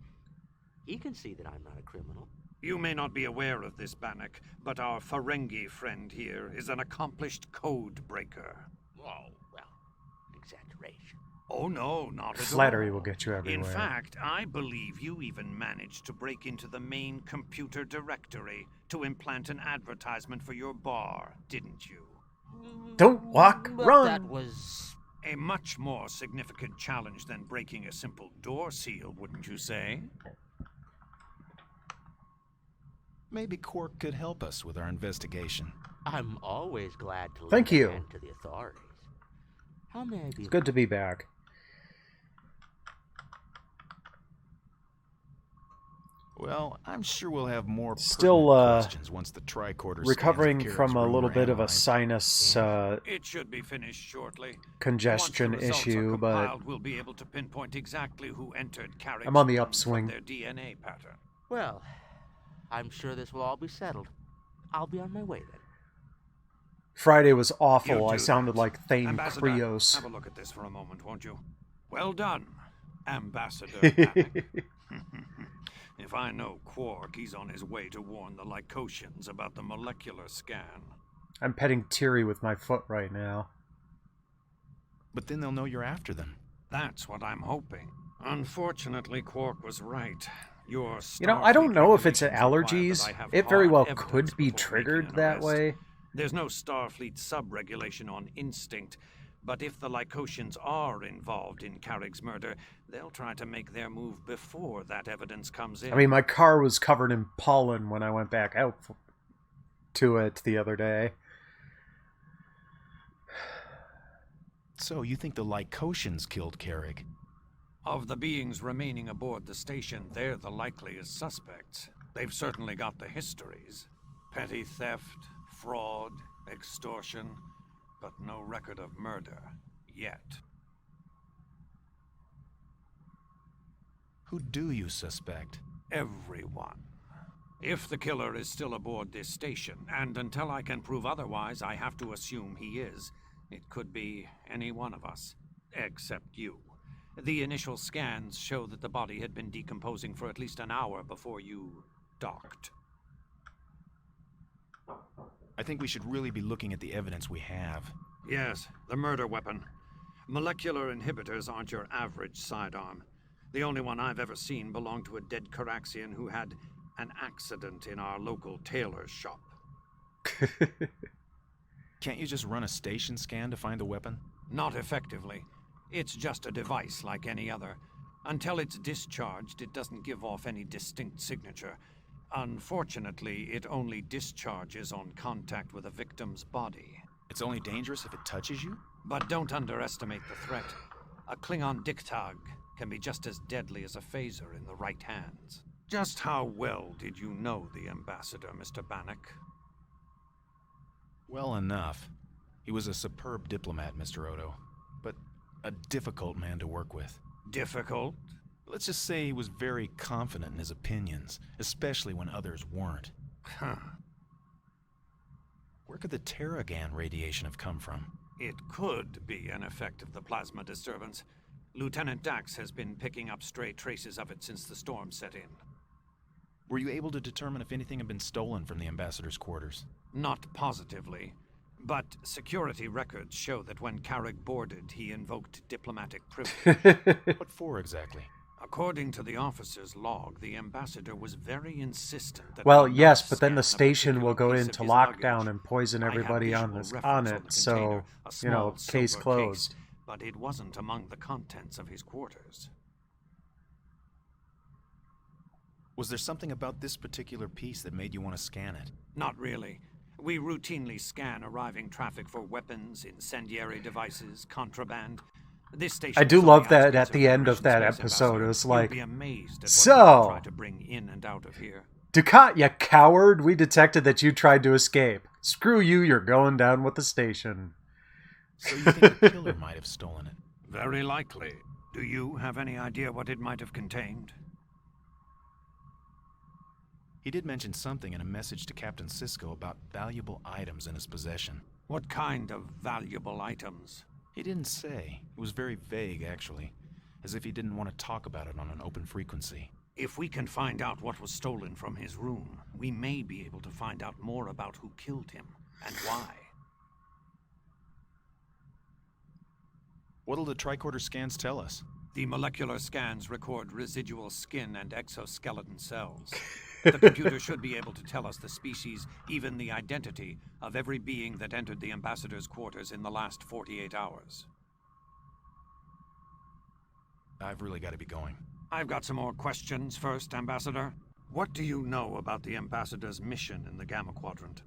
He can see that I'm not a criminal. You may not be aware of this, Bannock, but our Ferengi friend here is an accomplished code breaker. Oh, well, exaggeration. Oh, no, not at all. Flattery will get you everywhere. In fact, I believe you even managed to break into the main computer directory to implant an advertisement for your bar, didn't you? Don't walk, But run! that was a much more significant challenge than breaking a simple door seal, wouldn't you say? Maybe Quark could help us with our investigation. I'm always glad to Thank lend a you. hand to the authorities. How may I be? It's good to be back. Well, I'm sure we'll have more Still questions once the tricorder recovering from a little bit of a sinus it should be finished shortly. congestion Once the results issue, are but compiled, we'll be able to pinpoint exactly who entered Carrick's I'm on the room upswing. from their DNA pattern. Well, I'm sure this will all be settled. I'll be on my way then. Friday was You awful. I do sounded that. like Thane Ambassador, Krios. have a look at this for a moment, won't you? Well done, Ambassador Bannock. If I know Quark, he's on his way to warn the Lycosians about the molecular scan. I'm petting Tiri with my foot right now. But then they'll know you're after them. That's what I'm hoping. Unfortunately, Quark was right. Your You know, I don't Starfleet know if it's regulations require allergies. that I have It very hard well evidence could be before triggered making an that arrest. way. There's no Starfleet sub-regulation on instinct, but if the Lycosians are involved in Carrick's murder, they'll try to make their move before that evidence comes in. I mean, my car was covered in pollen when I went back out to it the other day. So you think the Lycosians killed Carrick? Of the beings remaining aboard the station, they're the likeliest suspects. They've certainly got the histories. Petty theft, fraud, extortion, but no record of murder, yet. Who do you suspect? Everyone. If the killer is still aboard this station, and until I can prove otherwise, I have to assume he is. It could be any one of us, except you. The initial scans show that the body had been decomposing for at least an hour before you docked. I think we should really be looking at the evidence we have. Yes, the murder weapon. Molecular inhibitors aren't your average sidearm. The only one I've ever seen belonged to a dead Caraxian who had an accident in our local tailor's shop. Can't you just run a station scan to find the weapon? Not effectively. It's just a device like any other. Until it's discharged, it doesn't give off any distinct signature. Unfortunately, it only discharges on contact with a victim's body. It's only dangerous if it touches you? But don't underestimate the threat. A Klingon Diktag can be just as deadly as a phaser in the right hands. Just how well did you know the ambassador, Mr. Bannock? Well enough. He was a superb diplomat, Mr. Odo, but a difficult man to work with. Difficult? Let's just say he was very confident in his opinions, especially when others weren't. Huh. Where could the Terragan radiation have come from? It could be an effect of the plasma disturbance. Lieutenant Dax has been picking up stray traces of it since the storm set in. Were you able to determine if anything had been stolen from the ambassador's quarters? Not positively, but security records show that when Carrick boarded, he invoked diplomatic privilege. What for exactly? According to the officer's log, the ambassador was very insistent that... Well, yes, but then the station will go into lockdown and poison everybody on it, so, you know, case closed. But it wasn't among the contents of his quarters. Was there something about this particular piece that made you want to scan it? Not really. We routinely scan arriving traffic for weapons, incendiary devices, contraband. This station I do love that at the end of that episode. It was like, so, try to bring in and out of here. Ducat, you coward! We detected that you tried to escape. Screw you, you're going down with the station. So you think the killer might have stolen it? Very likely. Do you have any idea what it might have contained? He did mention something in a message to Captain Sisko about valuable items in his possession. What kind of valuable items? He didn't say. It was very vague, actually. As if he didn't want to talk about it on an open frequency. If we can find out what was stolen from his room, we may be able to find out more about who killed him and why. What'll the tricorder scans tell us? The molecular scans record residual skin and exoskeleton cells. The computer should be able to tell us the species, even the identity, of every being that entered the ambassador's quarters in the last 48 hours. I've really got to be going. I've got some more questions first, Ambassador. What do you know about the Ambassador's mission in the Gamma Quadrant?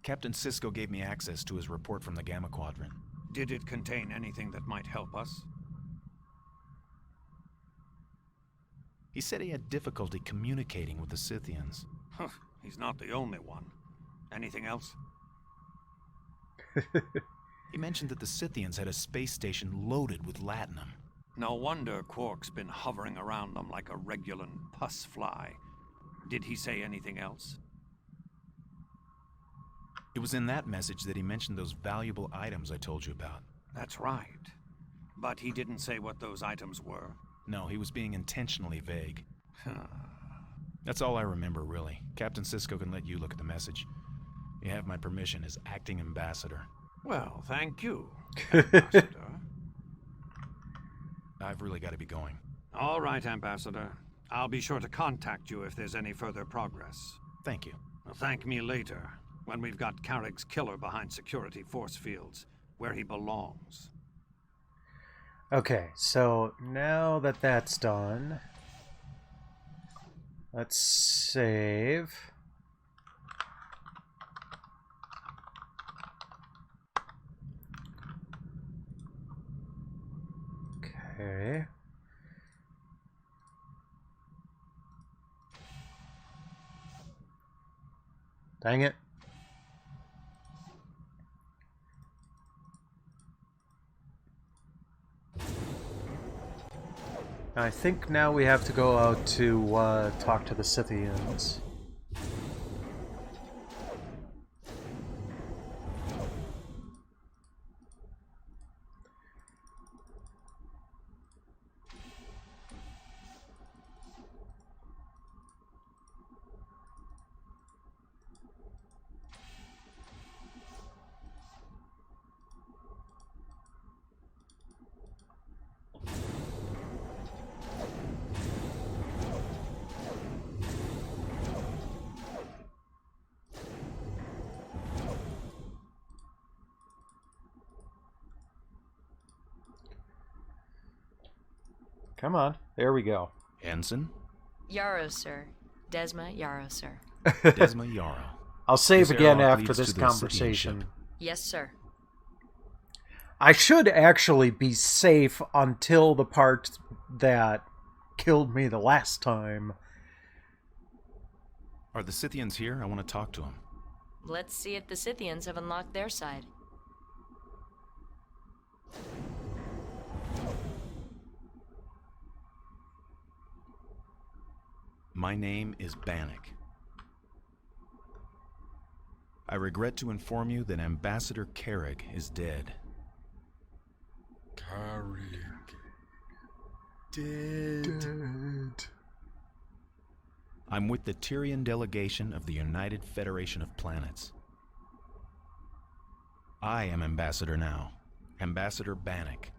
Captain Sisko gave me access to his report from the Gamma Quadrant. Did it contain anything that might help us? He said he had difficulty communicating with the Scythians. He's not the only one. Anything else? He mentioned that the Scythians had a space station loaded with latinum. No wonder Quark's been hovering around them like a Regulan pus fly. Did he say anything else? It was in that message that he mentioned those valuable items I told you about. That's right. But he didn't say what those items were. No, he was being intentionally vague. That's all I remember, really. Captain Sisko can let you look at the message. You have my permission as acting ambassador. Well, thank you, Ambassador. I've really got to be going. All right, Ambassador. I'll be sure to contact you if there's any further progress. Thank you. Well, thank me later, when we've got Carrick's killer behind security force fields, where he belongs. Okay, so now that that's done, let's save. Okay. Dang it. I think now we have to go out to talk to the Scythians. Come on. There we go. Ensign? Yarrow, sir. Desma Yarrow, sir. Desma Yarrow. I'll save This again airlock after leads this to the Scythian conversation. ship. Yes, sir. I should actually be safe until the part that killed me the last time. Are the Scythians here? I want to talk to them. Let's see if the Scythians have unlocked their side. My name is Bannock. I regret to inform you that Ambassador Carrick is dead. Carrick. Dead. I'm with the Tyrian delegation of the United Federation of Planets. I am Ambassador now. Ambassador Bannock.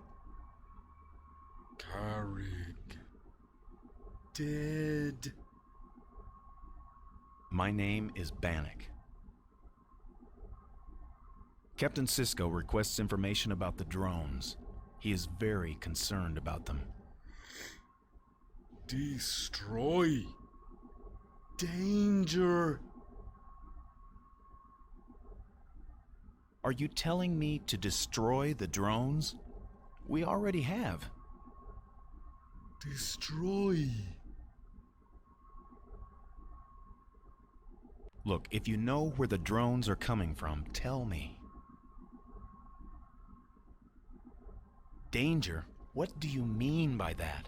Carrick. Dead. My name is Bannock. Captain Sisko requests information about the drones. He is very concerned about them. Destroy. Danger. Are you telling me to destroy the drones? We already have. Destroy. Look, if you know where the drones are coming from, tell me. Danger? What do you mean by that?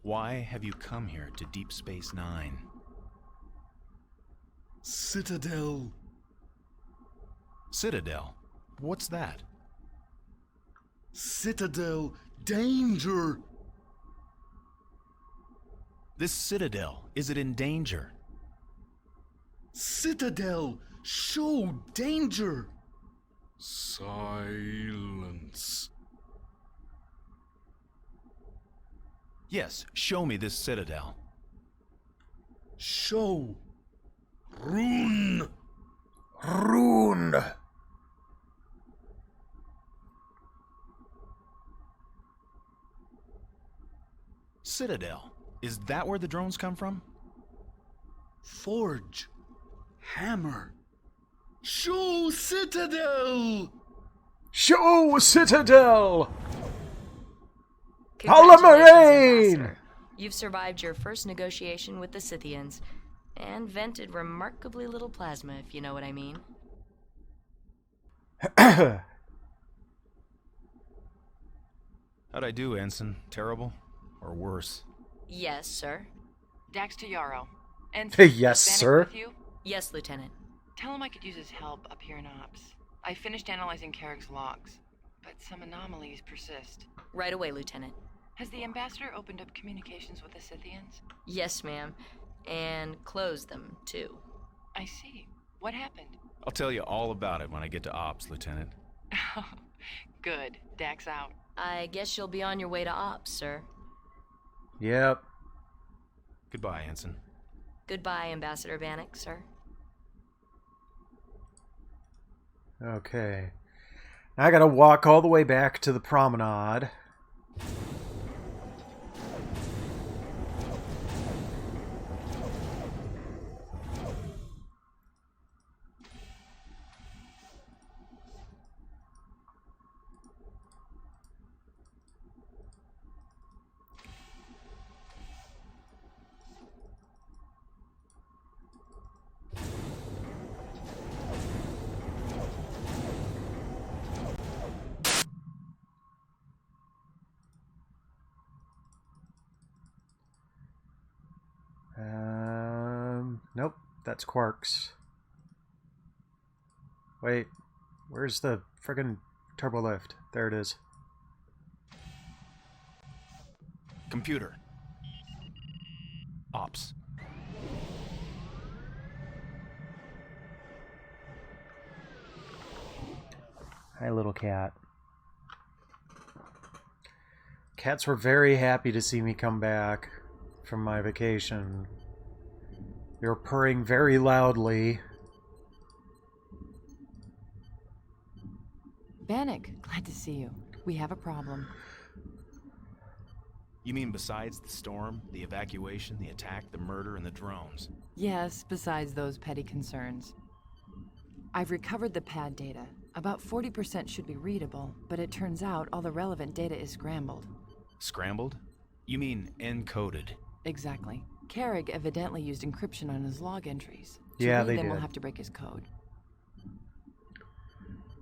Why have you come here to Deep Space Nine? Citadel. Citadel? What's that? Citadel. Danger. This Citadel, is it in danger? Citadel. Show danger. Silence. Yes, show me this Citadel. Show. Rune. Rune. Citadel. Is that where the drones come from? Forge. Hammer. Show Citadel! Show Citadel! Congratulations, Marine! Ambassador. You've survived your first negotiation with the Scythians, and vented remarkably little plasma, if you know what I mean. How'd I do, Ensign? Terrible? Or worse? Yes, sir. Dax to Yarrow. And Yes, is Bannock sir. with you? Yes, Lieutenant. Tell him I could use his help up here in Ops. I finished analyzing Carrick's logs, but some anomalies persist. Right away, Lieutenant. Has the ambassador opened up communications with the Scythians? Yes, ma'am. And closed them, too. I see. What happened? I'll tell you all about it when I get to Ops, Lieutenant. Good. Dax out. I guess you'll be on your way to Ops, sir. Yep. Goodbye, Ensign. Goodbye, Ambassador Bannock, sir. Okay. Now I gotta walk all the way back to the promenade. Nope, that's Quarks. Wait, where's the friggin' turbo lift? There it is. Computer. Ops. Hi, little cat. Cats were very happy to see me come back from my vacation. They were purring very loudly. Bannock, glad to see you. We have a problem. You mean besides the storm, the evacuation, the attack, the murder, and the drones? Yes, besides those petty concerns. I've recovered the pad data. About 40% should be readable, but it turns out all the relevant data is scrambled. Scrambled? You mean encoded? Exactly. Carrick evidently used encryption on his log entries. Yeah, they did. We'll did. have to break his code.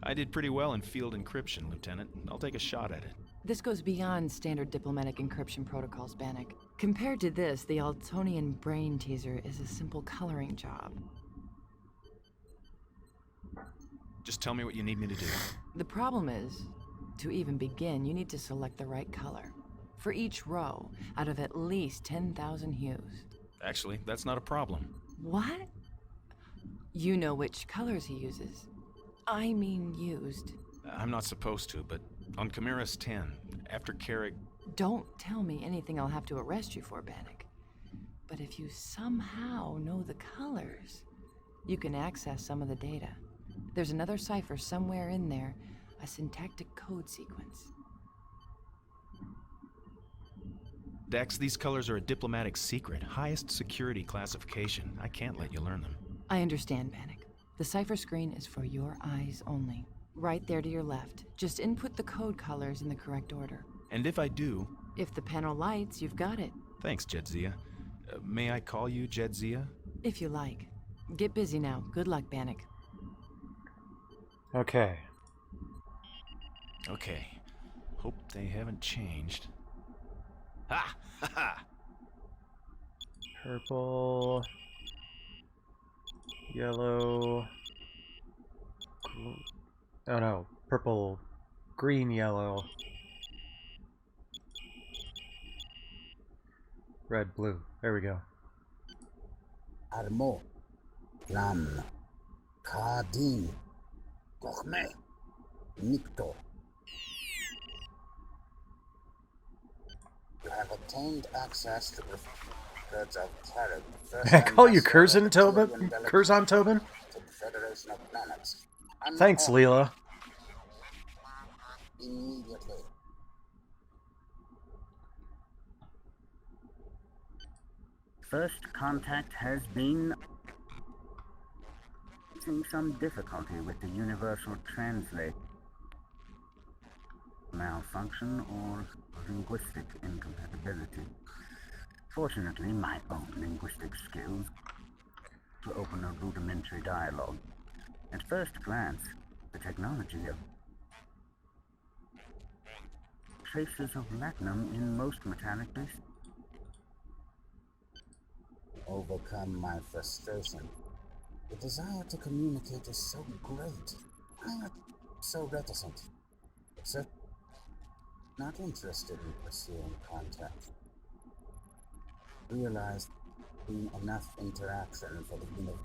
I did pretty well in field encryption, Lieutenant. I'll take a shot at it. This goes beyond standard diplomatic encryption protocols, Bannock. Compared to this, the Altonian brain teaser is a simple coloring job. Just tell me what you need me to do. The problem is, to even begin, you need to select the right color. For each row, out of at least 10,000 hues. Actually, that's not a problem. What? You know which colors he uses. I mean used. I'm not supposed to, but on Chimeras 10, after Carrick... Don't tell me anything I'll have to arrest you for, Bannock. But if you somehow know the colors, you can access some of the data. There's another cipher somewhere in there, a syntactic code sequence. Dex, these colors are a diplomatic secret, highest security classification. I can't let you learn them. I understand, Bannock. The cipher screen is for your eyes only. Right there to your left. Just input the code colors in the correct order. And if I do... If the panel lights, you've got it. Thanks, Jedzia. May I call you Jedzia? If you like. Get busy now. Good luck, Bannock. Okay. Okay. Hope they haven't changed. Ha! Ha ha! Purple. Yellow. Oh no. Purple. Green, yellow. Red, blue. There we go. Armo. Plan. Kadin. Kochme. Nikto. You have obtained access to the records of Carrick. I call you Curzon Tobin? Curzon Tobin? To the Federation of Planets. Thanks, Leela. Immediately. first contact has been facing some difficulty with the universal translate malfunction or linguistic incompatibility. Fortunately, my own linguistic skills to open a rudimentary dialogue. At first glance, the technology of traces of latinum in most metallic bases. Overcome my frustration. The desire to communicate is so great. I am so reticent. So not interested in pursuing contact. Realized being enough interaction for the universe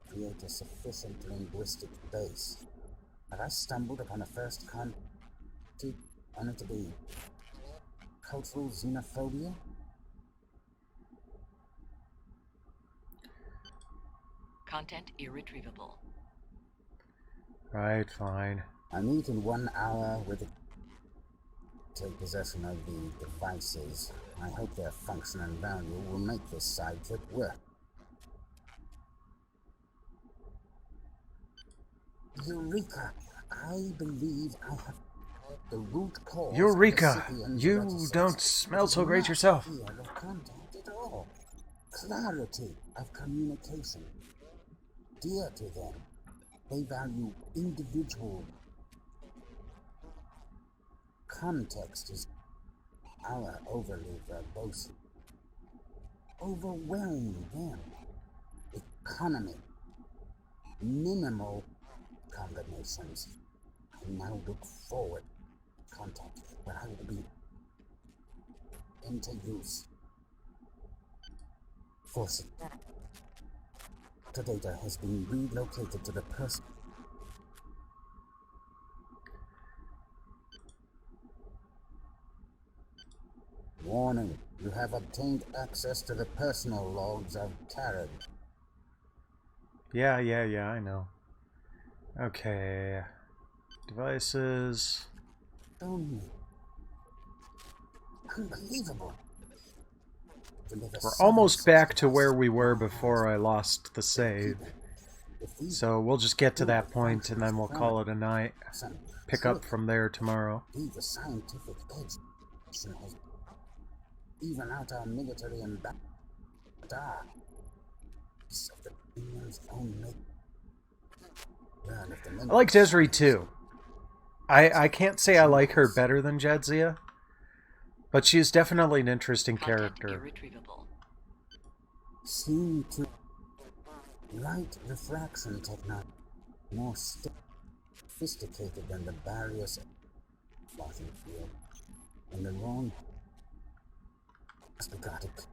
create a sufficient linguistic base. Had I stumbled upon a first contact only to be cultural xenophobia? Content irretrievable. Right, fine. I meet in 1 hour with the take possession of the devices. I hope their function and value will make this side trip worth. Eureka! I believe I have the root cause. Eureka! You don't smell so great yourself. Fear of contact at all. Clarity of communication. Dear to them, they value individual. Context is our overly verbose. Overwhelm them. Economy. Minimal combinations. I now look forward to contact where I will be into use. Force. The data has been relocated to the person. Warning, you have obtained access to the personal logs of Tarad. Yeah, I know. Okay. Devices. Unbelievable. We're almost back to where we were before I lost the save. So we'll just get to that point and then we'll call it a night. Pick up from there tomorrow. The scientific edge has even out our military and of the Union's own make. I like Desiree too. I can't say I like her better than Jadzia, but she is definitely an interesting character. Seem to light refraction technology more sophisticated than the barriers floating field and the wrong.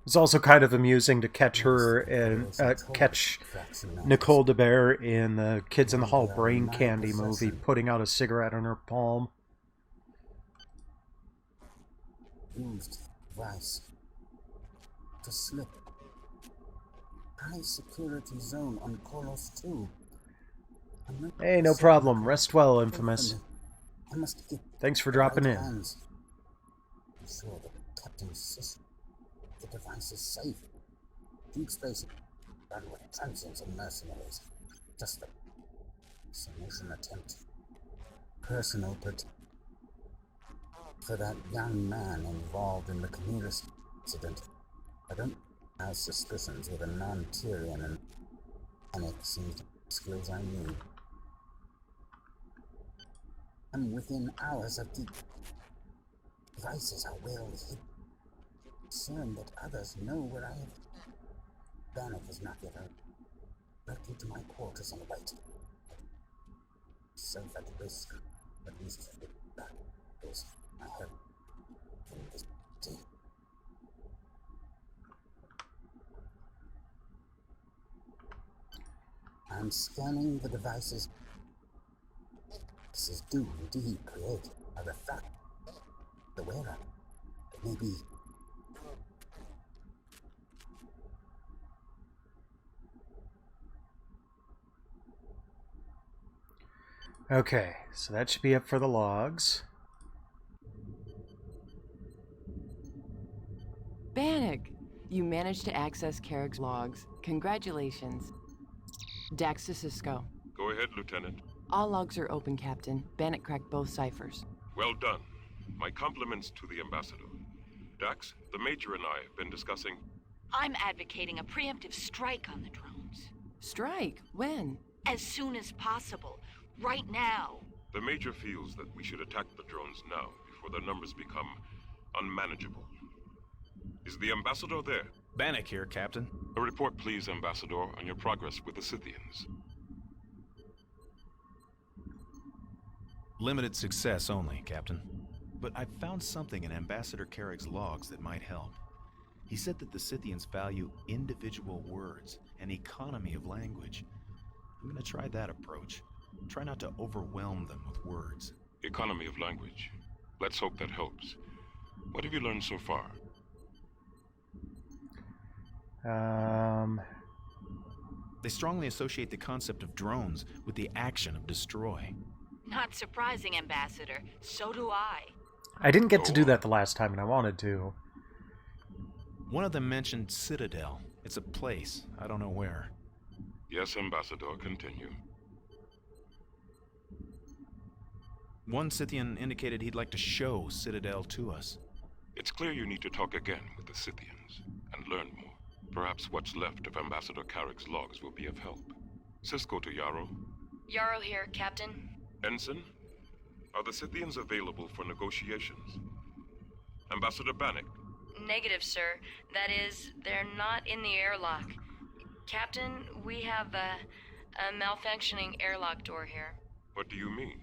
It's also kind of amusing to catch her and catch Nicole DeBear in the Kids in the Hall Brain Candy movie putting out a cigarette on her palm. Used device to slip. High security zone on Kolos 2. Hey, no problem. Rest well, Infamous. I must get Thanks for dropping in. I'm sure the captain's system. The device is safe. Deep space run with transients and mercenaries. Just a summation attempt. Personal for that young man involved in the Camillus incident. I don't have suspicions with a non-Tyrian and panic seems to be skills I need. I'm within hours of the devices are well hidden. Concerned that others know where I am. Bannock is not yet out. Directly to my quarters and wait. Self at risk, at least for the battles I have from this day. I'm scanning the devices. Devices do indeed create a refract. The wearer. It may be. Okay, so that should be up for the logs. Bannock, You managed to access Carrick's logs. Congratulations. Dax to Cisco. Go ahead, Lieutenant. All logs are open, Captain. Bannock cracked both ciphers. Well done. My compliments to the Ambassador. Dax, the Major and I have been discussing... I'm advocating a preemptive strike on the drones. Strike? When? As soon as possible. Right now. The Major feels that we should attack the drones now, before their numbers become unmanageable. Is the Ambassador there? Bannock here, Captain. A report, please, Ambassador, on your progress with the Scythians. Limited success only, Captain. But I've found something in Ambassador Carrick's logs that might help. He said that the Scythians value individual words and economy of language. I'm gonna try that approach. Try not to overwhelm them with words. Economy of language. Let's hope that helps. What have you learned so far? They strongly associate the concept of drones with the action of destroy. Not surprising, Ambassador. So do I. I didn't get to do that the last time, and I wanted to. One of them mentioned Citadel. It's a place. I don't know where. Yes, Ambassador, continue. One Scythian indicated he'd like to show Citadel to us. It's clear you need to talk again with the Scythians and learn more. Perhaps what's left of Ambassador Carrick's logs will be of help. Cisco to Yarrow. Yarrow here, Captain. Ensign, are the Scythians available for negotiations? Ambassador Bannock. Negative, sir. That is, they're not in the airlock. Captain, we have a malfunctioning airlock door here. What do you mean?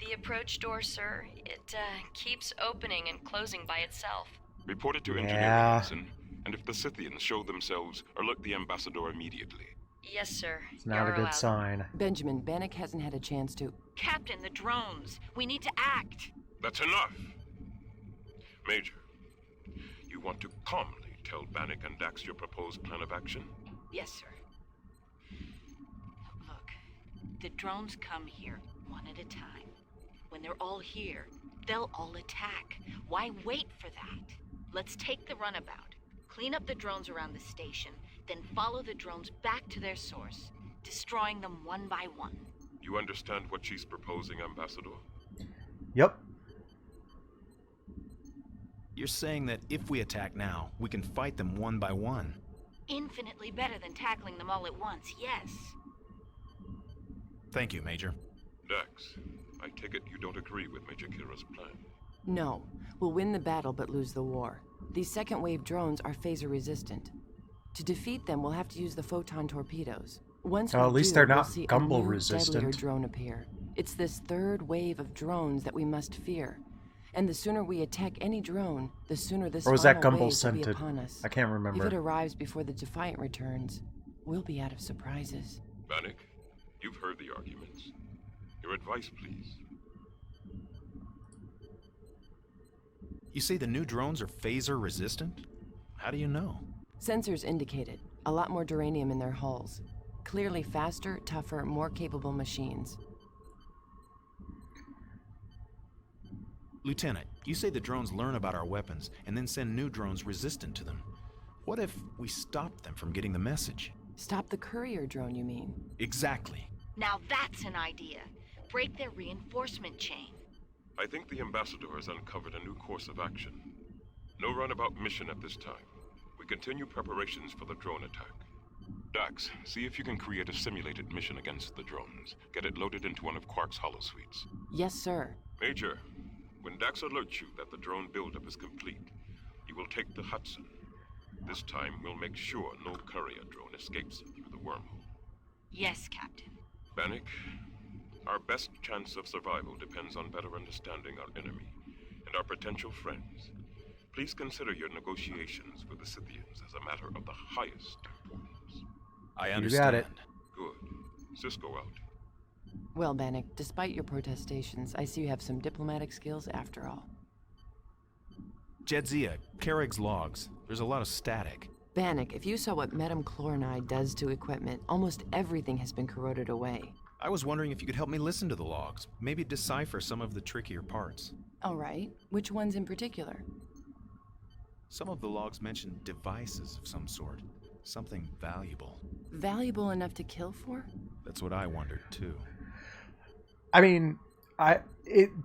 The approach door, sir. It keeps opening and closing by itself. Report it to Engineering, Ensign, and if the Scythians show themselves, alert the Ambassador immediately. Yes, sir. It's not a good sign. Benjamin, Bannock hasn't had a chance to... Captain, the drones. We need to act. That's enough! Major, you want to calmly tell Bannock and Dax your proposed plan of action? Yes, sir. Look, the drones come here one at a time. When they're all here, they'll all attack. Why wait for that? Let's take the runabout, clean up the drones around the station, then follow the drones back to their source, destroying them one by one. You understand what she's proposing, Ambassador? Yep. You're saying that if we attack now, we can fight them one by one. Infinitely better than tackling them all at once, yes. Thank you, Major. Dax, I take it you don't agree with Major Kira's plan? No. We'll win the battle but lose the war. These second-wave drones are phaser-resistant. To defeat them, we'll have to use the photon torpedoes. Once at least they're not we'll see gumball a new, resistant. deadlier drone appear. It's this third wave of drones that we must fear. And the sooner we attack any drone, the sooner this Or was final that gumball wave will be scented? upon us. I can't remember. If it arrives before the Defiant returns, we'll be out of surprises. Bannock, you've heard the arguments. Your advice, please. You say the new drones are phaser resistant? How do you know? Sensors indicated. A lot more duranium in their hulls. Clearly faster, tougher, more capable machines. Lieutenant, you say the drones learn about our weapons and then send new drones resistant to them. What if we stop them from getting the message? Stop the courier drone, you mean? Exactly. Now that's an idea. Break their reinforcement chain. I think the Ambassador has uncovered a new course of action. No runabout mission at this time. We continue preparations for the drone attack. Dax, see if you can create a simulated mission against the drones. Get it loaded into one of Quark's holosuites. Yes, sir. Major, when Dax alerts you that the drone buildup is complete, you will take the Hudson. This time, we'll make sure no courier drone escapes through the wormhole. Yes, Captain. Bannock, our best chance of survival depends on better understanding our enemy and our potential friends. Please consider your negotiations with the Scythians as a matter of the highest importance. I You understand. got it. Good. Cisco out. Well, Bannock, despite your protestations, I see you have some diplomatic skills after all. Jedzia, Carrick's logs. There's a lot of static. Bannock, if you saw what metachlorinide does to equipment, almost everything has been corroded away. I was wondering if you could help me listen to the logs, maybe decipher some of the trickier parts. All right. Which ones in particular? Some of the logs mentioned devices of some sort. Something valuable. Valuable enough to kill for? That's what I wondered, too. I mean,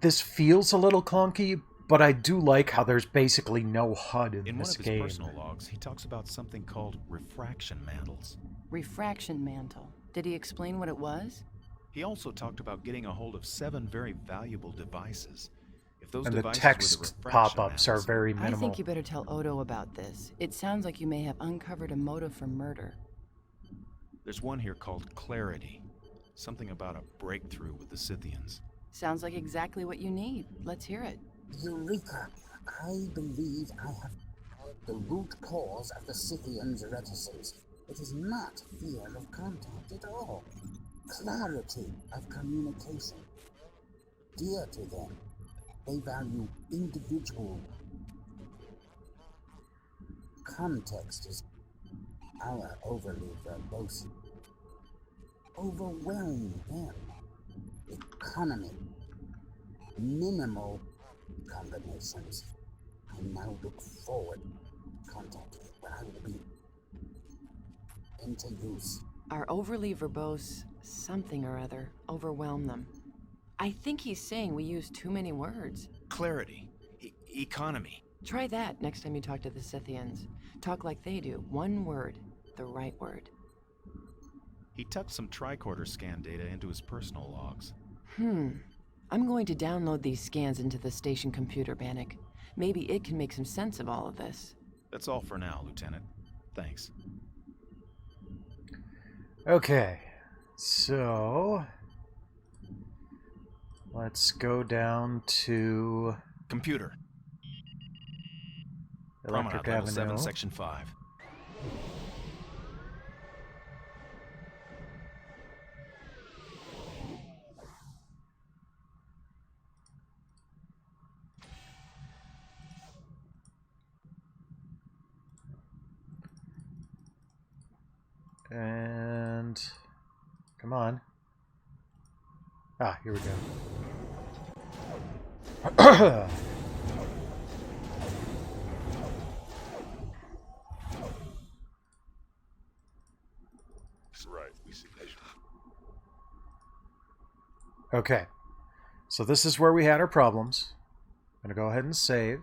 this feels a little clunky, but I do like how there's basically no HUD in this game. In one of his personal logs, he talks about something called refraction mantles. Refraction mantle. Did he explain what it was? He also talked about getting a hold of 7 very valuable devices. If those And the devices text were the refraction pop-ups are mantles, very I minimal. think you better tell Odo about this. It sounds like you may have uncovered a motive for murder. There's one here called Clarity. Something about a breakthrough with the Scythians. Sounds like exactly what you need. Let's hear it. Eureka! I believe I have found the root cause of the Scythians' reticence. It is not fear of contact at all. Clarity of communication. Dear to them, they value individual. Context is our overly verbose. Overwhelm them. Economy. Minimal combinations. I now look forward to contact where I will be into use. Our overly verbose something or other overwhelm them. I think he's saying we use too many words. Clarity. Economy. Try that next time you talk to the Scythians. Talk like they do. One word. The right word. He tucked some tricorder scan data into his personal logs. I'm going to download these scans into the station computer, Bannock. Maybe it can make some sense of all of this. That's all for now, Lieutenant. Thanks. Okay, so let's go down to Computer. Electric Promenade, level Avenue. 7, Section 5. And come on. Ah, here we go. Right, we see. Okay, so this is where we had our problems. I'm gonna go ahead and save.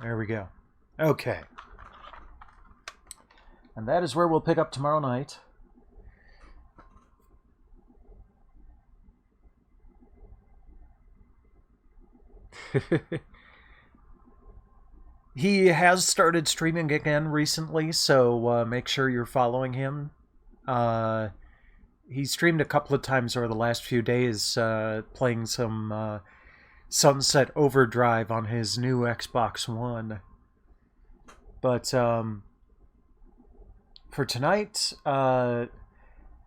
There we go. Okay. And that is where we'll pick up tomorrow night. He has started streaming again recently, so make sure you're following him. He streamed a couple of times over the last few days, playing some Sunset Overdrive on his new Xbox One. But for tonight, not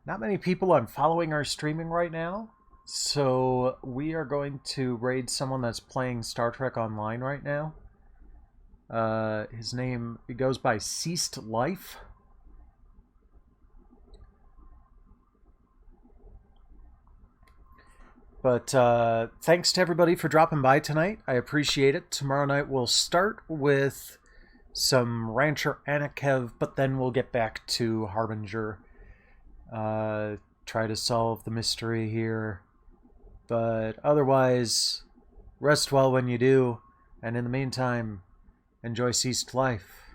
many people I'm following are streaming right now. So we are going to raid someone that's playing Star Trek Online right now. His name, he goes by Ceased Life. But thanks to everybody for dropping by tonight. I appreciate it. Tomorrow night we'll start with some Rancher Anakev, but then we'll get back to Harbinger. Try to solve the mystery here. But otherwise, rest well when you do. And in the meantime, enjoy Ceased Life.